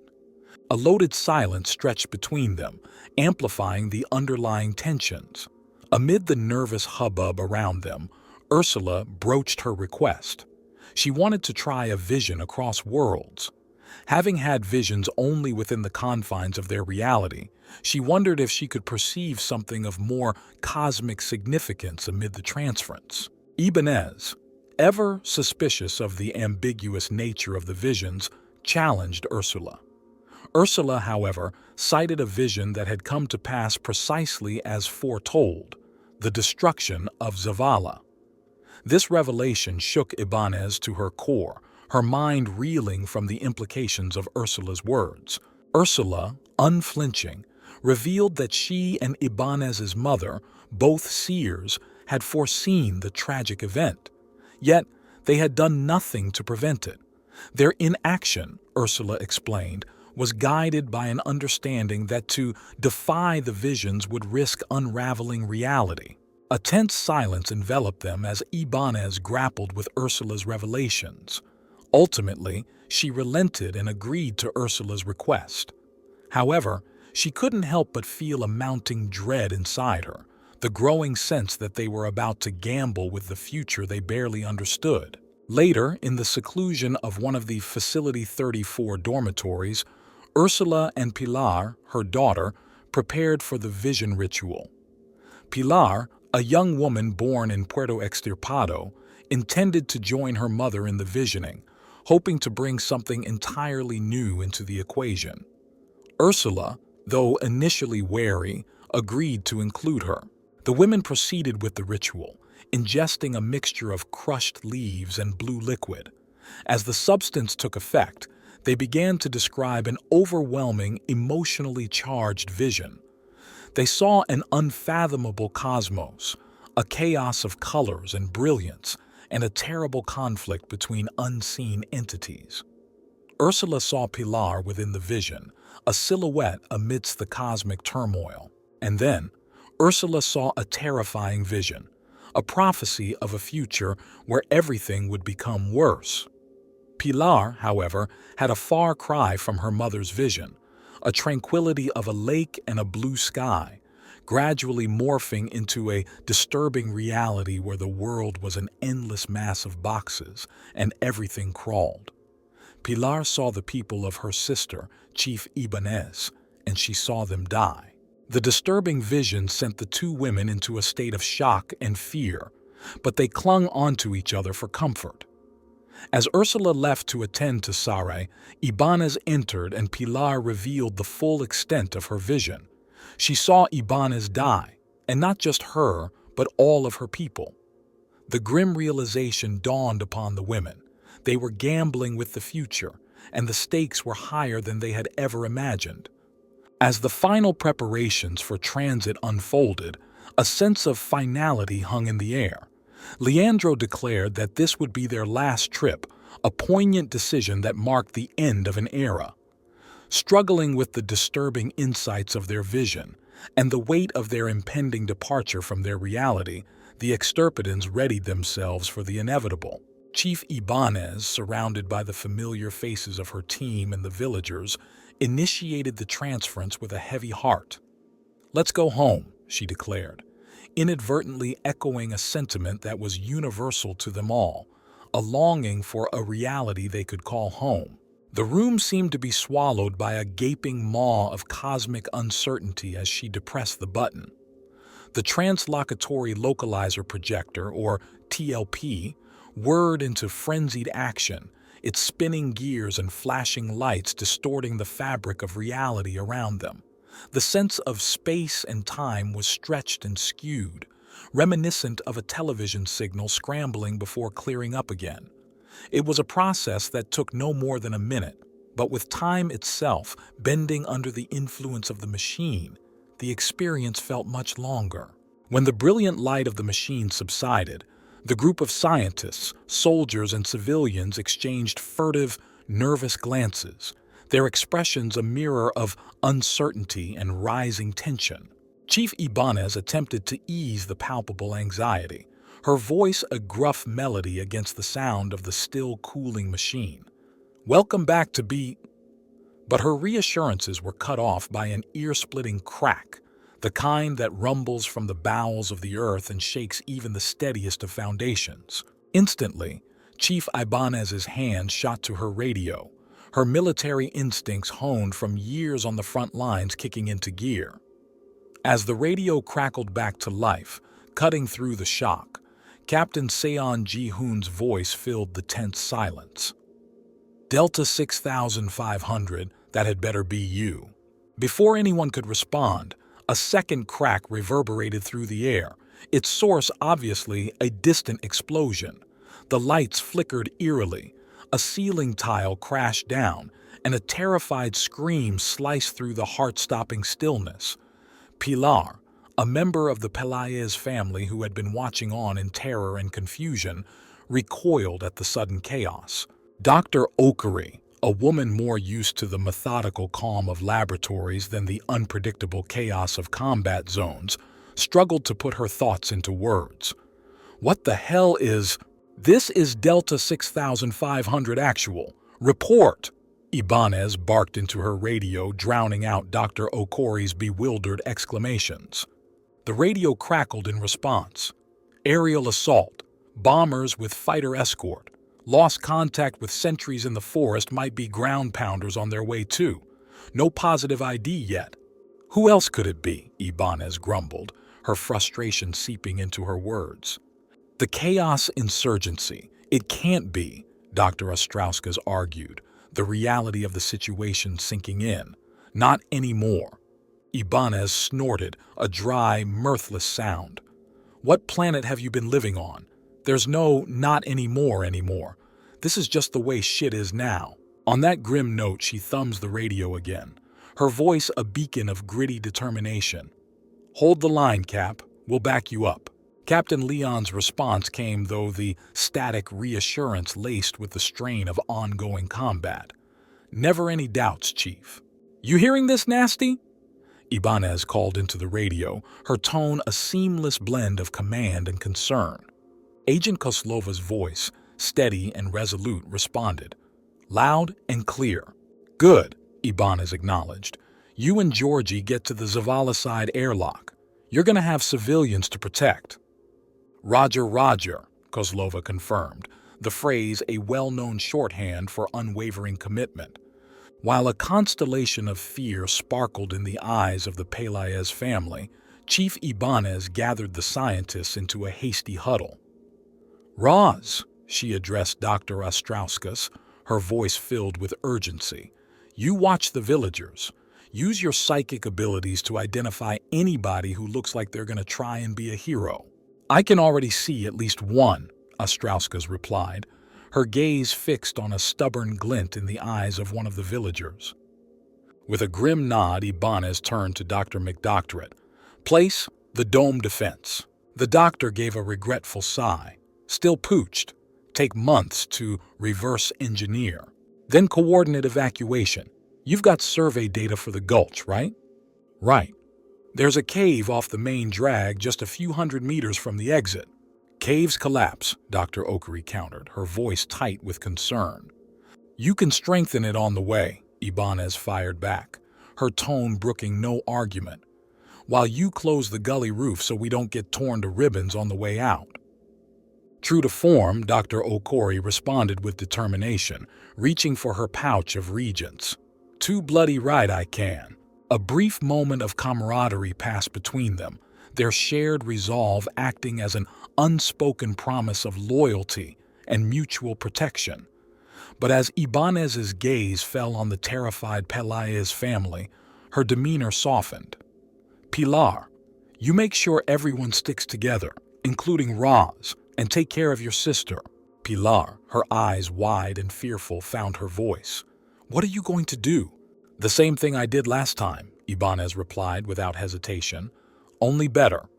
A loaded silence stretched between them, amplifying the underlying tensions. Amid the nervous hubbub around them, Ursula broached her request. She wanted to try a vision across worlds. Having had visions only within the confines of their reality, she wondered if she could perceive something of more cosmic significance amid the transference. Ibanez, ever suspicious of the ambiguous nature of the visions, challenged Ursula. Ursula, however, cited a vision that had come to pass precisely as foretold, the destruction of Zavala. This revelation shook Ibanez to her core, her mind reeling from the implications of Ursula's words. Ursula, unflinching, revealed that she and Ibanez's mother, both seers, had foreseen the tragic event. Yet, they had done nothing to prevent it. Their inaction, Ursula explained, was guided by an understanding that to defy the visions would risk unraveling reality. A tense silence enveloped them as Ibanez grappled with Ursula's revelations. Ultimately, she relented and agreed to Ursula's request. However, she couldn't help but feel a mounting dread inside her, the growing sense that they were about to gamble with the future they barely understood. Later, in the seclusion of one of the Facility 34 dormitories, Ursula and Pilar, her daughter, prepared for the vision ritual. Pilar, a young woman born in Puerto Extirpado, intended to join her mother in the visioning, hoping to bring something entirely new into the equation. Ursula, though initially wary, agreed to include her. The women proceeded with the ritual, ingesting a mixture of crushed leaves and blue liquid. As the substance took effect, they began to describe an overwhelming, emotionally charged vision. They saw an unfathomable cosmos, a chaos of colors and brilliance, and a terrible conflict between unseen entities. Ursula saw Pilar within the vision, a silhouette amidst the cosmic turmoil. And then, Ursula saw a terrifying vision, a prophecy of a future where everything would become worse. Pilar, however, had a far cry from her mother's vision, a tranquility of a lake and a blue sky, gradually morphing into a disturbing reality where the world was an endless mass of boxes and everything crawled. Pilar saw the people of her sister, Chief Ibanez, and she saw them die. The disturbing vision sent the two women into a state of shock and fear, but they clung onto each other for comfort. As Ursula left to attend to Sare, Ibanez entered and Pilar revealed the full extent of her vision. She saw Ibanez die, and not just her, but all of her people. The grim realization dawned upon the women. They were gambling with the future, and the stakes were higher than they had ever imagined. As the final preparations for transit unfolded, a sense of finality hung in the air. Leandro declared that this would be their last trip, a poignant decision that marked the end of an era. Struggling with the disturbing insights of their vision and the weight of their impending departure from their reality, the extirpitans readied themselves for the inevitable. Chief Ibanez, surrounded by the familiar faces of her team and the villagers, initiated the transference with a heavy heart. "Let's go home," she declared, inadvertently echoing a sentiment that was universal to them all, a longing for a reality they could call home. The room seemed to be swallowed by a gaping maw of cosmic uncertainty as she depressed the button. The translocatory localizer projector, or TLP, whirred into frenzied action, its spinning gears and flashing lights distorting the fabric of reality around them. The sense of space and time was stretched and skewed, reminiscent of a television signal scrambling before clearing up again. It was a process that took no more than a minute, but with time itself bending under the influence of the machine, the experience felt much longer. When the brilliant light of the machine subsided, the group of scientists, soldiers, and civilians exchanged furtive, nervous glances, their expressions a mirror of uncertainty and rising tension. Chief Ibanez attempted to ease the palpable anxiety, her voice a gruff melody against the sound of the still cooling machine. "Welcome back to be—" But her reassurances were cut off by an ear-splitting crack, the kind that rumbles from the bowels of the earth and shakes even the steadiest of foundations. Instantly, Chief Ibanez's hand shot to her radio, her military instincts honed from years on the front lines kicking into gear. As the radio crackled back to life, cutting through the shock, Captain Seon Ji-hoon's voice filled the tense silence. "Delta 6500, that had better be you." Before anyone could respond, a second crack reverberated through the air, its source obviously a distant explosion. The lights flickered eerily, a ceiling tile crashed down, and a terrified scream sliced through the heart-stopping stillness. Pilar, a member of the Peláez family who had been watching on in terror and confusion, recoiled at the sudden chaos. Dr. Okari, a woman more used to the methodical calm of laboratories than the unpredictable chaos of combat zones, struggled to put her thoughts into words. "What the hell is— This is Delta 6500 actual. Report!" Ibanez barked into her radio, drowning out Dr. Okori's bewildered exclamations. The radio crackled in response. "Aerial assault. Bombers with fighter escort. Lost contact with sentries in the forest might be ground pounders on their way too. No positive ID yet. Who else could it be? Ibanez grumbled, her frustration seeping into her words. The Chaos Insurgency. It can't be, Dr. Ostrauskas argued, the reality of the situation sinking in. Not anymore. Ibanez snorted, a dry, mirthless sound. What planet have you been living on? There's no not anymore. This is just the way shit is now. On that grim note, she thumbs the radio again, her voice a beacon of gritty determination. Hold the line, Cap. We'll back you up. Captain Leon's response came, though the static reassurance laced with the strain of ongoing combat. Never any doubts, Chief. You hearing this, Nasty? Ibanez called into the radio, her tone a seamless blend of command and concern. Agent Kozlova's voice, steady and resolute, responded. Loud and clear. Good, Ibanez acknowledged. You and Georgie get to the Zavala side airlock. You're going to have civilians to protect. Roger, Kozlova confirmed, the phrase a well-known shorthand for unwavering commitment. While a constellation of fear sparkled in the eyes of the Pelaez family, Chief Ibanez gathered the scientists into a hasty huddle. Roz, she addressed Dr. Ostrauskas, her voice filled with urgency. You watch the villagers. Use your psychic abilities to identify anybody who looks like they're going to try and be a hero. I can already see at least one, Ostrauskas replied, her gaze fixed on a stubborn glint in the eyes of one of the villagers. With a grim nod, Ibanez turned to Dr. McDoctorate. Place the dome defense. The doctor gave a regretful sigh. Still pooched. Take months to reverse engineer. Then coordinate evacuation. You've got survey data for the gulch, right? Right. There's a cave off the main drag just a few hundred meters from the exit. Caves collapse, Dr. Okery countered, her voice tight with concern. You can strengthen it on the way, Ibanez fired back, her tone brooking no argument, while you close the gully roof so we don't get torn to ribbons on the way out. True to form, Dr. Okory responded with determination, reaching for her pouch of reagents. Too bloody right I can. A brief moment of camaraderie passed between them, their shared resolve acting as an unspoken promise of loyalty and mutual protection. But as Ibanez's gaze fell on the terrified Pelaez family, her demeanor softened. Pilar, you make sure everyone sticks together, including Roz, and take care of your sister. Pilar, her eyes wide and fearful, found her voice. What are you going to do? The same thing I did last time, Ibanez replied without hesitation. Only better.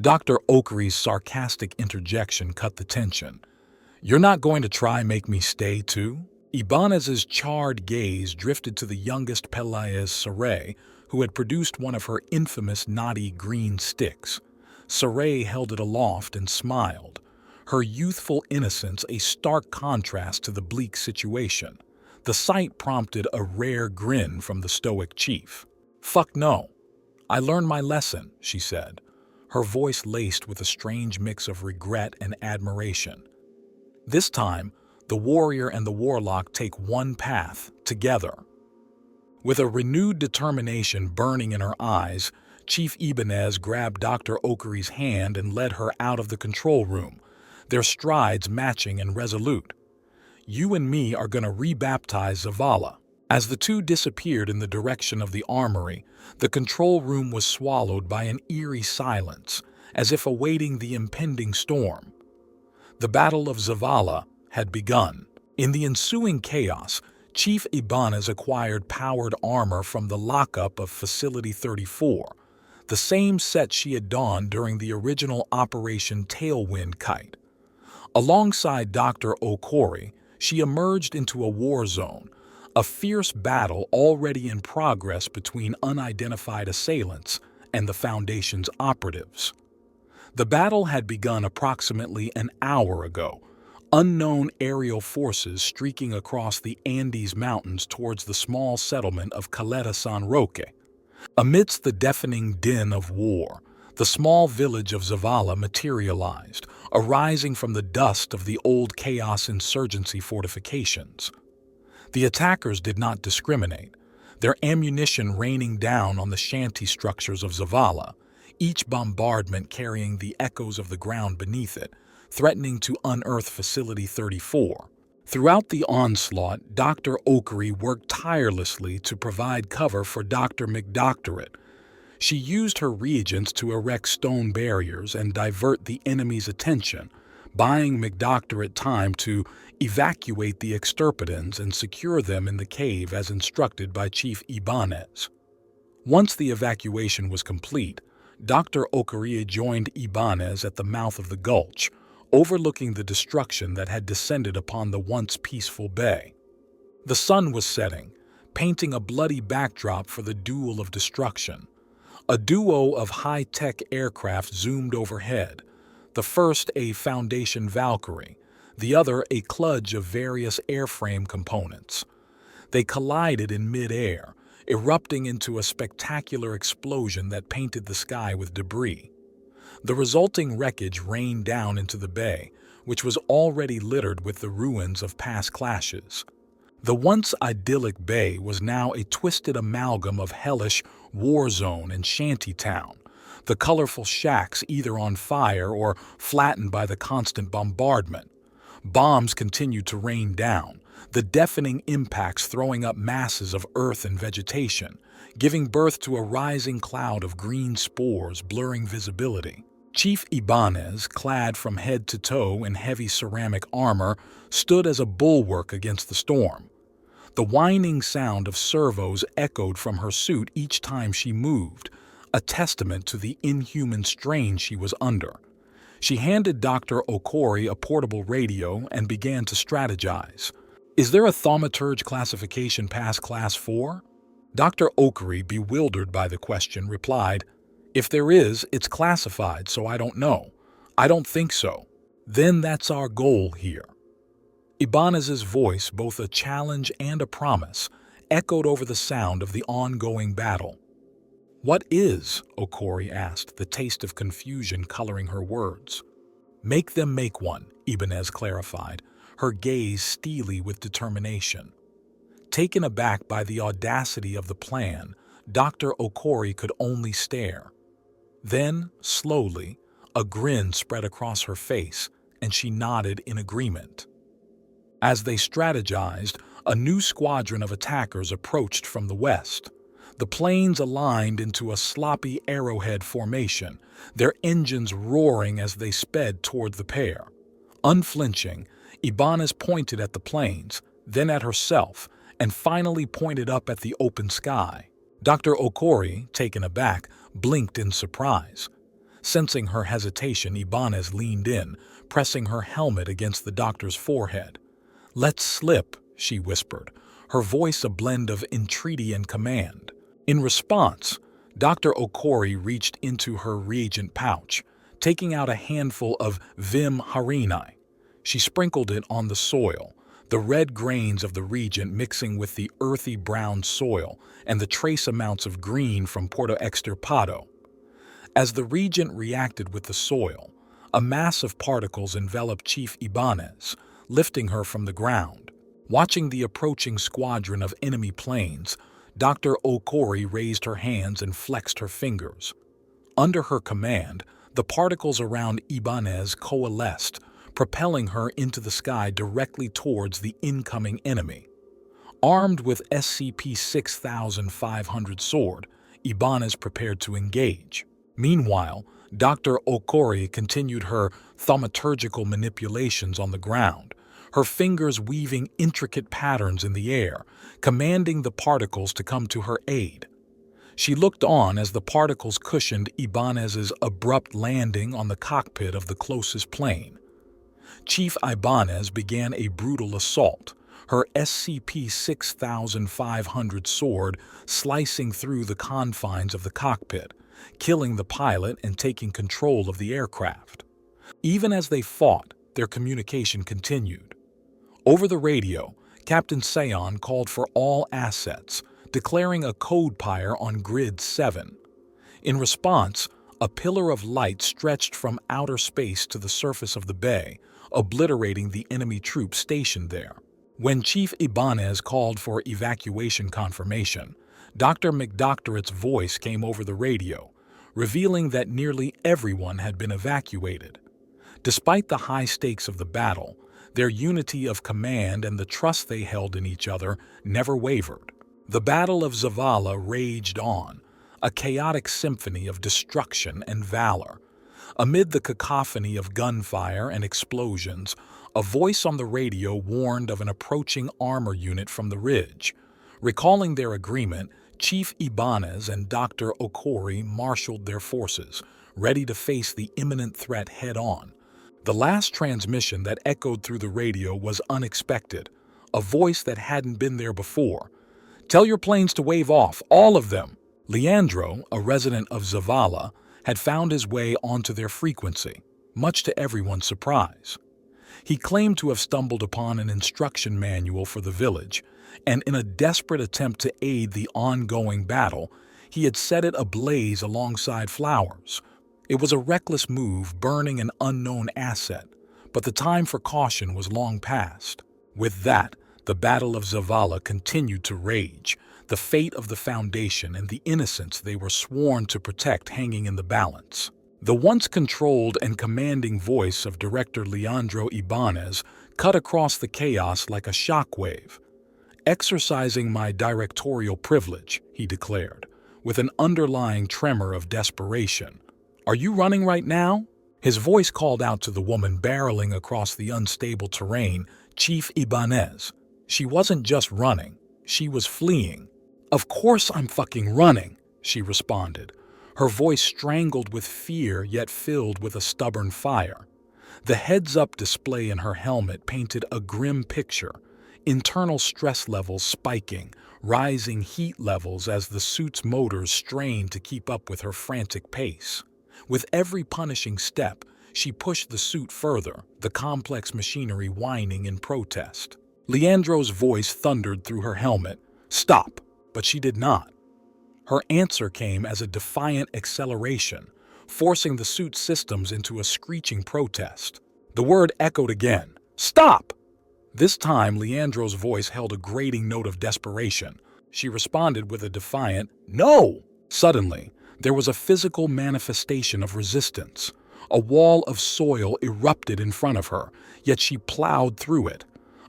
Dr. Okery's sarcastic interjection cut the tension. You're not going to try make me stay too? Ibanez's charred gaze drifted to the youngest Pelaez, Saray, who had produced one of her infamous knotty green sticks. Saray held it aloft and smiled, her youthful innocence a stark contrast to the bleak situation. The sight prompted a rare grin from the stoic chief. Fuck no. I learned my lesson, she said, her voice laced with a strange mix of regret and admiration. This time, the warrior and the warlock take one path, together. With a renewed determination burning in her eyes, Chief Ibanez grabbed Dr. Okery's hand and led her out of the control room, their strides matching and resolute. You and me are going to rebaptize Zavala. As the two disappeared in the direction of the armory, the control room was swallowed by an eerie silence, as if awaiting the impending storm. The Battle of Zavala had begun. In the ensuing chaos, Chief Ibanez acquired powered armor from the lockup of Facility 34, the same set she had donned during the original Operation Tailwind Kite. Alongside Dr. Okory, she emerged into a war zone, a fierce battle already in progress between unidentified assailants and the Foundation's operatives. The battle had begun approximately an hour ago, unknown aerial forces streaking across the Andes Mountains towards the small settlement of Caleta San Roque. Amidst the deafening din of war, The small village of Zavala materialized, arising from the dust of the old Chaos Insurgency fortifications. The attackers did not discriminate, their ammunition raining down on the shanty structures of Zavala, each bombardment carrying the echoes of the ground beneath it, threatening to unearth Facility 34. Throughout the onslaught, Dr. Okery worked tirelessly to provide cover for Dr. McDoctorate. She used her reagents to erect stone barriers and divert the enemy's attention, buying McDoctorate time to evacuate the extirpatins and secure them in the cave as instructed by Chief Ibanez. Once the evacuation was complete, Dr. Okery joined Ibanez at the mouth of the gulch, overlooking the destruction that had descended upon the once peaceful bay. The sun was setting, painting a bloody backdrop for the duel of destruction. A duo of high-tech aircraft zoomed overhead, the first a Foundation Valkyrie, the other a kludge of various airframe components. They collided in mid-air, erupting into a spectacular explosion that painted the sky with debris. The resulting wreckage rained down into the bay, which was already littered with the ruins of past clashes. The once idyllic bay was now a twisted amalgam of hellish war zone and shantytown, the colorful shacks either on fire or flattened by the constant bombardment. Bombs continued to rain down, the deafening impacts throwing up masses of earth and vegetation, giving birth to a rising cloud of green spores blurring visibility. Chief Ibanez, clad from head to toe in heavy ceramic armor, stood as a bulwark against the storm. The whining sound of servos echoed from her suit each time she moved, a testament to the inhuman strain she was under. She handed Dr. Okery a portable radio and began to strategize. "Is there a thaumaturge classification past Class 4? Dr. Okery, bewildered by the question, replied, "If there is, it's classified, so I don't know. I don't think so." "Then that's our goal here." Ibanez's voice, both a challenge and a promise, echoed over the sound of the ongoing battle. "What is?" Okery asked, the taste of confusion coloring her words. "Make them make one," Ibanez clarified, her gaze steely with determination. Taken aback by the audacity of the plan, Dr. Okery could only stare. Then, slowly, a grin spread across her face, and she nodded in agreement. As they strategized, a new squadron of attackers approached from the west. The planes aligned into a sloppy arrowhead formation, their engines roaring as they sped toward the pair. Unflinching, Ibanez pointed at the planes, then at herself, and finally pointed up at the open sky. Dr. Okery, taken aback, blinked in surprise. Sensing her hesitation, Ibanez leaned in, pressing her helmet against the doctor's forehead. "Let's slip," she whispered, her voice a blend of entreaty and command. In response, Dr. Okery reached into her reagent pouch, taking out a handful of Vim Harini. She sprinkled it on the soil, the red grains of the reagent mixing with the earthy brown soil and the trace amounts of green from Porto Extirpado. As the reagent reacted with the soil, a mass of particles enveloped Chief Ibanez, lifting her from the ground. Watching the approaching squadron of enemy planes, Dr. Okery raised her hands and flexed her fingers. Under her command, the particles around Ibanez coalesced, propelling her into the sky directly towards the incoming enemy. Armed with SCP-8500 sword, Ibanez prepared to engage. Meanwhile, Dr. Okery continued her thaumaturgical manipulations on the ground, her fingers weaving intricate patterns in the air, commanding the particles to come to her aid. She looked on as the particles cushioned Ibanez's abrupt landing on the cockpit of the closest plane. Chief Ibanez began a brutal assault, her SCP-8500 sword slicing through the confines of the cockpit, killing the pilot and taking control of the aircraft. Even as they fought, their communication continued. Over the radio, Captain Sayon called for all assets, declaring a code pyre on Grid 7. In response, A pillar of light stretched from outer space to the surface of the bay, obliterating the enemy troops stationed there. When Chief Ibanez called for evacuation confirmation, Dr. McDoctorate's voice came over the radio, revealing that nearly everyone had been evacuated. Despite the high stakes of the battle, their unity of command and the trust they held in each other never wavered. The Battle of Zavala raged on, a chaotic symphony of destruction and valor. Amid the cacophony of gunfire and explosions, a voice on the radio warned of an approaching armor unit from the ridge. Recalling their agreement, Chief Ibanez and Dr. Okori marshaled their forces, ready to face the imminent threat head-on. The last transmission that echoed through the radio was unexpected, a voice that hadn't been there before. "Tell your planes to wave off, all of them." Leandro, a resident of Zavala, had found his way onto their frequency, much to everyone's surprise. He claimed to have stumbled upon an instruction manual for the village, and in a desperate attempt to aid the ongoing battle, he had set it ablaze alongside flowers. It was a reckless move, burning an unknown asset, but the time for caution was long past. With that, the Battle of Zavala continued to rage, the fate of the Foundation and the innocents they were sworn to protect hanging in the balance. The once controlled and commanding voice of Director Leandro Ibanez cut across the chaos like a shockwave. "Exercising my directorial privilege," he declared, with an underlying tremor of desperation. "Are you running right now?" His voice called out to the woman barreling across the unstable terrain, Chief Ibanez. She wasn't just running, she was fleeing. "Of course I'm fucking running," she responded, her voice strangled with fear yet filled with a stubborn fire. The heads-up display in her helmet painted a grim picture, internal stress levels spiking, rising heat levels as the suit's motors strained to keep up with her frantic pace. With every punishing step, she pushed the suit further, the complex machinery whining in protest. Leandro's voice thundered through her helmet, "Stop!" But she did not. Her answer came as a defiant acceleration, forcing the suit's systems into a screeching protest. The word echoed again, "Stop!" This time, Leandro's voice held a grating note of desperation. She responded with a defiant, "No!" Suddenly, there was a physical manifestation of resistance. A wall of soil erupted in front of her, yet she plowed through it.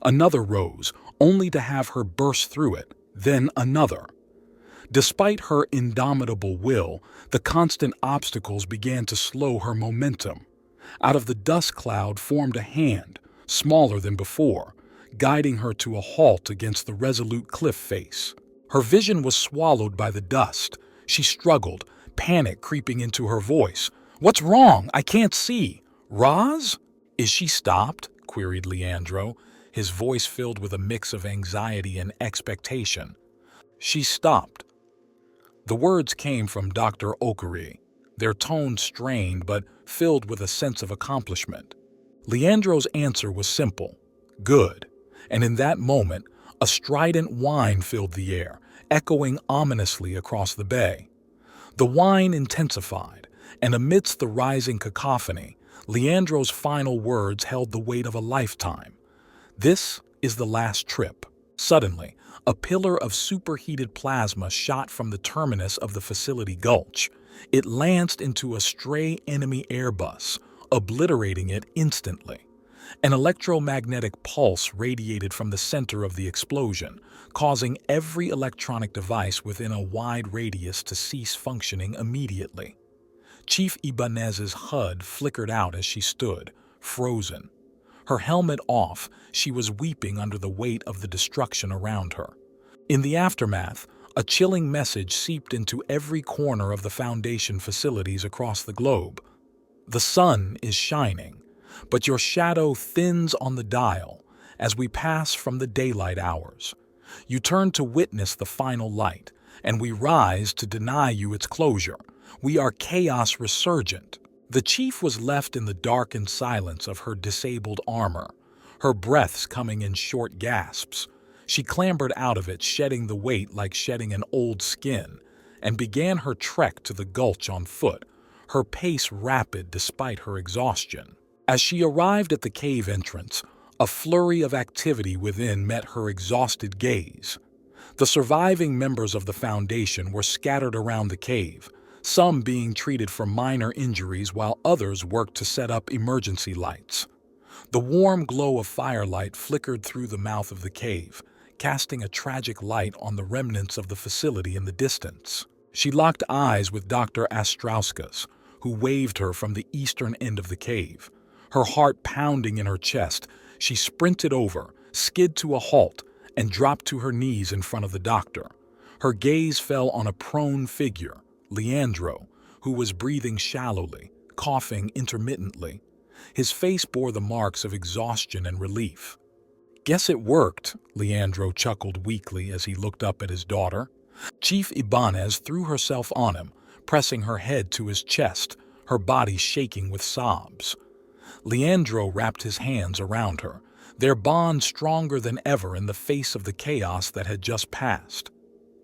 Another rose, only to have her burst through it, then another. Despite her indomitable will, the constant obstacles began to slow her momentum. Out of the dust cloud formed a hand, smaller than before, guiding her to a halt against the resolute cliff face. Her vision was swallowed by the dust. She struggled, panic creeping into her voice. "What's wrong? I can't see." "Roz? Is she stopped?" queried Leandro, his voice filled with a mix of anxiety and expectation. "She stopped." The words came from Dr. Okori, their tone strained but filled with a sense of accomplishment. Leandro's answer was simple, "Good," and in that moment, a strident whine filled the air, echoing ominously across the bay. The whine intensified, and amidst the rising cacophony, Leandro's final words held the weight of a lifetime. "This is the last trip." Suddenly, a pillar of superheated plasma shot from the terminus of the facility gulch. It lanced into a stray enemy Airbus, obliterating it instantly. An electromagnetic pulse radiated from the center of the explosion, causing every electronic device within a wide radius to cease functioning immediately. Chief Ibanez's HUD flickered out as she stood, frozen. Her helmet off, she was weeping under the weight of the destruction around her. In the aftermath, a chilling message seeped into every corner of the Foundation facilities across the globe. "The sun is shining, but your shadow thins on the dial as we pass from the daylight hours. You turn to witness the final light, and we rise to deny you its closure. We are chaos resurgent." The chief was left in the darkened silence of her disabled armor, her breaths coming in short gasps. She clambered out of it, shedding the weight like shedding an old skin, and began her trek to the gulch on foot, her pace rapid despite her exhaustion. As she arrived at the cave entrance, a flurry of activity within met her exhausted gaze. The surviving members of the Foundation were scattered around the cave, some being treated for minor injuries while others worked to set up emergency lights. The warm glow of firelight flickered through the mouth of the cave, casting a tragic light on the remnants of the facility in the distance. She locked eyes with Dr. Astrauskas, who waved her from the eastern end of the cave. Her heart pounding in her chest, she sprinted over, skid to a halt, and dropped to her knees in front of the doctor. Her gaze fell on a prone figure, Leandro, who was breathing shallowly, coughing intermittently. His face bore the marks of exhaustion and relief. "Guess it worked," Leandro chuckled weakly as he looked up at his daughter. Chief Ibanez threw herself on him, pressing her head to his chest, her body shaking with sobs. Leandro wrapped his hands around her, their bond stronger than ever in the face of the chaos that had just passed.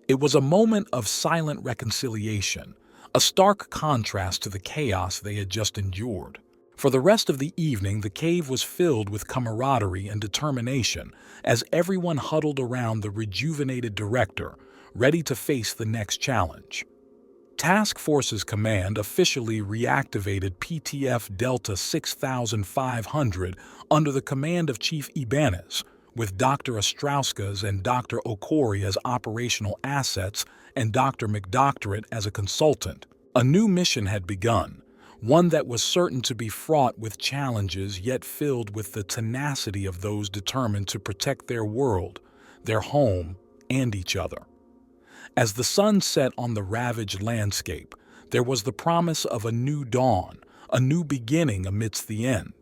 It was a moment of silent reconciliation, a stark contrast to the chaos they had just endured. For the rest of the evening, the cave was filled with camaraderie and determination as everyone huddled around the rejuvenated director, ready to face the next challenge. Task Force's command officially reactivated PTF Delta 6500 under the command of Chief Ibanez, with Dr. Astrauskas and Dr. Okori as operational assets and Dr. McDoctorate as a consultant. A new mission had begun, one that was certain to be fraught with challenges yet filled with the tenacity of those determined to protect their world, their home, and each other. As the sun set on the ravaged landscape, there was the promise of a new dawn, a new beginning amidst the end.